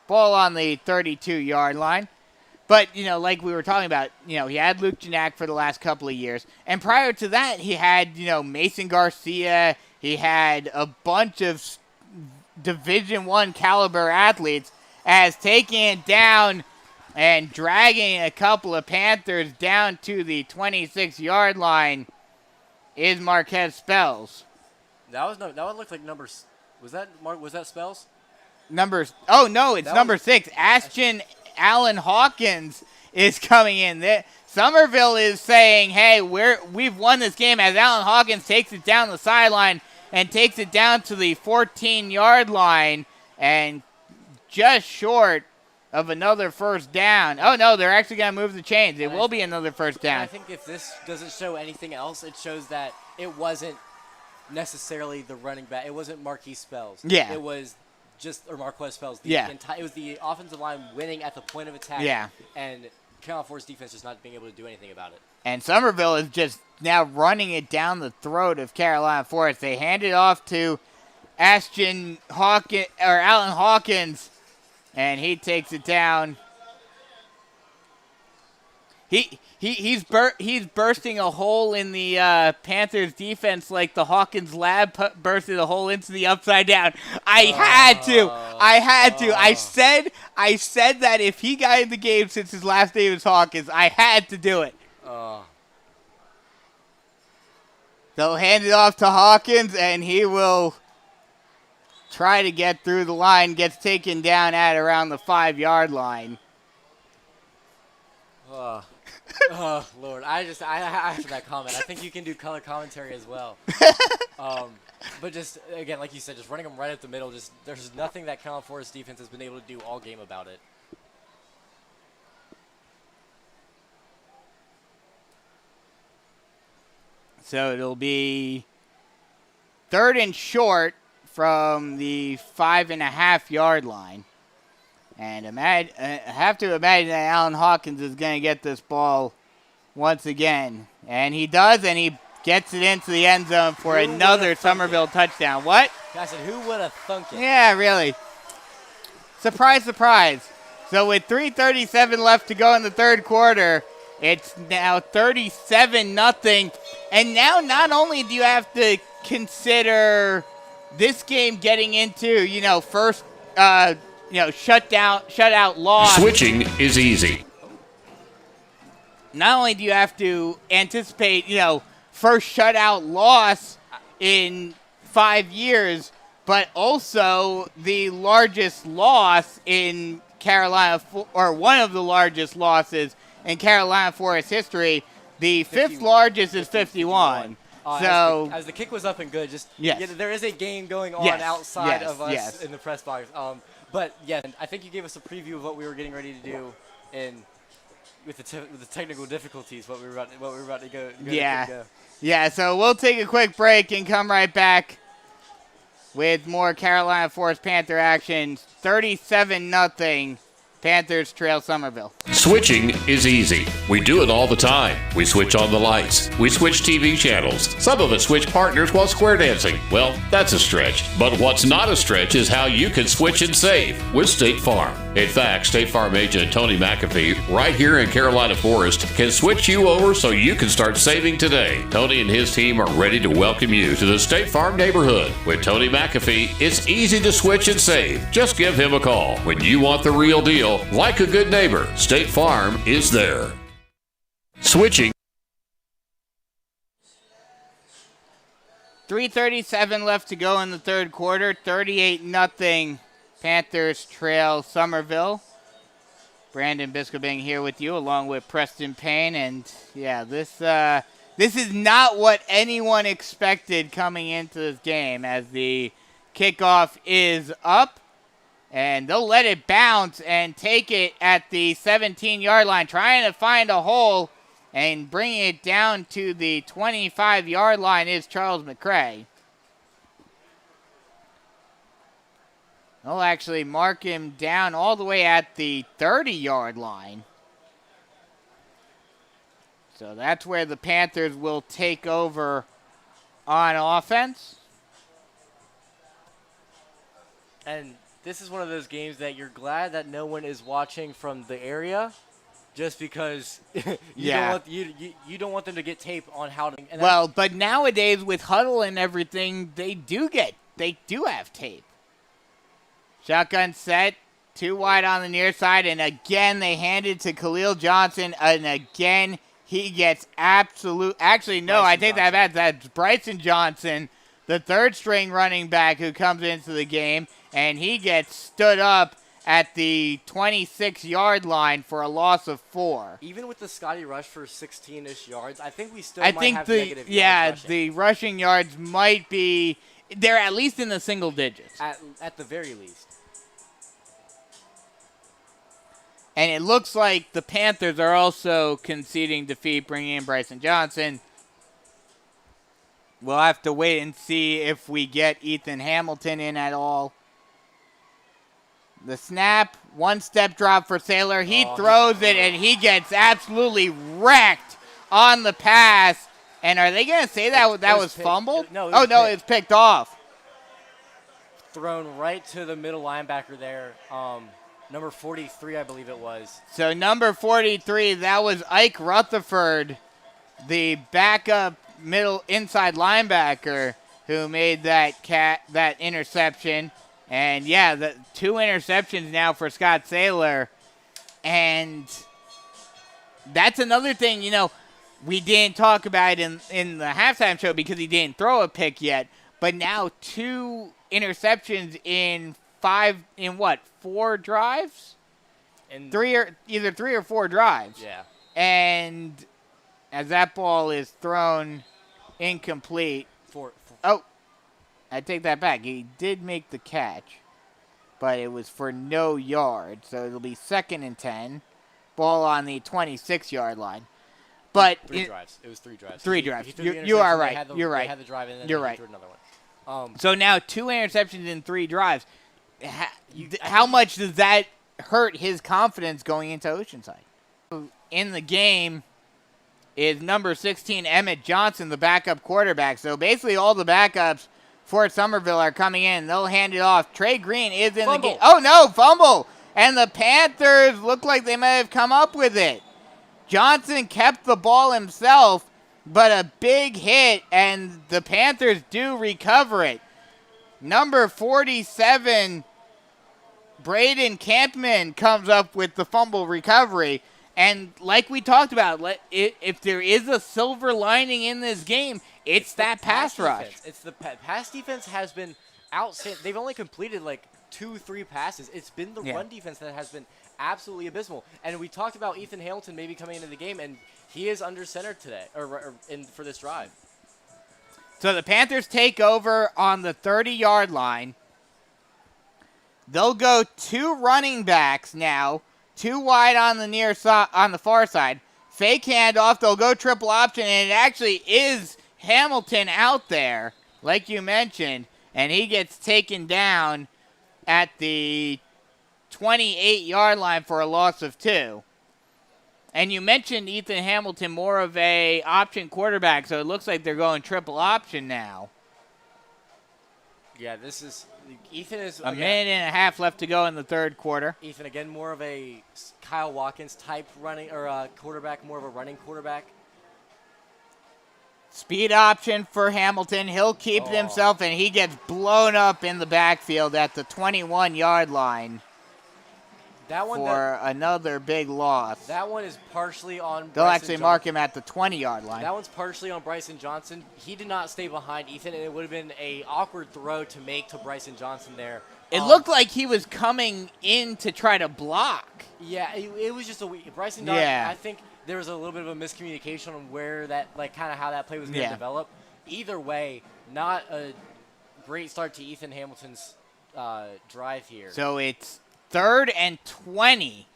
Ball on the 32-yard line. But, like we were talking about, he had Luke Janak for the last couple of years. And prior to that, he had, Mason Garcia. He had a bunch of Division I caliber athletes, as taking it down and dragging a couple of Panthers down to the 26-yard line is Marquez Spells. That one looked like numbers. Was that Spells? Oh no, it's number 6. Ashton Allen Hawkins is coming in. Summerville is saying, hey, we've won this game, as Allen Hawkins takes it down the sideline and takes it down to the 14-yard line and just short of another first down. Oh no, they're actually going to move the chains. It will be another first down. I think if this doesn't show anything else, it shows that it wasn't necessarily the running back. It wasn't Marquez Spells. Yeah. It was or Marquez Spells. It was the offensive line winning at the point of attack. Yeah. And Carolina Forest defense just not being able to do anything about it. And Summerville is just now running it down the throat of Carolina Forest. They hand it off to Allen Hawkins, and he takes it down. He's bursting a hole in the Panthers defense like the Hawkins lab bursted a hole into the upside down. I had to. I said that if he got in the game since his last name was Hawkins, I had to do it. They'll hand it off to Hawkins, and he will try to get through the line. Gets taken down at around the 5-yard line. Oh, Lord. I after that comment, I think you can do color commentary as well. But just, again, like you said, just running them right up the middle, there's nothing that Carolina Forest defense has been able to do all game about it. So it'll be 3rd and short from the 5.5-yard line. And I have to imagine that Allen Hawkins is going to get this ball once again. And he does, and he gets it into the end zone for another Summerville touchdown. What? I said, who would have thunk it? Yeah, really. Surprise, surprise. So with 3:37 left to go in the third quarter, it's now 37-0. And now not only do you have to consider this game getting into, first shutout loss. Switching is easy. Not only do you have to anticipate, first shutout loss in 5 years, but also the largest loss in Carolina, or one of the largest losses in Carolina Forest history. The fifth largest is 51. So as the kick was up and good, yes. There is a game going on outside of us in the press box. But yeah, I think you gave us a preview of what we were getting ready to do, with the technical difficulties, what we were about to go. Yeah. So we'll take a quick break and come right back with more Carolina Forest Panther action. 37-0. Panthers trail Summerville. Switching is easy. We do it all the time. We switch on the lights. We switch TV channels. Some of us switch partners while square dancing. Well, that's a stretch. But what's not a stretch is how you can switch and save with State Farm. In fact, State Farm agent Tony McAfee, right here in Carolina Forest, can switch you over so you can start saving today. Tony and his team are ready to welcome you to the State Farm neighborhood. With Tony McAfee, it's easy to switch and save. Just give him a call. When you want the real deal, like a good neighbor, State Farm is there. Switching. 3:37 left to go in the third quarter. 38-0. Panthers trail Summerville. Brandon Biskobing here with you, along with Preston Payne. And yeah, this is not what anyone expected coming into this game, as the kickoff is up. And they'll let it bounce and take it at the 17-yard line, trying to find a hole and bringing it down to the 25-yard line is Charles McCray. They'll actually mark him down all the way at the 30-yard line. So that's where the Panthers will take over on offense. And this is one of those games that you're glad that no one is watching from the area, just because you don't want them to get tape on how to. But nowadays with Huddle and everything, they do have tape. Shotgun set, 2 wide on the near side, and again they hand it to Khalil Johnson, and again he gets absolute. Actually, no, I take that back. That's Bryson Johnson, the third-string running back who comes into the game, and he gets stood up at the 26-yard line for a loss of 4. Even with the Scotty rush for 16-ish yards, I think we still might have negative yards rushing. The rushing yards might be – they're at least in the single digits. At the very least. And it looks like the Panthers are also conceding defeat, bringing in Bryson Johnson. We'll have to wait and see if we get Ethan Hamilton in at all. The snap, one-step drop for Saylor. He throws it, and he gets absolutely wrecked on the pass. And are they going to say that was fumbled? No, it's picked off. Thrown right to the middle linebacker there. Number 43, I believe it was. So number 43, that was Ike Rutherford, the backup middle inside linebacker who made that interception. And, yeah, the 2 interceptions now for Scott Saylor. And that's another thing, we didn't talk about in the halftime show because he didn't throw a pick yet. But now 2 interceptions in 4 drives? And either 3 or 4 drives. Yeah. And as that ball is thrown incomplete. Oh, I take that back. He did make the catch, but it was for no yard. So it'll be 2nd and 10. Ball on the 26-yard line. But 3 drives. It was 3 drives. 3 drives. You are right. You're right. They had the drive and then You're they right. threw another one. So now 2 interceptions in 3 drives. How much does that hurt his confidence going into Oceanside? In the game is number 16, Emmett Johnson, the backup quarterback. So basically all the backups for Summerville are coming in. They'll hand it off. Trey Green is in the game. Oh, no, fumble. And the Panthers look like they may have come up with it. Johnson kept the ball himself, but a big hit, and the Panthers do recover it. Number 47, Braden Campman, comes up with the fumble recovery. And like we talked about, if there is a silver lining in this game, it's that pass rush. It's the pass defense has been outstanding. They've only completed like 2-3 passes. It's been the run defense that has been absolutely abysmal. And we talked about Ethan Hamilton maybe coming into the game, and he is under center today for this drive. So the Panthers take over on the 30-yard line. They'll go 2 running backs now, 2 wide on the far side. Fake handoff. They'll go triple option, and it actually is Hamilton out there, like you mentioned, and he gets taken down at the 28-yard line for a loss of 2. And you mentioned Ethan Hamilton, more of a option quarterback, so it looks like they're going triple option now. Yeah, Ethan is a minute and a half left to go in the third quarter. Ethan, again, more of a Kyle Watkins type running or quarterback, more of a running quarterback. Speed option for Hamilton. He'll keep it himself, and he gets blown up in the backfield at the 21-yard line. Another big loss. That one is partially on They'll actually mark him at the 20-yard line. That one's partially on Bryson Johnson. He did not stay behind Ethan, and it would have been an awkward throw to make to Bryson Johnson there. It looked like he was coming in to try to block. Yeah, it was just Bryson Johnson, I think there was a little bit of a miscommunication on where that, kind of how that play was going to develop. Either way, not a great start to Ethan Hamilton's drive here. So it's 3rd and 20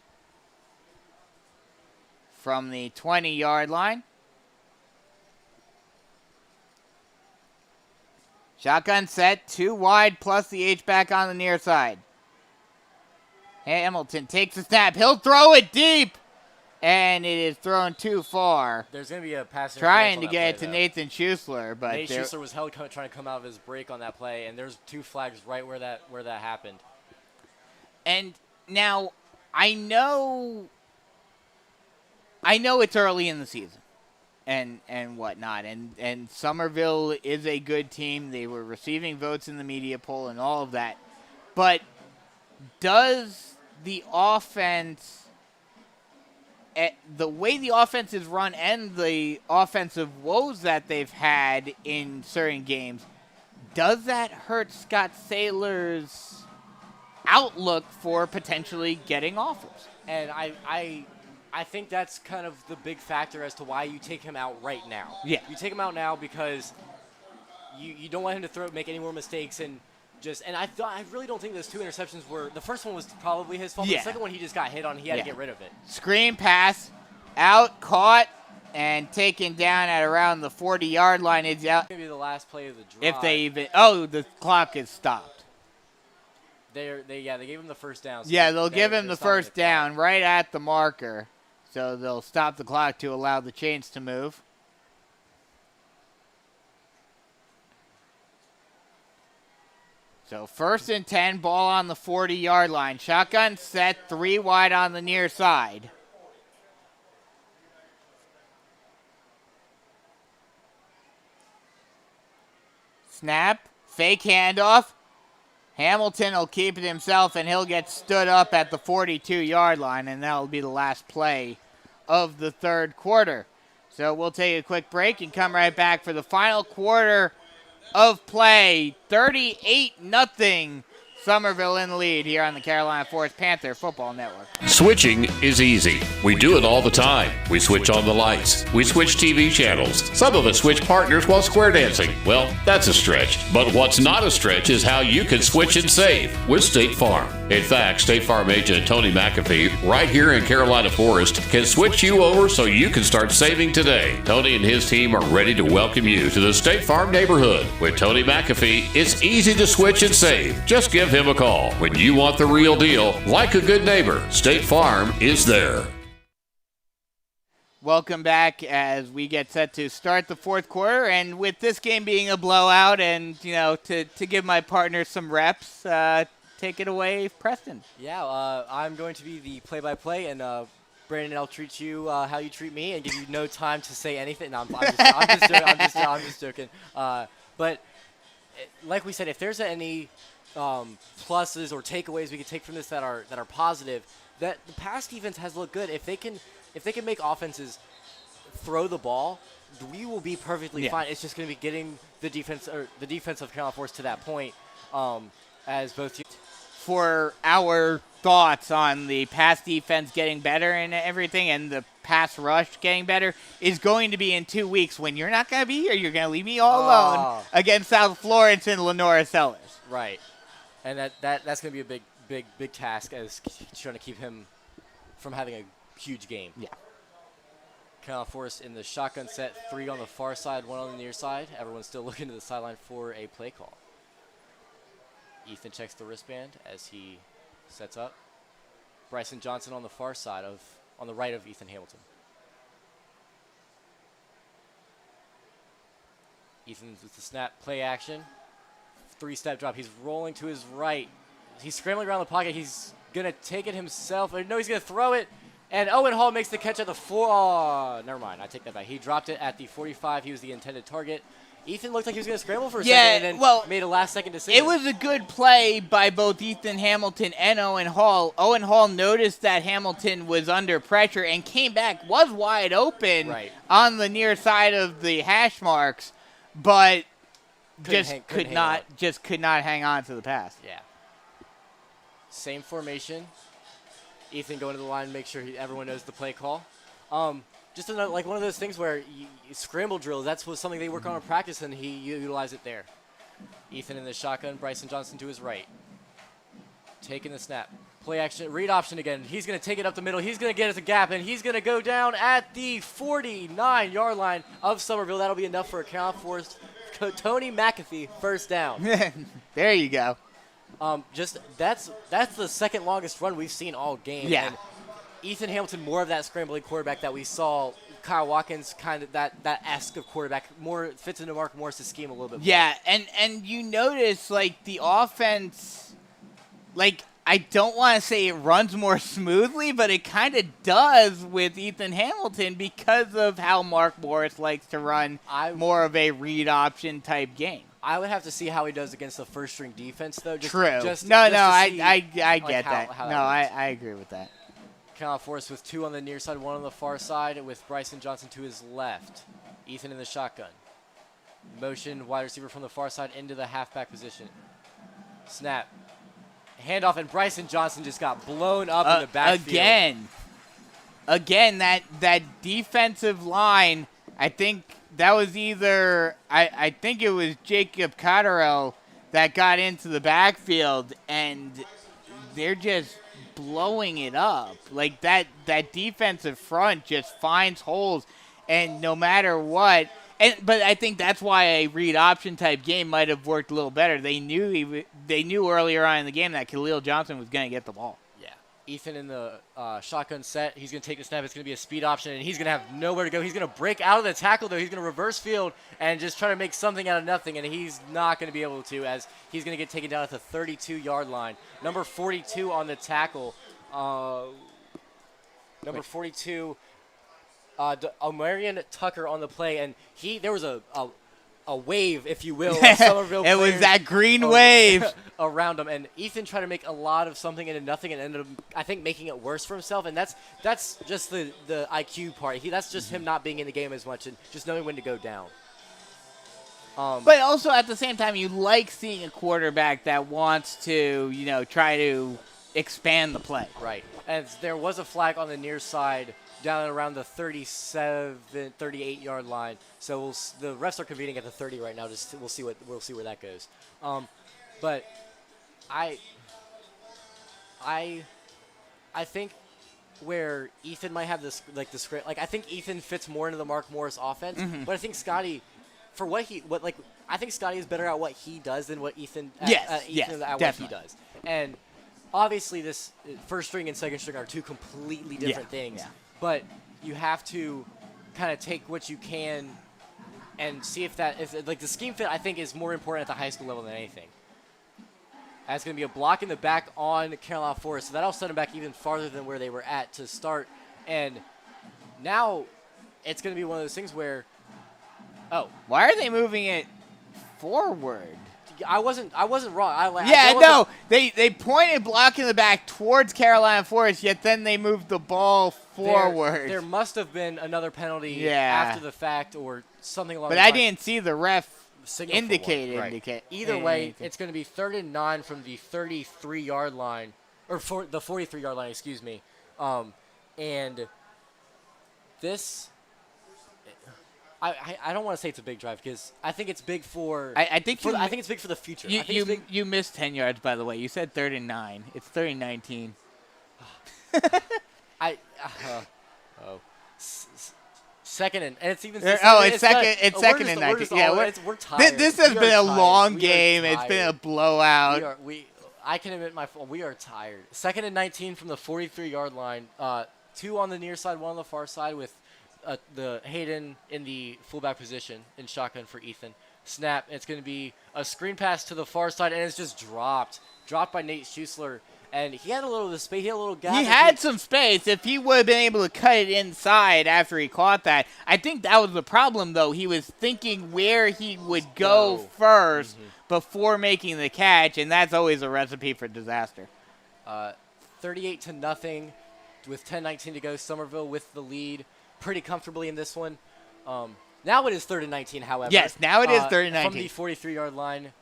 from the 20-yard line. Shotgun set, 2 wide plus the H-back on the near side. Hamilton takes the snap. He'll throw it deep, and it is thrown too far. There's going to be a pass trying to get it to Nathan Schuessler, but Nate Schuessler was trying to come out of his break on that play, and there's 2 flags right where that happened. And now I know it's early in the season and whatnot, and Summerville is a good team. They were receiving votes in the media poll and all of that. But does the offense, the way the offense is run and the offensive woes that they've had in certain games, does that hurt Scott Saylor's outlook for potentially getting offers? And I think that's kind of the big factor as to why you take him out right now. Yeah. You take him out now because you don't want him to make any more mistakes and I really don't think those 2 interceptions were. The first one was probably his fault. Yeah. The second one he just got hit on. He had to get rid of it. Screen pass, out, caught, and taken down at around the 40-yard line. It's out. Maybe the last play of the drive. If they even. Oh, the clock is stopped. They gave him the first down. So they'll give him the first down right at the marker. So they'll stop the clock to allow the chains to move. So 1st and 10, ball on the 40-yard line. Shotgun set, 3 wide on the near side. Snap, fake handoff. Hamilton will keep it himself, and he'll get stood up at the 42-yard line, and that'll be the last play of the third quarter. So we'll take a quick break and come right back for the final quarter of play. 38-0. Summerville in the lead here on the Carolina Forest Panther Football Network. Switching is easy. We do it all the time. We switch on the lights. We switch TV channels. Some of us switch partners while square dancing. Well, that's a stretch. But what's not a stretch is how you can switch and save with State Farm. In fact, State Farm agent Tony McAfee, right here in Carolina Forest, can switch you over so you can start saving today. Tony and his team are ready to welcome you to the State Farm neighborhood. With Tony McAfee, it's easy to switch and save. Just give him a call. When you want the real deal, like a good neighbor, State Farm is there. Welcome back as we get set to start the fourth quarter, and with this game being a blowout and, to give my partner some reps, take it away, Preston. Yeah, I'm going to be the play-by-play, and Brandon, I'll treat you how you treat me and give you no time to say anything. No, I'm just joking. But like we said, if there's any pluses or takeaways we can take from this that are positive, that the pass defense has looked good. If they can make offenses throw the ball, we will be perfectly fine. It's just going to be getting the defense of Carolina Forest to that point, as both teams. For our thoughts on the pass defense getting better and everything, and the pass rush getting better, is going to be in 2 weeks when you're not going to be here. You're going to leave me all alone against South Florence and Lenora Sellers. Right, and that's going to be a big task as trying to keep him from having a huge game. Yeah. Carolina Forest in the shotgun set, 3 on the far side, 1 on the near side. Everyone's still looking to the sideline for a play call. Ethan checks the wristband as he sets up. Bryson Johnson on the far side on the right of Ethan Hamilton. Ethan with the snap, play action. 3-step drop. He's rolling to his right. He's scrambling around the pocket. He's going to take it himself. No, he's going to throw it. And Owen Hall makes the catch at the 4. Oh, never mind. I take that back. He dropped it at the 45. He was the intended target. Ethan looked like he was going to scramble for a second and then made a last-second decision. It was a good play by both Ethan Hamilton and Owen Hall. Owen Hall noticed that Hamilton was under pressure and came back, was wide open on the near side of the hash marks, but could not hang on to the pass. Yeah. Same formation. Ethan going to the line, make sure everyone knows the play call. Just like one of those things where scramble drills, that's something they work on in practice, and he utilized it there. Ethan in the shotgun, Bryson Johnson to his right. Taking the snap. Play action, read option again. He's going to take it up the middle. He's going to get at the gap, and he's going to go down at the 49-yard line of Summerville. That'll be enough for a Carolina Forest Tony McAfee first down. There you go. That's the second longest run we've seen all game. Yeah. And Ethan Hamilton, more of that scrambling quarterback that we saw. Kyle Watkins, kind of that esque of quarterback, more fits into Mark Morris's scheme a little bit more. Yeah, and you notice, the offense, I don't want to say it runs more smoothly, but it kind of does with Ethan Hamilton because of how Mark Morris likes to run more of a read option type game. I would have to see how he does against the first string defense, though. True. I get that. No, I agree with that. Carolina Forest with 2 on the near side, 1 on the far side, with Bryson Johnson to his left. Ethan in the shotgun. Motion, wide receiver from the far side into the halfback position. Snap. Handoff, and Bryson Johnson just got blown up in the backfield. Again, that defensive line, I think that was either, I think it was Jacob Cotterell that got into the backfield, and they're just blowing it up. Like that defensive front just finds holes, and no matter what. But I think that's why a read option type game might have worked a little better. They knew earlier on in the game that Khalil Johnson was going to get the ball. Yeah. Ethan in the shotgun set. He's going to take the snap. It's going to be a speed option, and he's going to have nowhere to go. He's going to break out of the tackle, though. He's going to reverse field and just try to make something out of nothing, and he's not going to be able to, as he's going to get taken down at the 32-yard line. Number 42 on the tackle. Number 42. Omarion Tucker on the play, and there was a wave, if you will, of Summerville it was that green wave around him, and Ethan tried to make a lot of something into nothing, and ended up, I think, making it worse for himself. And that's just the IQ part. That's just him not being in the game as much and just knowing when to go down. But also at the same time, you like seeing a quarterback that wants to, try to expand the play. Right, and there was a flag on the near side down around the 38-yard line. So the refs are convening at the 30 right now. We'll see where that goes. But I think where Ethan might have this the script. I think Ethan fits more into the Mark Morris offense. Mm-hmm. But I think Scotty, I think Scotty is better at what he does than what Ethan. What he does. And obviously, this first string and second string are 2 completely different things. Yeah. But you have to kind of take what you can and see if the scheme fit, I think, is more important at the high school level than anything. That's going to be a block in the back on Carolina Forest, so that'll send them back even farther than where they were at to start. And now it's going to be one of those things where, why are they moving it forward? I wasn't wrong. They pointed block in the back towards Carolina Forest, yet then they moved the ball forward. There must have been another penalty after the fact or something along those lines. But I didn't see the ref indicate. Either way, it's going to be 3rd and 9 from the 33-yard line, or the 43-yard line, excuse me. And this... I don't want to say it's a big drive because I think it's big for. I think it's big for the future. You missed 10 yards, by the way. You said 3rd and 9. It's 3rd and 19. Second and it's even. It's second and 19. We're tired. This has been a long game. It's been a blowout. I can admit we are tired. 2nd and 19 from the 43-yard line. 2 on the near side, 1 on the far side with. The Hayden in the fullback position in shotgun for Ethan. Snap. It's going to be a screen pass to the far side, and it's just dropped by Nate Schuessler. And he had a little of the space. He had a little gap. He had some space. If he would have been able to cut it inside after he caught that, I think that was the problem, though. He was thinking where he would go first before making the catch, and that's always a recipe for disaster. 38-0 with 10:19 to go. Summerville with the lead. Pretty comfortably in this one. Now it is 3rd and 19, however. Yes, now it is 3rd and 19. From the 43-yard line.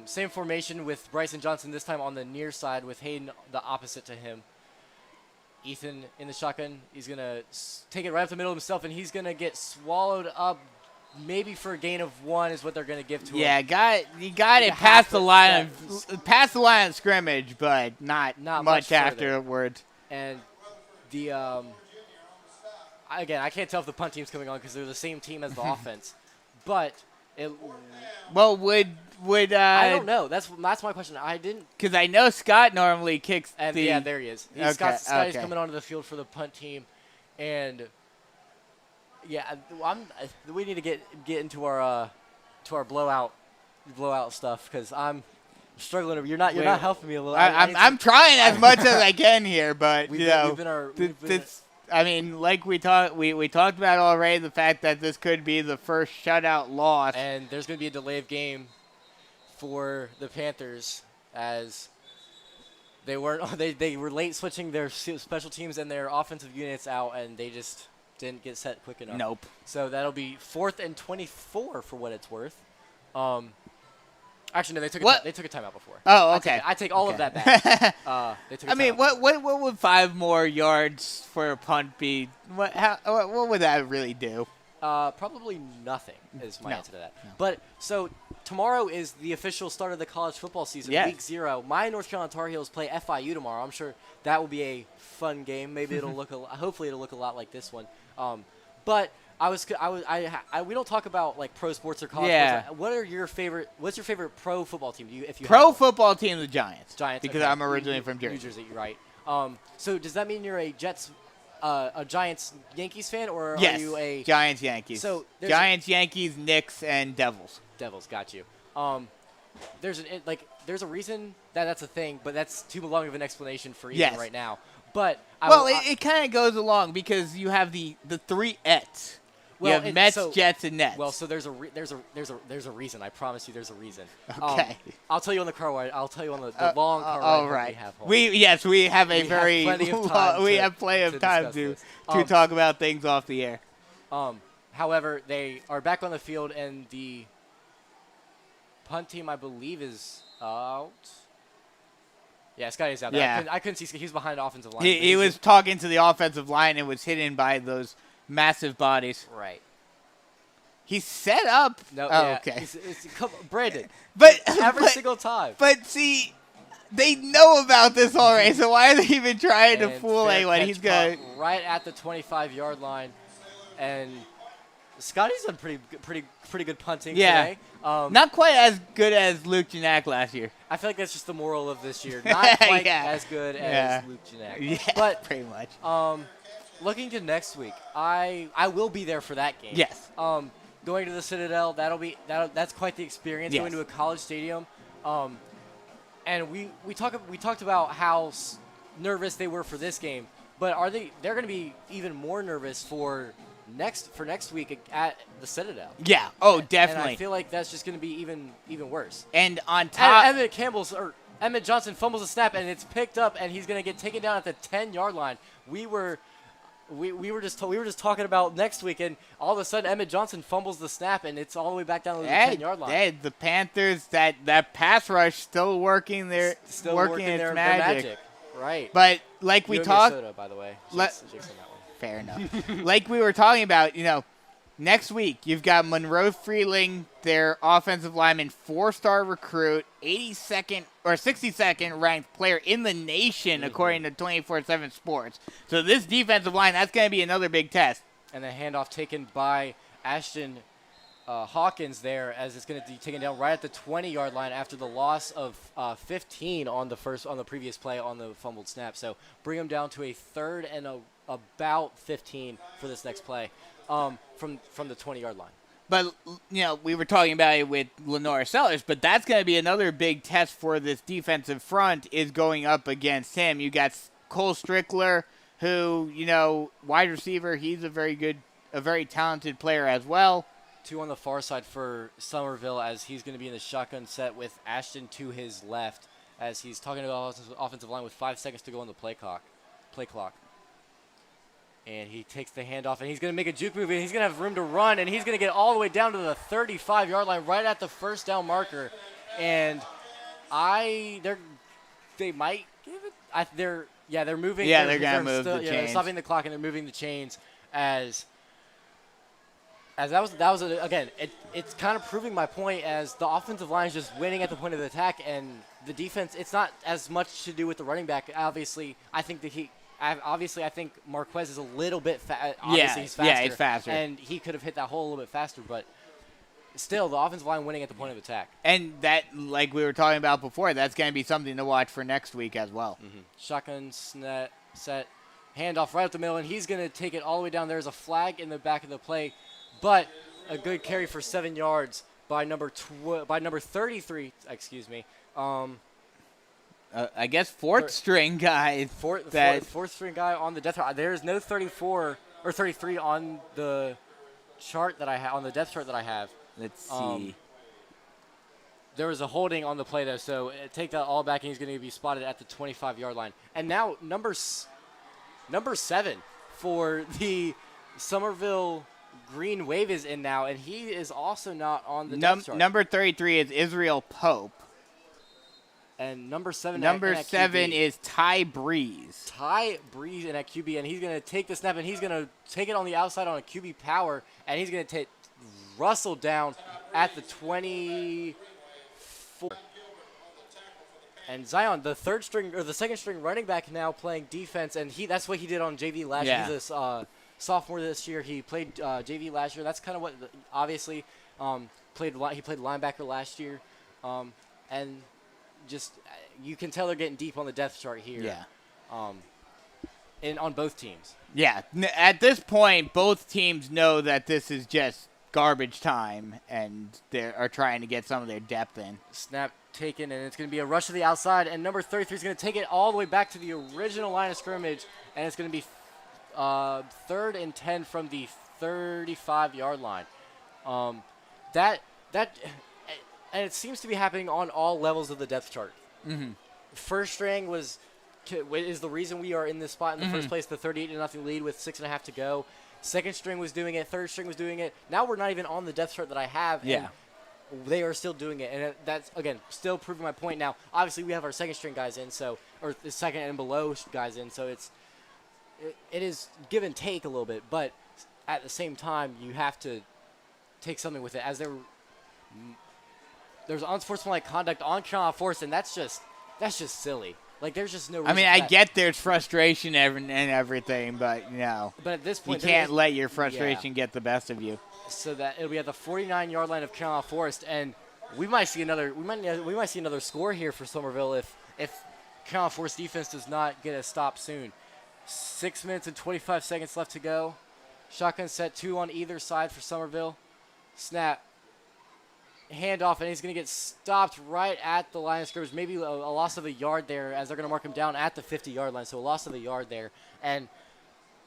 Same formation with Bryson Johnson this time on the near side with Hayden the opposite to him. Ethan in the shotgun. He's going to take it right up the middle of himself, and he's going to get swallowed up maybe for a gain of 1 is what they're going to give to him. Yeah, you got it past the line of scrimmage, but not much afterwards. And the again, I can't tell if the punt team's coming on because they're the same team as the offense. But would I don't know. That's my question. I didn't because I know Scott normally kicks. Yeah, there he is. Scott is coming onto the field for the punt team, and we need to get into our blowout stuff because I'm struggling. You're not helping me a little. I'm trying as much as I can here, but I mean, like we talked about already, the fact that this could be the first shutout loss. And there's going to be a delay of game. for the Panthers as they were late switching their special teams and their offensive units out, and they just didn't get set quick enough. Nope. So that'll be 4th and 24 for what it's worth. Actually, no, they took a timeout before. Oh, okay. I take all of that back. They took a I mean, timeout. what would 5 more yards for a punt be? What would that really do? Probably nothing is my answer to that. No. But so tomorrow is the official start of the college football season, Yes. week 0. My North Carolina Tar Heels play FIU tomorrow. I'm sure that will be a fun game. Maybe it'll hopefully it'll look a lot like this one. But we don't talk about like pro sports or college sports. What's your favorite pro football team? If you Pro have one? football team, the Giants. Giants. Because Okay. I'm originally from Jersey. New Jersey, right? So does that mean you're a Giants Yankees fan, or Yes. are you a Giants, Yankees. So there's Giants, Yankees, Knicks, and Devils. Devils? Got you. There's a reason that's a thing, but that's too long of an explanation for even Yes. right now. But It kind of goes along because you have the 3 Ets. You have Mets, Jets, and Nets. Well, so there's a reason. I promise you, there's a reason. Okay. I'll tell you on the car ride. I'll tell you on the long car ride all that right. we have home. We have a We very have plenty of time we to- have plenty of to time discuss to this. to talk about things off the air. However, they are back on the field, and the punt team, I believe, is out. Yeah, Scotty's out there. Yeah. I couldn't see. He was behind the offensive line. He was talking to the offensive line and was hidden by those massive bodies. right. He's set up. No, Oh, yeah. okay. Come, Brandon. But Every single time. But see, they know about this already, so why are they even trying to And fool fair anyone? catch He's gonna. punt right at the 25-yard line, and Scotty's done pretty good punting Yeah. today. Not quite as good as Luke Janak last year. I feel like that's just the moral of this year. Not quite Yeah. as good Yeah. as Luke Janak. Yeah, But pretty much. looking to next week, I will be there for that game. Yes. Going to the Citadel, that's quite the experience. Yes. Going to a college stadium, and we talked about how nervous they were for this game, but they're going to be even more nervous for next week at the Citadel. Yeah. Oh, And definitely. I feel like that's just going to be even worse. And on top, Emmett Johnson fumbles a snap, and it's picked up, and he's going to get taken down at the 10-yard line. We were just talking about next week, and all of a sudden Emmett Johnson fumbles the snap, and it's all the way back down to the 10-yard line. The Panthers, that pass rush still working their Still working its their magic. Right. But like we talked, Minnesota, by the way. Let- Jinx on that one. fair enough. Like we were talking about, next week you've got Monroe Freeling, their offensive lineman, 4-star recruit, 82nd or 62nd ranked player in the nation according to 24/7 Sports. So this defensive line, that's going to be another big test. And the handoff taken by Ashton Hawkins there, as it's going to be taken down right at the 20-yard line after the loss of 15 on the previous play on the fumbled snap. So bring them down to a 3rd and about 15 for this next play from the 20-yard line. But, we were talking about it with Lenora Sellers, but that's going to be another big test for this defensive front is going up against him. You got Cole Strickler, who, wide receiver, he's a very talented player as well. 2 on the far side for Summerville, as he's going to be in the shotgun set with Ashton to his left, as he's talking about the offensive line with 5 seconds to go on the play clock. And he takes the handoff, and he's going to make a juke move, and he's going to have room to run, and he's going to get all the way down to the 35-yard line, right at the first down marker. And they might give it. They're moving. Yeah, they're going to move the chains. They're stopping the clock, and they're moving the chains as that was again. It's kind of proving my point, as the offensive line is just winning at the point of the attack, and the defense. It's not as much to do with the running back. Obviously, I think I think Marquez is a little bit obviously he's faster. Yeah, he's faster. And he could have hit that hole a little bit faster, but still, the offensive line winning at the point of attack. And that, like we were talking about before, that's going to be something to watch for next week as well. Mm-hmm. Shotgun set, handoff right up the middle, and he's going to take it all the way down. There's a flag in the back of the play, but a good carry for 7 yards by number 33. Excuse me. I guess fourth string guy. Fourth string guy on the depth chart. There's no 34 or 33 on the chart that I have, on the depth chart that I have. Let's see. There was a holding on the play, though, so take that all back, and he's going to be spotted at the 25-yard line. And now number 7 for the Summerville Green Wave is in now, and he is also not on the depth chart. Number 33 is Israel Pope. And number 7 is Ty Breeze. Ty Breeze in at QB, and he's going to take the snap, and he's going to take it on the outside on a QB power, and he's going to take Russell down at the 24. And Zion, the second string running back, now playing defense, and that's what he did on JV last year. He's a sophomore this year. He played JV last year. That's kind of what obviously he played linebacker last year, and just you can tell they're getting deep on the depth chart here. Yeah. On both teams. Yeah. At this point, both teams know that this is just garbage time, and they are trying to get some of their depth in. Snap taken, and it's going to be a rush to the outside, and number 33 is going to take it all the way back to the original line of scrimmage, and it's going to be 3rd and 10 from the 35-yard line. And it seems to be happening on all levels of the depth chart. Mm-hmm. First string is the reason we are in this spot in the first place, the 38-0 lead with 6.5 to go. Second string was doing it. Third string was doing it. Now we're not even on the depth chart that I have. Yeah. And they are still doing it. And that's, again, still proving my point. Now, obviously, we have our second string guys in, or the second and below guys in, so it is give and take a little bit. But at the same time, you have to take something with it. As there's unsportsmanlike conduct on Carolina Forest, and that's just silly. Like, there's just no reason. I mean, I get there's frustration and everything, but But at this point, you can't let your frustration get the best of you. So that it'll be at the 49-yard line of Carolina Forest, and we might see another score here for Summerville if Carolina Forest defense does not get a stop soon. 6 minutes and 25 seconds left to go. Shotgun set, 2 on either side for Summerville. Snap. Handoff, and he's going to get stopped right at the line of scrimmage. Maybe a loss of a yard there, as they're going to mark him down at the 50-yard line. So a loss of a yard there. And,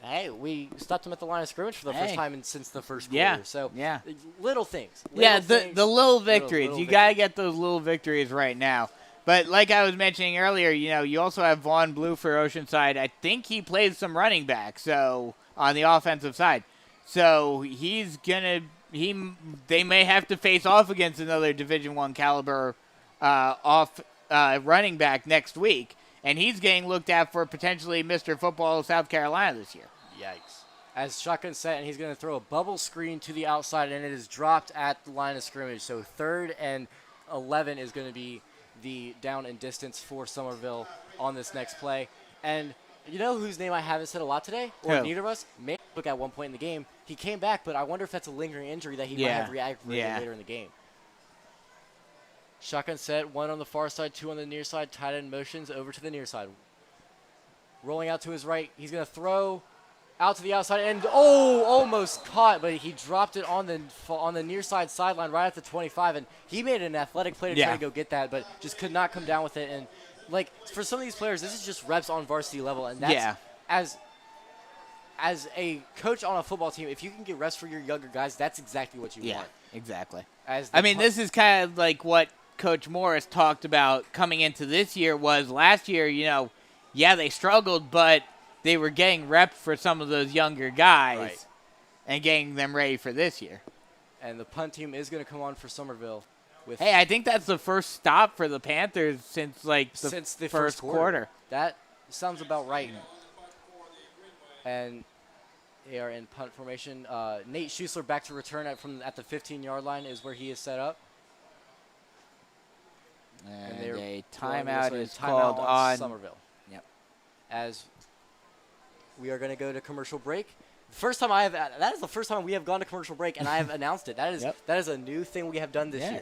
hey, we stopped him at the line of scrimmage for the first time since the first quarter. Yeah. So yeah. Little things. The little victories. You got to get those little victories right now. But like I was mentioning earlier, you also have Vaughn Blue for Oceanside. I think he plays some running back, so on the offensive side. So he's going to they may have to face off against another Division I caliber running back next week, and he's getting looked at for potentially Mr. Football South Carolina this year. Yikes. As shotgun set, and he's going to throw a bubble screen to the outside, and it is dropped at the line of scrimmage. So 3rd and 11 is going to be the down and distance for Summerville on this next play. And you know whose name I haven't said a lot today? Or neither of us? May look at one point in the game. He came back, but I wonder if that's a lingering injury that he might have reactivated later in the game. Shotgun set, 1 on the far side, 2 on the near side. Tight end motions over to the near side. Rolling out to his right. He's going to throw out to the outside, and almost caught, but he dropped it on the near side sideline right at the 25, and he made an athletic play to try to go get that, but just could not come down with it. And like, for some of these players, this is just reps on varsity level, and that's as a coach on a football team, if you can get reps for your younger guys, that's exactly what you want. Exactly. This is kind of like what Coach Morris talked about coming into this year. Was last year, they struggled, but they were getting reps for some of those younger guys and getting them ready for this year. And the punt team is going to come on for Summerville. Hey, I think that's the first stop for the Panthers since the first quarter. That sounds about right. And they are in punt formation. Nate Schuessler back to return at the 15-yard line is where he is set up. And a timeout is called on Summerville. Yep. As we are going to go to commercial break. That is the first time we have gone to commercial break, and I have announced it. That is a new thing we have done this year.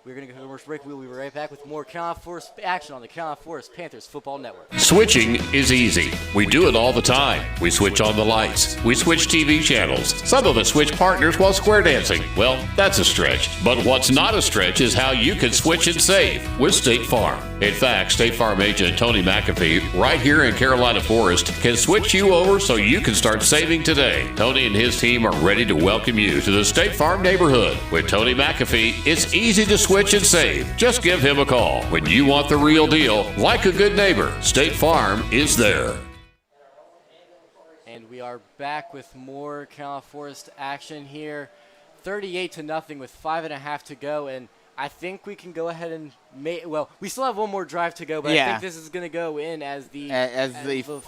We're going to go to commercial break. We'll be right back with more Carolina Forest action on the Carolina Forest Panthers Football Network. Switching is easy. We do it all the time. We switch on the lights. We switch TV channels. Some of us switch partners while square dancing. Well, that's a stretch. But what's not a stretch is how you can switch and save with State Farm. In fact, State Farm agent Tony McAfee, right here in Carolina Forest, can switch you over so you can start saving today. Tony and his team are ready to welcome you to the State Farm neighborhood. With Tony McAfee, it's easy to switch switch and save. Just give him a call. When you want the real deal, like a good neighbor, State Farm is there. And we are back with more Carolina Forest action here. 38-0 with 5.5 to go, and I think we can go ahead and we still have one more drive to go, but I think this is going to go in as the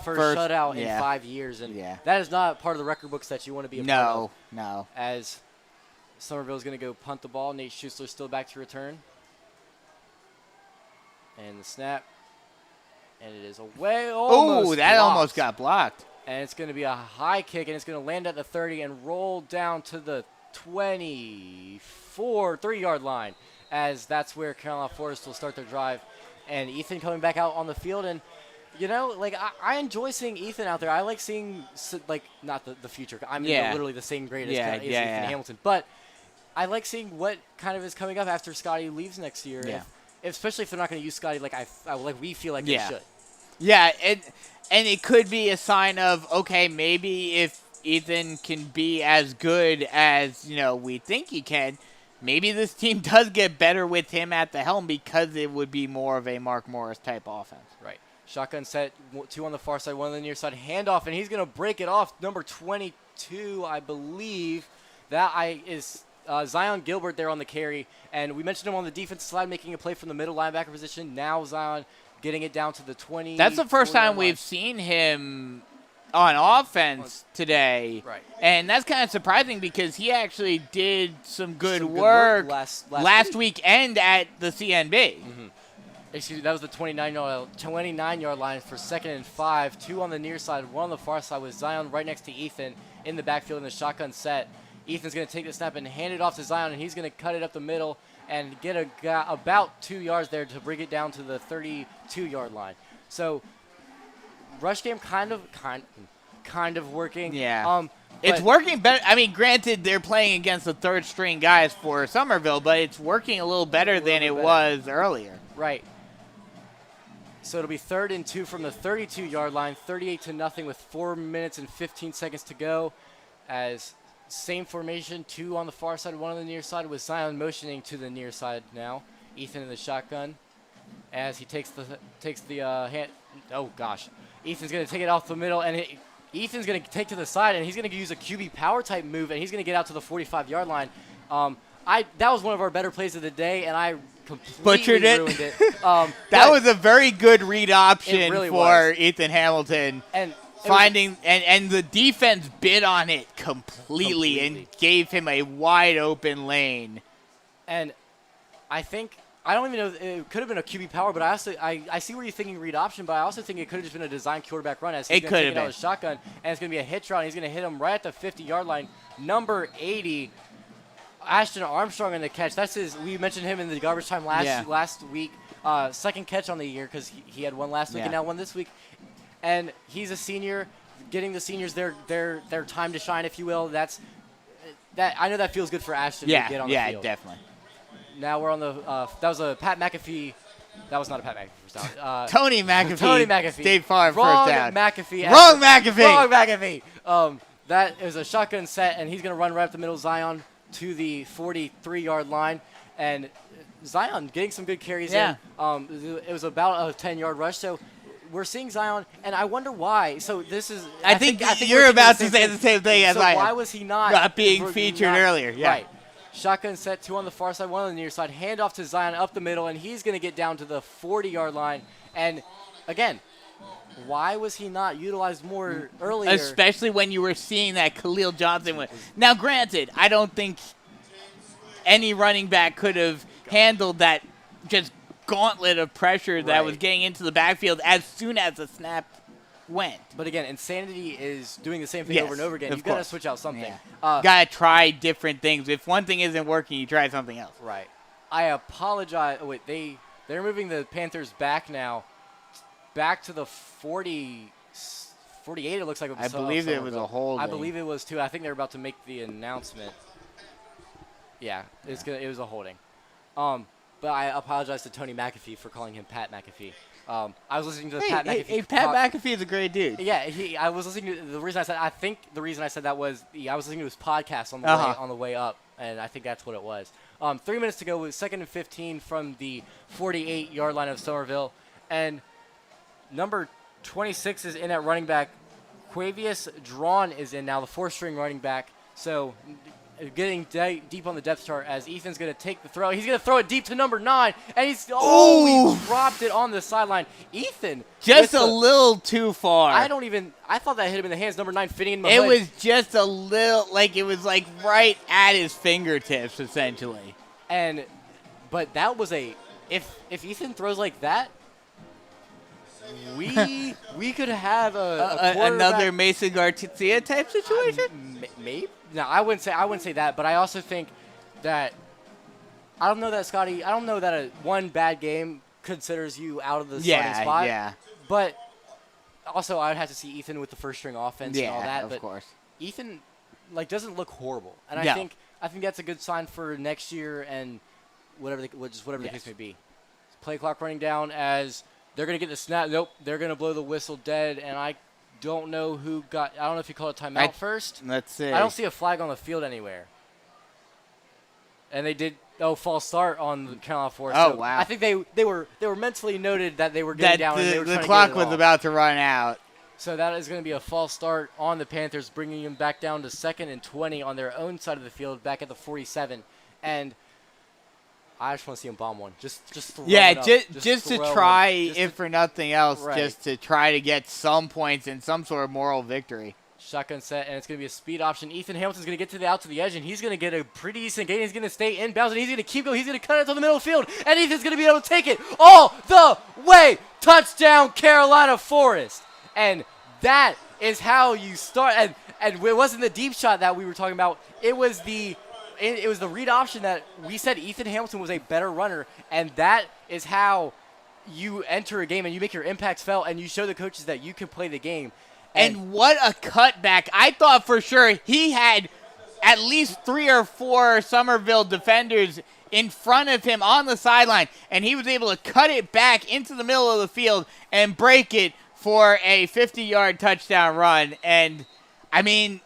first shutout in 5 years, and that is not part of the record books that you want to be a part of. No. As Summerville is going to go punt the ball, Nate Schuessler still back to return, and the snap, and it is away. Oh, that almost got blocked. And it's going to be a high kick, and it's going to land at the 30 and roll down to the 3-yard line, as that's where Carolina Forest will start their drive. And Ethan coming back out on the field, and I enjoy seeing Ethan out there. I like seeing not the future. I'm literally the same grade as Ethan Hamilton, but I like seeing what kind of is coming up after Scotty leaves next year. Yeah. Especially if they're not going to use Scotty like we feel like they should. Yeah, and it could be a sign of, okay, maybe if Ethan can be as good as, we think he can, maybe this team does get better with him at the helm, because it would be more of a Mark Morris type offense. Right. Shotgun set, 2 on the far side, 1 on the near side, handoff, and he's going to break it off. Number 22, I believe. That is Zion Gilbert there on the carry, and we mentioned him on the defensive side making a play from the middle linebacker position. Now Zion getting it down to the 20. That's the first time we've seen him on offense today. Right. And that's kind of surprising, because he actually did some good work last weekend at the CNB. Mm-hmm. Excuse me, that was the 29-yard line for 2nd and 5. 2 on the near side, 1 on the far side, with Zion right next to Ethan in the backfield in the shotgun set. Ethan's going to take the snap and hand it off to Zion, and he's going to cut it up the middle and get about 2 yards there to bring it down to the 32-yard line. So rush game kind of working. Yeah. It's working better. I mean, granted, they're playing against the third-string guys for Summerville, but it's working a little better than it was earlier. Right. So it'll be 3rd and 2 from the 32-yard line, 38-0 with 4 minutes and 15 seconds to go. As same formation, 2 on the far side, 1 on the near side, with Zion motioning to the near side now. Ethan in the shotgun as he takes the hand. Oh, gosh. Ethan's going to take it off the middle, and Ethan's going to take to the side, and he's going to use a QB power type move, and he's going to get out to the 45-yard line. That was one of our better plays of the day, and I completely ruined it. That was a very good read option really for Ethan Hamilton. And and the defense bid on it completely and gave him a wide open lane. And I don't even know, it could have been a QB power, but I see where you're thinking read option, but I also think it could have just been a design quarterback run, as he's going to take it out of the shotgun, and it's going to be a hitch route, and he's going to hit him right at the 50-yard line. Number 80, Ashton Armstrong in the catch. We mentioned him in the garbage time last week. Second catch on the year, because he had one last week and now one this week. And he's a senior, getting the seniors their time to shine, if you will. I know that feels good for Ashton to get on the field. Yeah, definitely. Now we're on the that was a Pat McAfee. That was not a Pat McAfee first down. Tony McAfee. Tony McAfee. State Farm Wrong first down. McAfee. Wrong McAfee. Wrong McAfee. That is a shotgun set, and he's going to run right up the middle. Zion to the 43-yard line, and Zion getting some good carries in. It was about a 10-yard rush, so we're seeing Zion, and I wonder why. So this is – I think you're about to say the same thing as I am. So why was he not being featured earlier? Yeah. Right. Shotgun set, 2 on the far side, 1 on the near side. Hand off to Zion up the middle, and he's going to get down to the 40-yard line. And, again, why was he not utilized more earlier? Especially when you were seeing that Khalil Johnson went. Now, granted, I don't think any running back could have handled that just gauntlet of pressure that was getting into the backfield as soon as the snap went. But again, insanity is doing the same thing over and over again. You've got to switch out something. Yeah. Got to try different things. If one thing isn't working, you try something else. Right. I apologize. Oh, wait, they're moving the Panthers back now, back to the 48. It looks like. I believe it was a holding. I believe it was too. I think they're about to make the announcement. Yeah, it was a holding. But I apologize to Tony McAfee for calling him Pat McAfee. I was listening to Pat McAfee. Pat McAfee is a great dude. Yeah, I was listening to the reason I said that was I was listening to his podcast on the way up, and I think that's what it was. 3 minutes to go with 2nd and 15 from the 48-yard line of Summerville. And number 26 is in at running back. Quavius Drawn is in now, the 4th-string running back. So getting deep on the depth chart as Ethan's going to take the throw. He's going to throw it deep to number 9, and he dropped it on the sideline. Ethan. Just a little too far. I thought that hit him in the hands, number 9 fitting in the hood. It was just a little, it was right at his fingertips, essentially. But that was if Ethan throws like that, we could have another Mason Garcia type situation. Maybe. No, I wouldn't say that, but I also think that I don't know that a one bad game considers you out of the starting spot. Yeah. But also, I would have to see Ethan with the 1st-string offense and all that. Of course. Ethan doesn't look horrible, and no. I think that's a good sign for next year and whatever the case may be. Play clock running down as they're going to get the snap. Nope, they're going to blow the whistle dead, and I don't know if he called a timeout first. Let's see. I don't see a flag on the field anywhere. And they did false start on the Carolina Force. Oh, so wow. I think they were mentally noted that they were getting down and they were trying the to clock get it was off. about to run out. So that is going to be a false start on the Panthers, bringing them back down to 2nd and 20 on their own side of the field, back at the 47. And I just want to see him bomb one. Just throw it up. Just to try, if for nothing else, right. just to try to get some points and some sort of moral victory. Shotgun set, and it's going to be a speed option. Ethan Hamilton's going to get out to the edge, and he's going to get a pretty decent gain. He's going to stay inbounds, and he's going to keep going. He's going to cut it to the middle of the field, and Ethan's going to be able to take it all the way. Touchdown, Carolina Forest. And that is how you start. And it wasn't the deep shot that we were talking about. It was the read option that we said Ethan Hamilton was a better runner, and that is how you enter a game and you make your impacts felt, and you show the coaches that you can play the game. And what a cutback. I thought for sure he had at least 3 or 4 Summerville defenders in front of him on the sideline, and he was able to cut it back into the middle of the field and break it for a 50-yard touchdown run. And, I mean,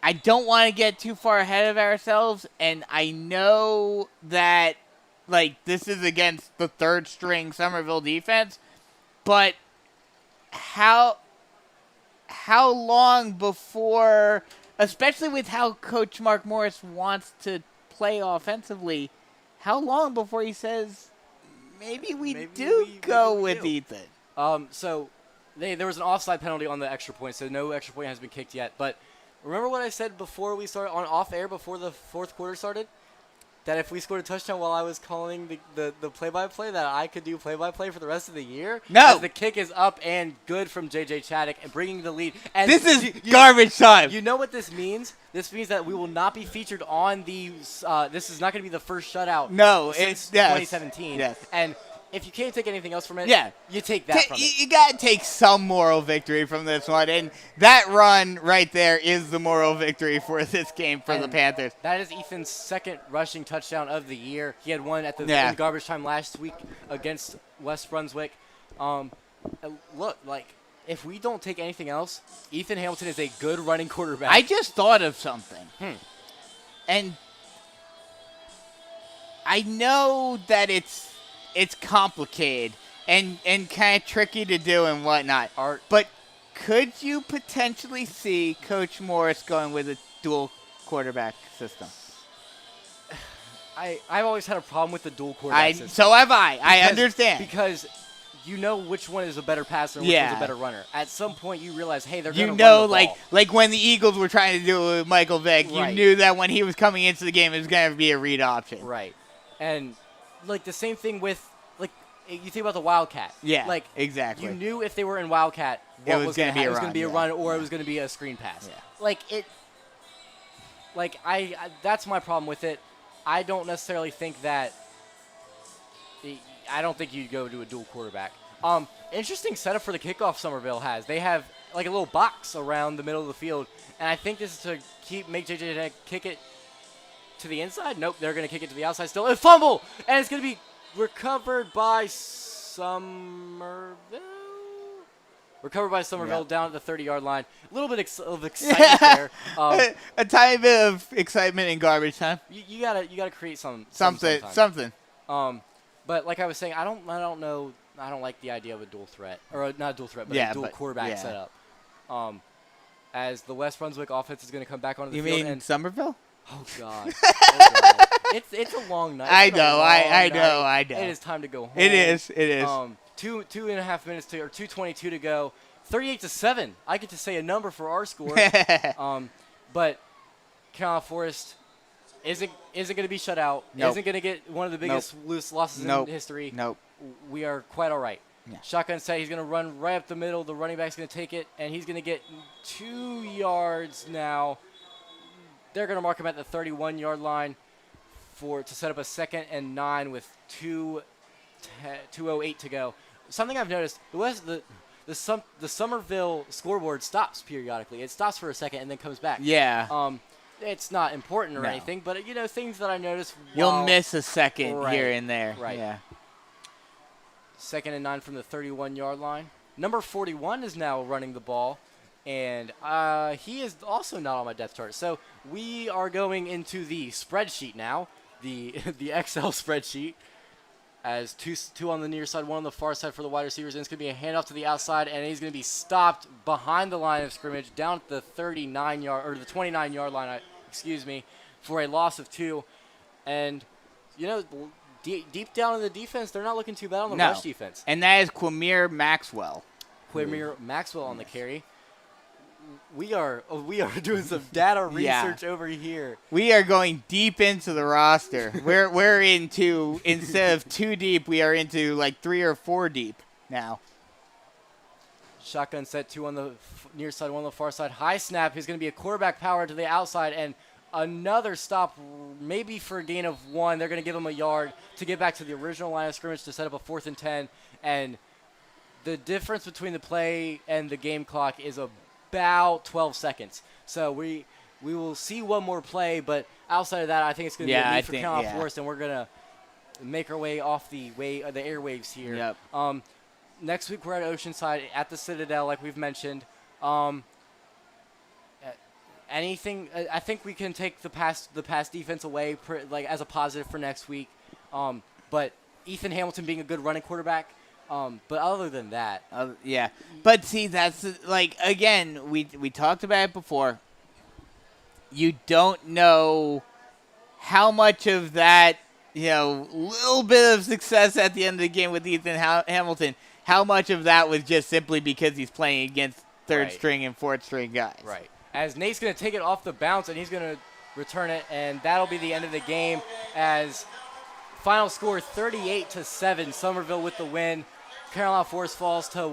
I don't want to get too far ahead of ourselves, and I know that, this is against the 3rd-string Summerville defense, but how long before, especially with how Coach Mark Morris wants to play offensively, how long before he says, maybe we go with Ethan? So there was an offside penalty on the extra point, so no extra point has been kicked yet. But remember what I said before we started on off air before the 4th quarter started? That if we scored a touchdown while I was calling the play-by-play, that I could do play-by-play for the rest of the year? No. As the kick is up and good from J.J. Chaddock and bringing the lead. And this is garbage time. You know what this means? This means that we will not be featured on the this is not going to be the first shutout since 2017. Yes. And if you can't take anything else from it, you take that from it. You got to take some moral victory from this one, and that run right there is the moral victory for this game for the Panthers. That is Ethan's 2nd rushing touchdown of the year. He had one at in garbage time last week against West Brunswick. Look, if we don't take anything else, Ethan Hamilton is a good running quarterback. I just thought of something. And I know that it's complicated and kind of tricky to do and whatnot. But could you potentially see Coach Morris going with a dual quarterback system? I've always had a problem with the dual quarterback system. So have I. I understand. Because you know which one is a better passer and which one's a better runner. At some point you realize, hey, they're going to run the ball. like when the Eagles were trying to do it with Michael Vick, you knew that when he was coming into the game, it was going to be a read option. Right. And the same thing with you think about the Wildcat. Yeah, exactly. You knew if they were in Wildcat, what was going to be a run. It was going to be a run or it was going to be a screen pass. Yeah. That's my problem with it. I don't necessarily think that. I don't think you'd go to a dual quarterback. Interesting setup for the kickoff Summerville has. They have a little box around the middle of the field, and I think this is to make JJ kick it to the inside. Nope, they're going to kick it to the outside still. A fumble, and it's going to be recovered by Summerville. Recovered by Summerville Yep. down at the 30-yard line. A little bit of excitement there. A tiny bit of excitement in garbage time. You gotta create something. But like I was saying, I don't know. I don't like the idea of a dual threat, or not a dual threat, but a dual quarterback setup. As the West Brunswick offense is going to come back onto the field. You mean Summerville? Oh God. Oh, God. It's a long night. I know. It is time to go home. It is. 2.5 minutes or 2:22 to go. 38-7. I get to say a number for our score. But Carolina Forest isn't going to be shut out. Nope. Isn't going to get one of the biggest loose losses in history. Nope. We are quite all right. Yeah. Shotgun set. He's going to run right up the middle. The running back's going to take it, and he's going to get 2 yards now. They're going to mark him at the 31-yard line to set up a 2nd and 9 with 2:08 to go. Something I've noticed: the Summerville scoreboard stops periodically. It stops for a second and then comes back. Yeah. It's not important or anything, but things that I noticed. You'll miss a second here and there. Right. Yeah. 2nd and 9 from the 31-yard line. Number 41 is now running the ball, and he is also not on my depth chart. So we are going into the spreadsheet now, the Excel spreadsheet, as two on the near side, one on the far side for the wide receivers. And it's going to be a handoff to the outside, and he's going to be stopped behind the line of scrimmage down at the 29-yard line, for a loss of 2. And, deep down in the defense, they're not looking too bad on the rush defense. And that is Quamir Maxwell. Maxwell on the carry. We are doing some data research over here. We are going deep into the roster. we're into, instead of 2 deep, we are into like 3 or 4 deep now. Shotgun set, 2 on the near side, 1 on the far side. High snap. He's going to be a quarterback power to the outside, and another stop, maybe for a gain of 1. They're going to give him a yard to get back to the original line of scrimmage to set up a 4th and 10. And the difference between the play and the game clock is about 12 seconds. So we will see one more play, but outside of that, I think it's going to be a need for Carolina Forest, and we're going to make our way off the airwaves here. Yep. Next week we're at Oceanside at the Citadel, like we've mentioned. Anything? I think we can take the pass defense away as a positive for next week. But Ethan Hamilton being a good running quarterback. But other than that, yeah. But see, that's again, we talked about it before. You don't know how much of that, little bit of success at the end of the game with Ethan Hamilton. How much of that was just simply because he's playing against third string and fourth string guys. Right. As Nate's going to take it off the bounce, and he's going to return it, and that'll be the end of the game as final score 38-7, Summerville with the win. Carolina Forest falls to